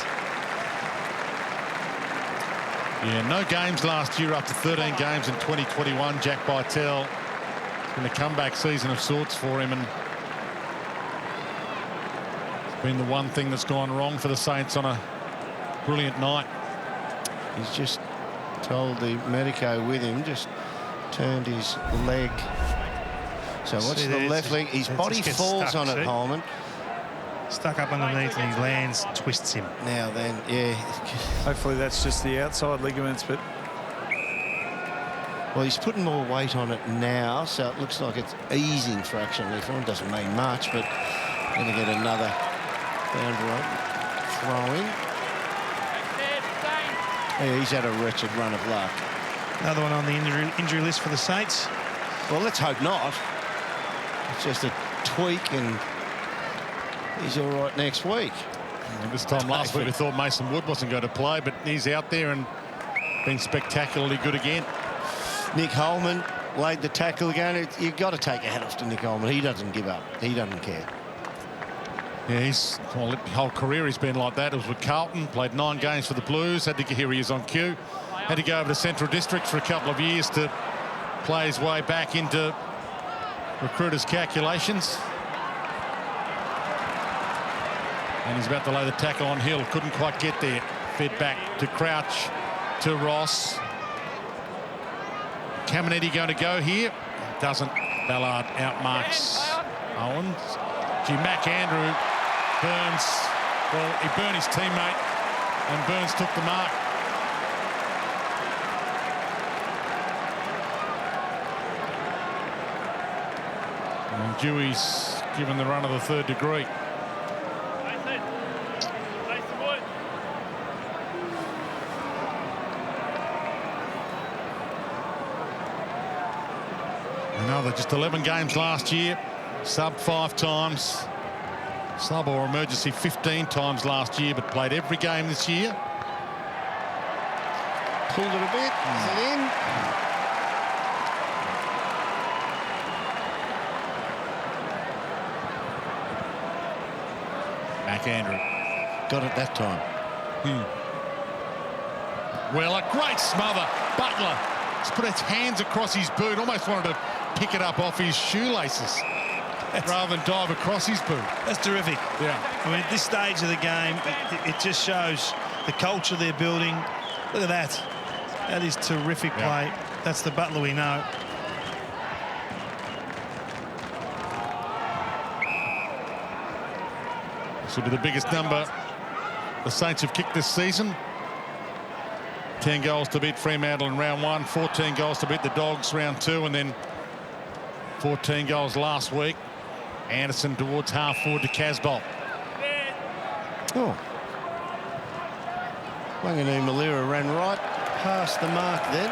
A: Yeah, no games last year, up to 13 games in 2021. Jack Bytel. It's been a comeback season of sorts for him, and it's been the one thing that's gone wrong for the Saints on a brilliant night.
D: He's just told the medico with him, just turned his leg. So what's the left leg? His body falls on it, Holman.
B: Stuck up underneath, and he lands, twists him.
D: Now then, yeah.
E: Hopefully that's just the outside ligaments, but...
D: Well, he's putting more weight on it now, so it looks like it's easing fractionally for him. Doesn't mean much, but going to get another boundary throw in. Yeah, he's had a wretched run of luck.
B: Another one on the injury list for the Saints.
D: Well, let's hope not. It's just a tweak, and he's all right next week.
A: And this time last week we thought Mason Wood wasn't going to play, but he's out there and been spectacularly good again.
D: Nick Holman laid the tackle again. You've got to take your hat off to Nick Holman. He doesn't give up. He doesn't care.
A: Yeah, his whole career he's been like that. It was with Carlton, played 9 games for the Blues. Here he is on cue. Had to go over to Central District for a couple of years to play his way back into recruiters' calculations. And he's about to lay the tackle on Hill. Couldn't quite get there. Fed back to Crouch, to Ross. Caminetti going to go here. Doesn't. Ballard outmarks Owens. McAndrew. Burns. Well, he burned his teammate, and Burns took the mark. And Dewey's given the run of the 3rd degree. Another just 11 games last year, sub 5 times, sub or emergency 15 times last year, but played every game this year.
D: Pulled it a bit. Is it in?
A: McAndrew.
D: Got it that time.
A: Well, a great smother. Butler just put his hands across his boot, almost wanted to pick it up off his shoelaces rather than dive across his boot.
B: That's terrific.
A: Yeah.
B: I mean, at this stage of the game, it just shows the culture they're building. Look at that. That is terrific play. That's the Butler we know.
A: This will be the biggest number the Saints have kicked this season. 10 goals to beat Fremantle in round 1, 14 goals to beat the Dogs round 2, and then 14 goals last week. Anderson towards half forward to Casbolt.
D: Oh. Wanganeen-Milera ran right past the mark then.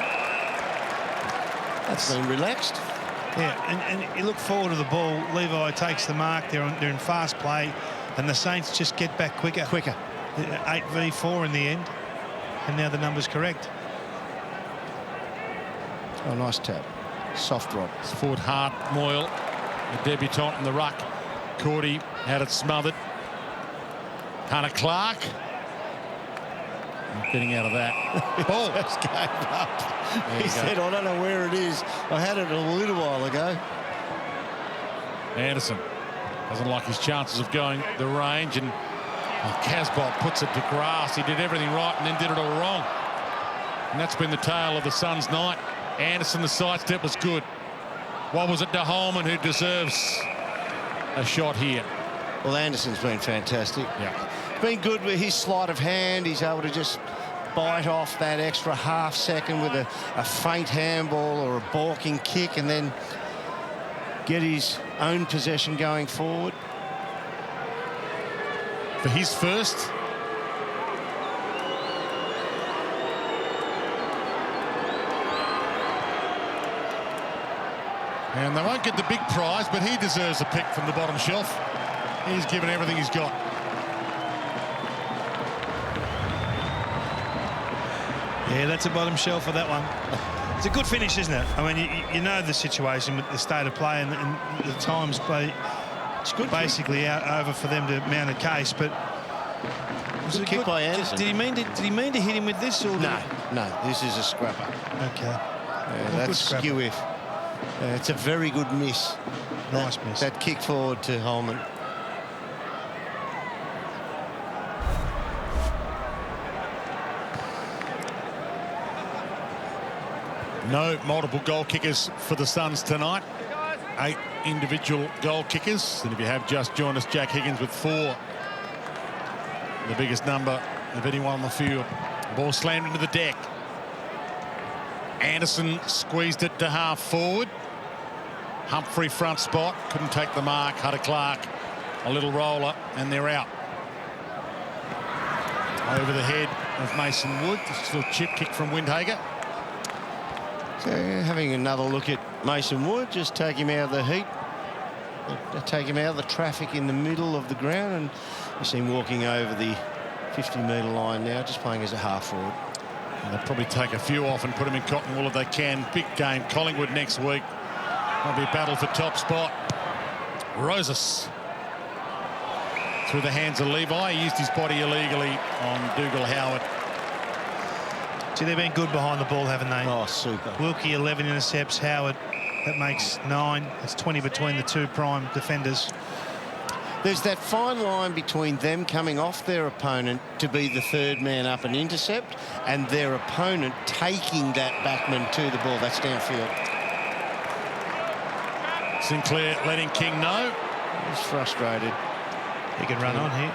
D: That's been relaxed.
B: Yeah, and you look forward to the ball. Levi takes the mark. They're in fast play, and the Saints just get back quicker. 8v4 in the end, and now the number's correct.
D: Oh, nice tap. Soft rod.
A: It's forward Hart, Moyle, the debutant in the ruck. Cordy had it smothered. Hunter Clark. Not getting out of that. Ball.
D: Just gave up. He said, I don't know where it is. I had it a little while ago.
A: Anderson doesn't like his chances of going the range, and Casbolt puts it to grass. He did everything right and then did it all wrong. And that's been the tale of the Suns' night. Anderson, the sidestep was good. What was it to Holman, who deserves a shot here?
D: Well, Anderson's been fantastic.
A: Yeah.
D: Been good with his sleight of hand. He's able to just bite off that extra half second with a faint handball or a balking kick, and then get his own possession going forward.
A: For his first. And they won't get the big prize, but he deserves a pick from the bottom shelf. He's given everything he's got.
B: Yeah, that's a bottom shelf for that one. It's a good finish, isn't it? I mean, you know the situation with the state of play and the times play. It's good, basically over for them to mount a case, but
D: was it a kick by Anderson?
B: Did he mean to hit him with this, or
D: no, this is a scrapper.
B: Okay.
D: Yeah, that's skew if. It's a very good miss.
B: Nice miss.
D: That kick forward to Holman.
A: No multiple goal kickers for the Suns tonight. 8 individual goal kickers. And if you have just joined us, Jack Higgins with 4. The biggest number of anyone on the field. Ball slammed into the deck. Anderson squeezed it to half forward. Humphrey front spot. Couldn't take the mark. Hunter Clark, a little roller, and they're out. over the head of Mason Wood. This little chip kick from Windhager.
D: So having another look at Mason Wood, just take him out of the heat, take him out of the traffic in the middle of the ground, and you see him walking over the 50-metre line now, just playing as a half forward.
A: And they'll probably take a few off and put them in cotton wool if they can. Big game, Collingwood next week. That'll be a battle for top spot. Rosas through the hands of Levi. He used his body illegally on Dougal Howard.
B: See, they've been good behind the ball, haven't they?
D: Oh, super.
B: Wilkie 11 intercepts. Howard, that makes 9. It's 20 between the two prime defenders.
D: There's that fine line between them coming off their opponent to be the third man up and intercept, and their opponent taking that backman to the ball. That's downfield.
A: Sinclair letting King know.
D: He's frustrated.
B: He can run on here.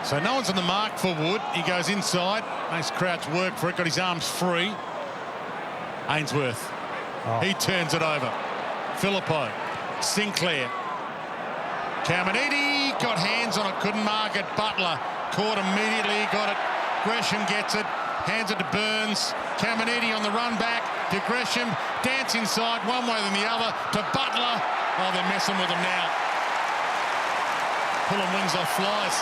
A: So no one's on the mark for Wood. He goes inside. Makes Crouch work for it. Got his arms free. Ainsworth. He turns it over. Filippo. Sinclair. Caminiti got hands on it. Couldn't mark it. Butler caught immediately. Got it. Gresham gets it. Hands it to Burns. Caminiti on the run back to Gresham. Dance inside one way than the other to Butler. Oh, they're messing with him now. Pulling wings off flies.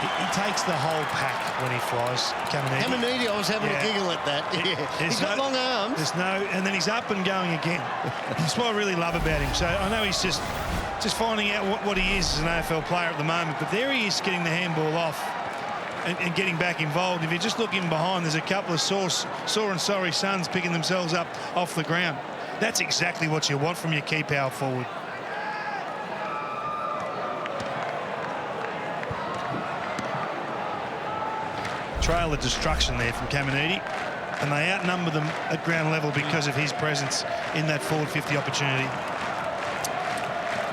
B: He takes the whole pack when he flies.
D: Caminiti, I was having a giggle at that. He's got long arms.
B: There's no, and then he's up and going again. That's what I really love about him. So I know he's just finding out what he is as an AFL player at the moment, but there he is getting the handball off and getting back involved. If you just look in behind, there's a couple of sore and sorry sons picking themselves up off the ground. That's exactly what you want from your key power forward. Trail of destruction there from Caminiti, and they outnumber them at ground level because of his presence in that forward 50 opportunity.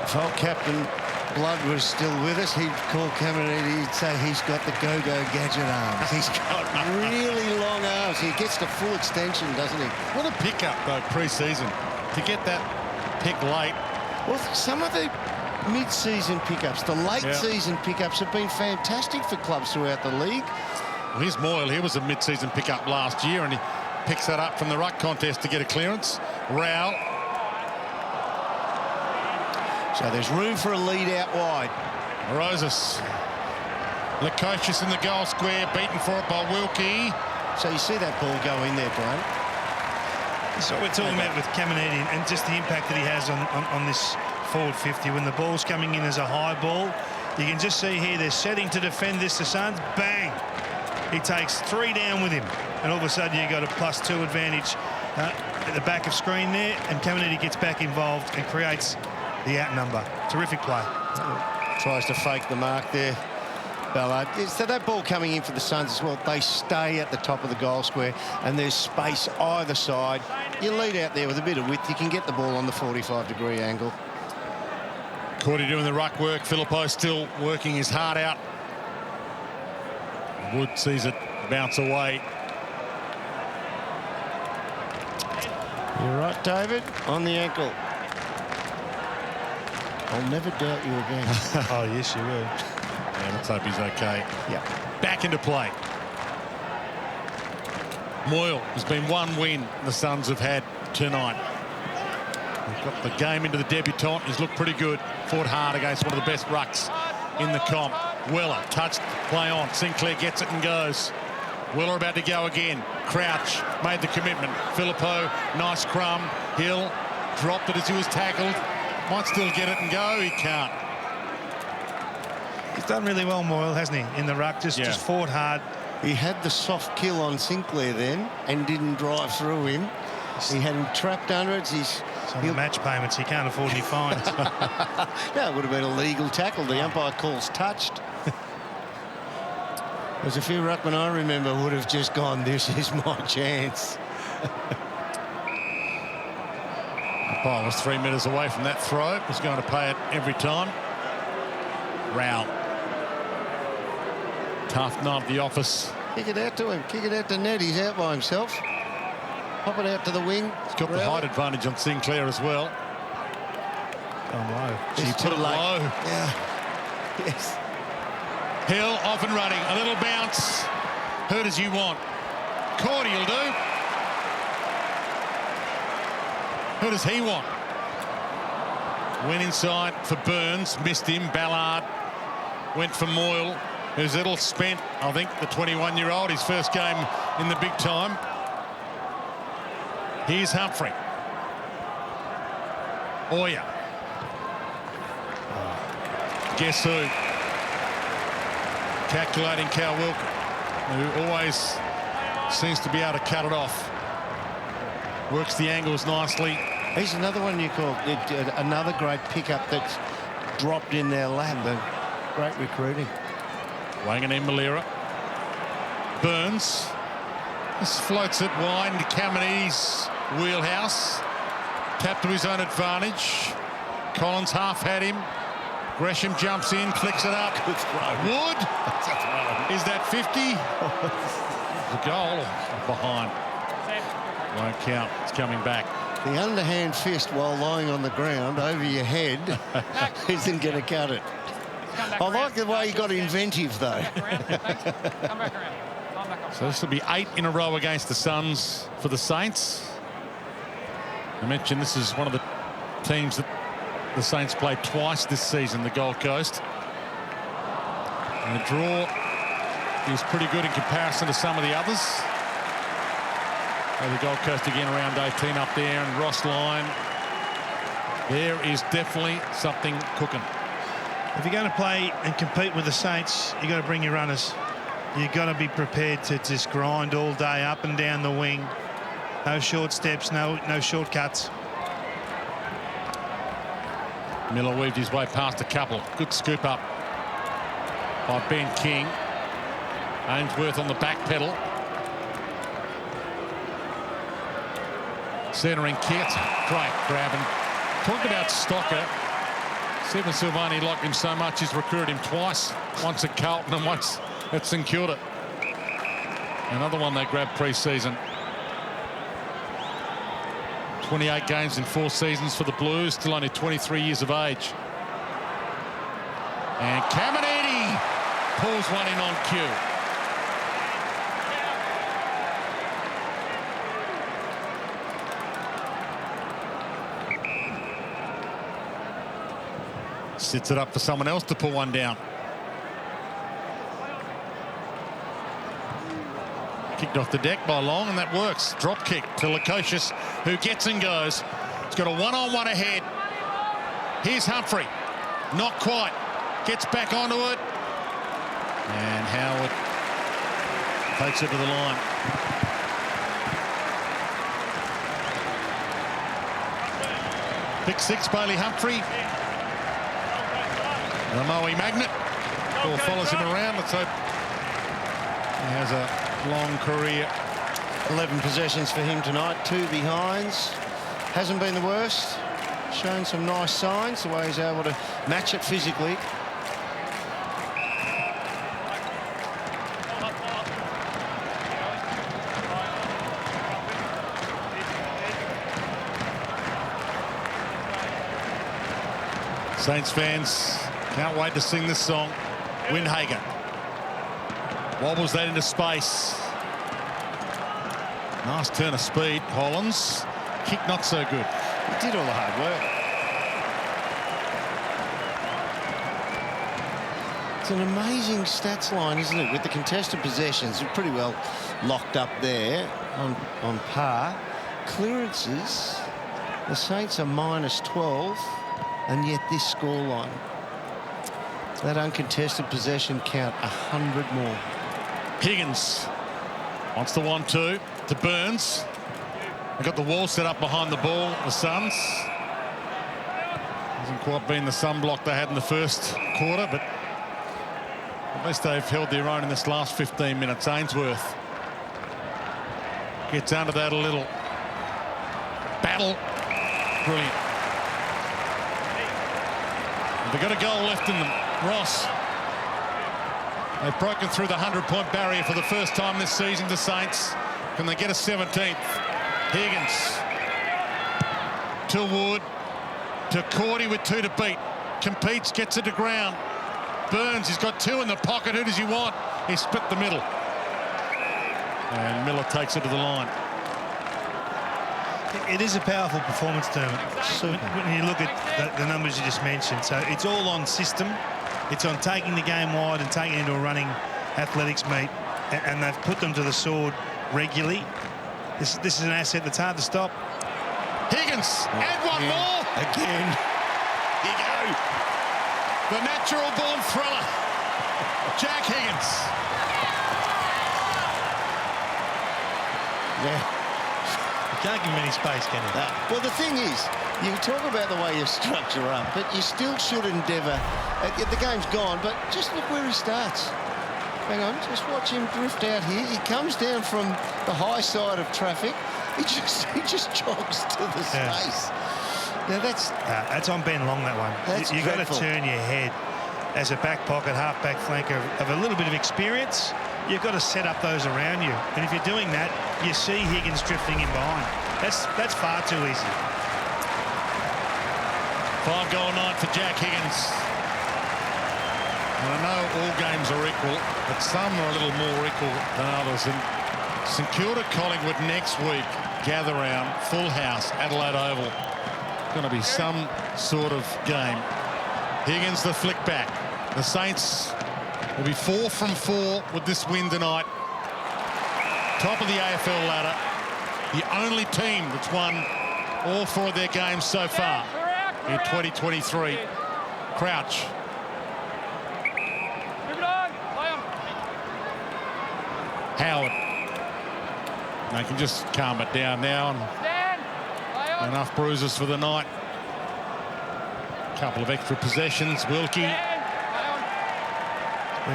D: If old Captain Blood was still with us, he'd call Caminiti, he'd say he's got the go-go gadget arms. He's got really long arms. He gets the full extension, doesn't he?
A: What a pickup, though, pre-season. To get that pick late.
D: Well, some of the mid-season pickups, the late-season pickups have been fantastic for clubs throughout the league.
A: Well, here's Moyle. He was a mid-season pickup last year, and he picks that up from the ruck contest to get a clearance. Rao.
D: So there's room for a lead out wide.
A: Rosas. Lukosius in the goal square, beaten for it by Wilkie.
D: So you see that ball go in there, Brian.
B: That's what we're talking about with Caminiti and just the impact that he has on this forward 50. When the ball's coming in as a high ball, you can just see here they're setting to defend this, the Suns. Bang! He takes 3 down with him, and all of a sudden you've got a +2 advantage at the back of screen there, and Caminiti gets back involved and creates the outnumber. Terrific play.
D: Tries to fake the mark there, Ballard. So that ball coming in for the Suns as well, they stay at the top of the goal square, and there's space either side. You lead out there with a bit of width, you can get the ball on the 45-degree angle.
A: Cordy doing the ruck work. Filippo still working his heart out. Wood sees it bounce away.
D: You're right, David, on the ankle. I'll never doubt you again.
B: Oh, yes, you will.
A: Yeah, let's hope he's okay.
D: Yeah.
A: Back into play. Moyle has been one win the Suns have had tonight. They've got the game into the debutant. He's looked pretty good. Fought hard against one of the best rucks in the comp. Weller touched, play on. Sinclair gets it and goes. Weller about to go again. Crouch made the commitment. Filippo, nice crumb. Hill dropped it as he was tackled. Might still get it and go. He can't.
B: He's done really well, Moyle, hasn't he, in the ruck? Just fought hard.
D: He had the soft kill on Sinclair then and didn't drive through him. He had him trapped under it.
B: It's on the match payments. He can't afford any fines.
D: No, it would have been a legal tackle. The umpire calls touched. There's a few ruckmen I remember would have just gone, this is my chance.
A: Umpire was 3 metres away from that throw. He's going to pay it every time. Rao. Tough night at the office.
D: Kick it out to him. Kick it out to Ned. He's out by himself. Pop it out to the wing.
A: He's got the height advantage on Sinclair as well.
B: gone low.
A: She put it low.
D: Yeah. Yes.
A: Hill off and running. A little bounce. Hurt as you want. Cordy will do. Who does he want? Went inside for Burns. Missed him. Ballard went for Moyle. Who's little spent, I think, the 21-year-old. His first game in the big time. Here's Humphrey. Oya. Guess who? Calculating Cal Wilker, who always seems to be able to cut it off. Works the angles nicely.
D: He's another one you call another great pickup that's dropped in their lap. Great recruiting.
A: Wanganeen-Milera. Burns. This floats it wide into Caminiti's wheelhouse. Tap to his own advantage. Collins half had him. Gresham jumps in, flicks it up.
D: Good throw.
A: Wood. Is that 50? The goal behind. Won't count. It's coming back.
D: The underhand fist while lying on the ground over your head isn't going to cut it. I like the way he got inventive, though.
G: Come back around.
A: So this will be 8 in a row against the Suns for the Saints. I mentioned this is one of the teams that the Saints played twice this season, the Gold Coast. And the draw is pretty good in comparison to some of the others. So the Gold Coast again around 18 up there, and Ross Lyon. There is definitely something cooking.
B: If you're going to play and compete with the Saints, you've got to bring your runners. You've got to be prepared to just grind all day up and down the wing. No short steps, no shortcuts.
A: Miller weaved his way past a couple. Good scoop up by Ben King. Ainsworth on the back pedal. Centering Kit. Great grabbing. Talk about Stocker. Stephen Silvani liked him so much he's recruited him twice. Once at Carlton and once at St Kilda. Another one they grabbed pre-season. 28 games in 4 seasons for the Blues, still only 23 years of age. And Caminiti pulls one in on cue. Sits it up for someone else to pull one down. Kicked off the deck by Long, and that works. Drop kick to Lukosius, who gets and goes. He's got a one-on-one ahead. Here's Humphrey. Not quite. Gets back onto it. And Howard takes it to the line. Pick 6, Bailey Humphrey. The Moe magnet. Ball follows him around. Let's hope he has a long career.
D: 11 possessions for him tonight, 2 behinds. Hasn't been the worst. Shown some nice signs, the way he's able to match it physically.
A: Saints fans can't wait to sing this song. Windhager wobbles that into space. Nice turn of speed. Hollins. Kick not so good.
D: He did all the hard work. It's an amazing stats line, isn't it? With the contested possessions, they're pretty well locked up there on par. Clearances, the Saints are -12, and yet this scoreline. That uncontested possession count 100 more.
A: Higgins wants the 1-2 to Burns. They've got the wall set up behind the ball, the Suns. Hasn't quite been the sunblock they had in the first quarter, but at least they've held their own in this last 15 minutes. Ainsworth gets under that a little. Battle. Brilliant. They've got a goal left in them. Ross. They've broken through the 100-point barrier for the first time this season, the Saints. Can they get a 17th? Higgins to Wood. to Cordy with 2 to beat. Competes, gets it to ground. Burns, he's got 2 in the pocket. Who does he want? He split the middle. And Miller takes it to the line.
B: It is a powerful performance, Dermot. When you look at the numbers you just mentioned. So it's all on system. It's on taking the game wide and taking it into a running athletics meet. And they've put them to the sword regularly. This is an asset that's hard to stop.
A: Higgins, and one more.
D: Again. Here you go.
A: The natural-born thriller, Jack Higgins.
D: Yeah.
B: You can't give him any space, can you?
D: Well, the thing is, you talk about the way you structure up, but you still should endeavour. The game's gone, but just look where he starts. Hang on, just watch him drift out here. He comes down from the high side of traffic. He just jogs to the space. Now
B: that's on Ben Long, that one. You've got to turn your head as a back pocket, half-back flanker of a little bit of experience. You've got to set up those around you. And if you're doing that, you see Higgins drifting in behind. That's far too easy.
A: 5-goal night for Jack Higgins. And I know all games are equal, but some are a little more equal than others. And St Kilda Collingwood next week, gather round, full house, Adelaide Oval. Going to be some sort of game. Higgins the flick back. The Saints will be 4 from 4 with this win tonight. Top of the AFL ladder. The only team that's won all 4 of their games so far in 2023. Crouch. Howard. They can just calm it down now. And enough bruises for the night. Couple of extra possessions. Wilkie.
B: Being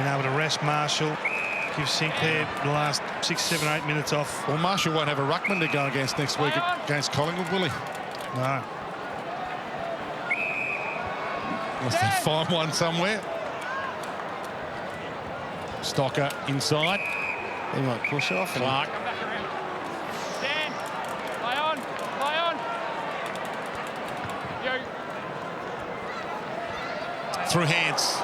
B: able to rest Marshall. Give Sinclair the last 6, 7, 8 minutes off.
A: Well, Marshall won't have a ruckman to go against next week against Collingwood, will he?
B: No.
A: Unless they find one somewhere. Stocker inside.
D: He might push off.
A: Clark.
G: Stand. Lie on. Lie on. Yo.
A: Through hands.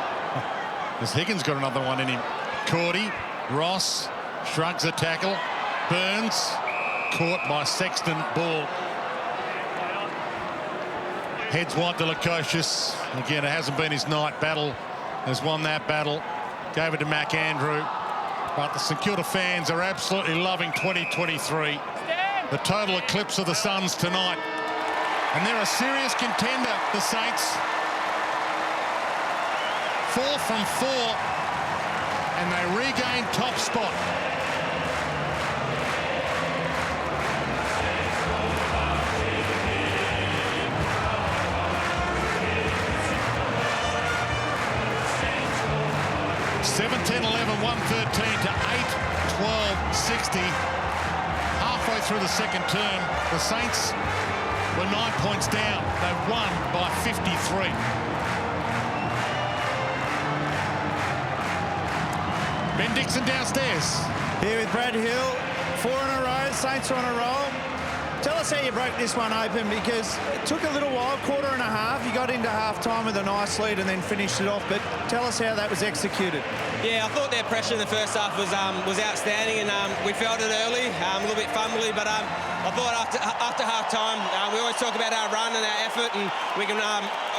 A: As Higgins got another one in him. Cordy. Ross shrugs a tackle. Burns caught by Sexton. Ball. Heads wide to Lukosius. Again, it hasn't been his night. Battle has won that battle. Gave it to McAndrew. But the St Kilda fans are absolutely loving 2023. The total eclipse of the Suns tonight. And they're a serious contender, the Saints. 4 from 4. And they regain top spot. Seven, 10, 11, 113 to 8, 12, 60. Halfway through the second term, the Saints were 9 points down. They've won by 53. Ben Dixon downstairs.
E: Here with Brad Hill, 4 in a row. Saints are on a roll. Tell us how you broke this one open, because it took a little while, quarter and a half. You got into half-time with a nice lead and then finished it off. But tell us how that was executed.
H: Yeah, I thought their pressure in the first half was outstanding, and we felt it early, a little bit fumbly. But I thought after half-time, we always talk about our run and our effort, and we can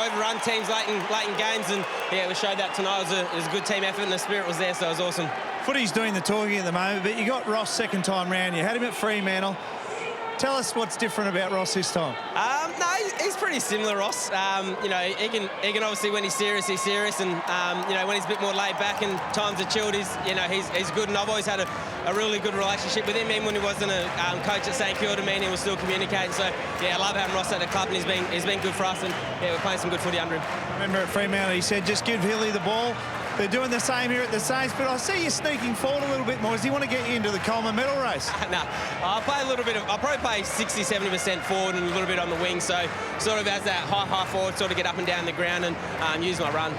H: overrun teams late in games. And yeah, we showed that tonight. It was a good team effort, and the spirit was there, so it was awesome.
E: Footy's doing the talking at the moment, but you got Ross second time round. You had him at Fremantle. Tell us what's different about Ross this time.
H: No, he's pretty similar, Ross. You know, he can obviously, when he's serious, and you know, when he's a bit more laid back and times are chilled, he's good. And I've always had a really good relationship with him. Even when he wasn't a coach at St Kilda, me and him was still communicating. So yeah, I love having Ross at the club, and he's been good for us. And yeah, we're playing some good footy under him.
E: I remember at Fremantle, he said, just give Hilly the ball. They're doing the same here at the Saints, but I see you sneaking forward a little bit more. Does he want to get you into the Coleman medal race?
H: No, I'll probably play 60, 70% forward and a little bit on the wing. So sort of as that high forward, sort of get up and down the ground and use my run.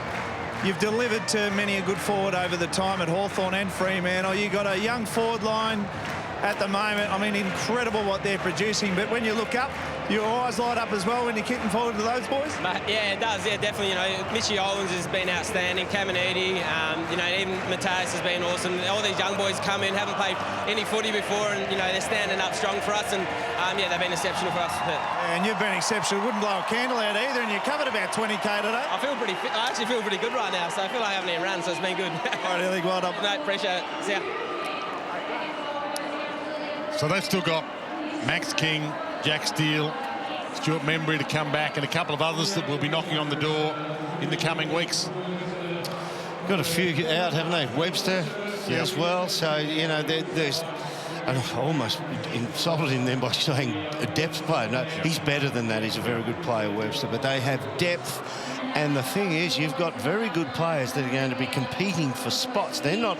E: You've delivered to many a good forward over the time at Hawthorn and Fremantle. You've got a young forward line at the moment. I mean, incredible what they're producing. But when you look up, Your eyes light up as well when you're kicking forward to those boys?
H: Yeah, it does. Yeah, definitely. You know, Mitch Owens has been outstanding. Caminiti, you know, even Mateus has been awesome. All these young boys come in, haven't played any footy before, and, you know, they're standing up strong for us, and, yeah, they've been exceptional for us.
E: And you've been exceptional. Wouldn't blow a candle out either, and you covered about 20K today.
H: I feel pretty fit. I actually feel pretty good right now, so I feel like I haven't even run, so it's been good.
E: All right, Ellie, well done.
H: No, appreciate it. See ya.
A: So they've still got Max King, Jack Steele, Stuart Membry to come back, and a couple of others that will be knocking on the door in the coming weeks.
D: Got a few out, haven't they? Webster as well. So, you know, there's... I almost insulted him by saying a depth player. No, he's better than that. He's a very good player, Webster. But they have depth. And the thing is, you've got very good players that are going to be competing for spots. They're not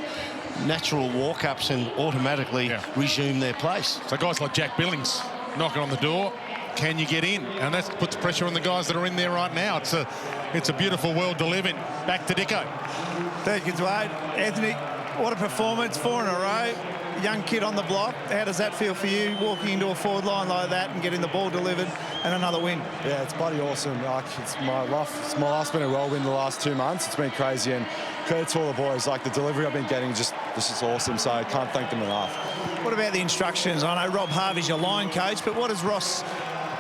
D: natural walk-ups and automatically resume their place.
A: So guys like Jack Billings knocking on the door. Can you get in? And that puts pressure on the guys that are in there right now. It's a beautiful world to live in. Back to Dicko.
E: Thank you, Dwayne. Anthony, what a performance, 4 in a row. Young kid on the block. How does that feel for you, walking into a forward line like that and getting the ball delivered and another win?
I: Yeah, it's bloody awesome. Like, it's my last been a whirlwind the last 2 months. It's been crazy, and credit to all the boys. Like, the delivery I've been getting, this is awesome, so I can't thank them enough.
E: What about the instructions? I know Rob Harvey's your line coach, but what does Ross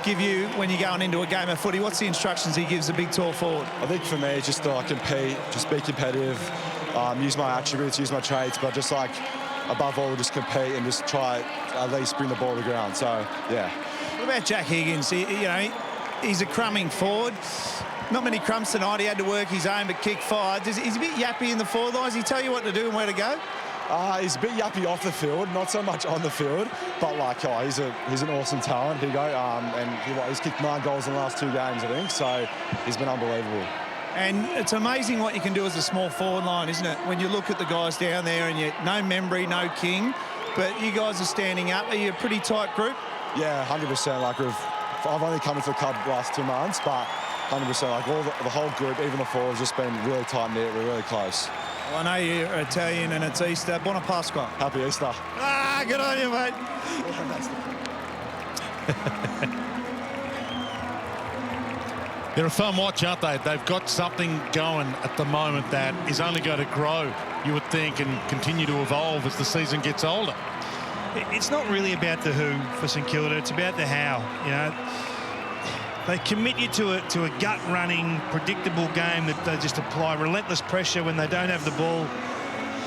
E: give you when you're going into a game of footy? What's the instructions he gives a big tall forward?
I: I think for me, just to compete, just be competitive, use my attributes, use my traits, but just like above all, just compete and just try at least bring the ball to the ground. So, yeah.
E: What about Jack Higgins? He's a crumbing forward. Not many crumbs tonight. He had to work his own, but kick 5. He's a bit yappy in the forward line. Does he tell you what to do and where to go?
I: He's a bit yappy off the field, not so much on the field, but like, he's an awesome talent, Higo, and he's kicked 9 goals in the last 2 games, I think, so he's been unbelievable.
E: And it's amazing what you can do as a small forward line, isn't it? When you look at the guys down there and no Membry, no King, but you guys are standing up. Are you a pretty tight group?
I: Yeah, 100%. Like, I've only come into the club the last 2 months, but 100%. Like, the whole group, even the forwards, just been really tight-knit. We're really close.
E: Well, I know you're Italian and it's Easter. Buona Pasqua.
I: Happy Easter.
E: Good on you, mate.
A: They're a fun watch, aren't they? They've got something going at the moment that is only going to grow, you would think, and continue to evolve as the season gets older.
B: It's not really about the who for St Kilda, it's about the how. You know, they commit you to a gut-running, predictable game that they just apply relentless pressure when they don't have the ball,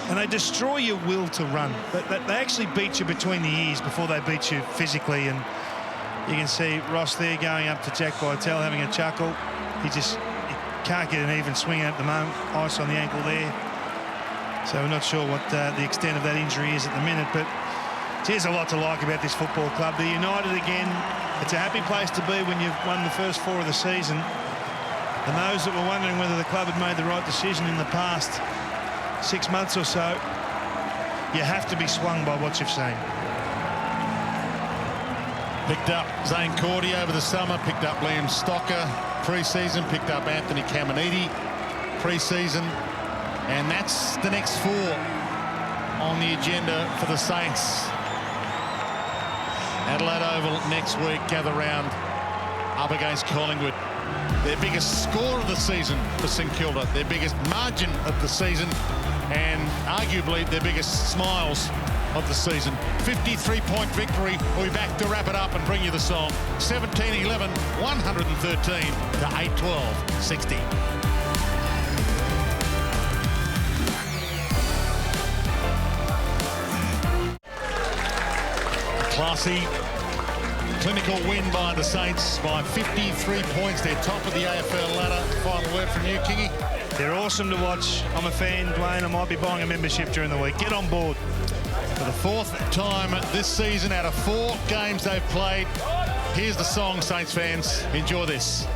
B: and they destroy your will to run. They actually beat you between the ears before they beat you physically, and you can see Ross there going up to Jack Vitale having a chuckle. He can't get an even swing at the moment. Ice on the ankle there. So we're not sure what the extent of that injury is at the minute, but there's a lot to like about this football club. They're united again. It's a happy place to be when you've won the first 4 of the season. And those that were wondering whether the club had made the right decision in the past 6 months or so, you have to be swung by what you've seen.
A: Picked up Zane Cordy over the summer, picked up Liam Stocker pre-season, picked up Anthony Caminiti pre-season, and that's the next 4 on the agenda for the Saints. Adelaide Oval next week, gather round up against Collingwood. Their biggest score of the season for St Kilda, their biggest margin of the season, and arguably their biggest smiles of the season. 53-point victory. We'll be back to wrap it up and bring you the song. 17-11, 113 to 8-12, 60. Classy, clinical win by the Saints by 53 points. They're top of the AFL ladder. Final word from you, Kingy.
B: They're awesome to watch. I'm a fan, Dwayne. I might be buying a membership during the week. Get on board.
A: For the 4th time this season out of 4 games they've played. Here's the song, Saints fans. Enjoy this.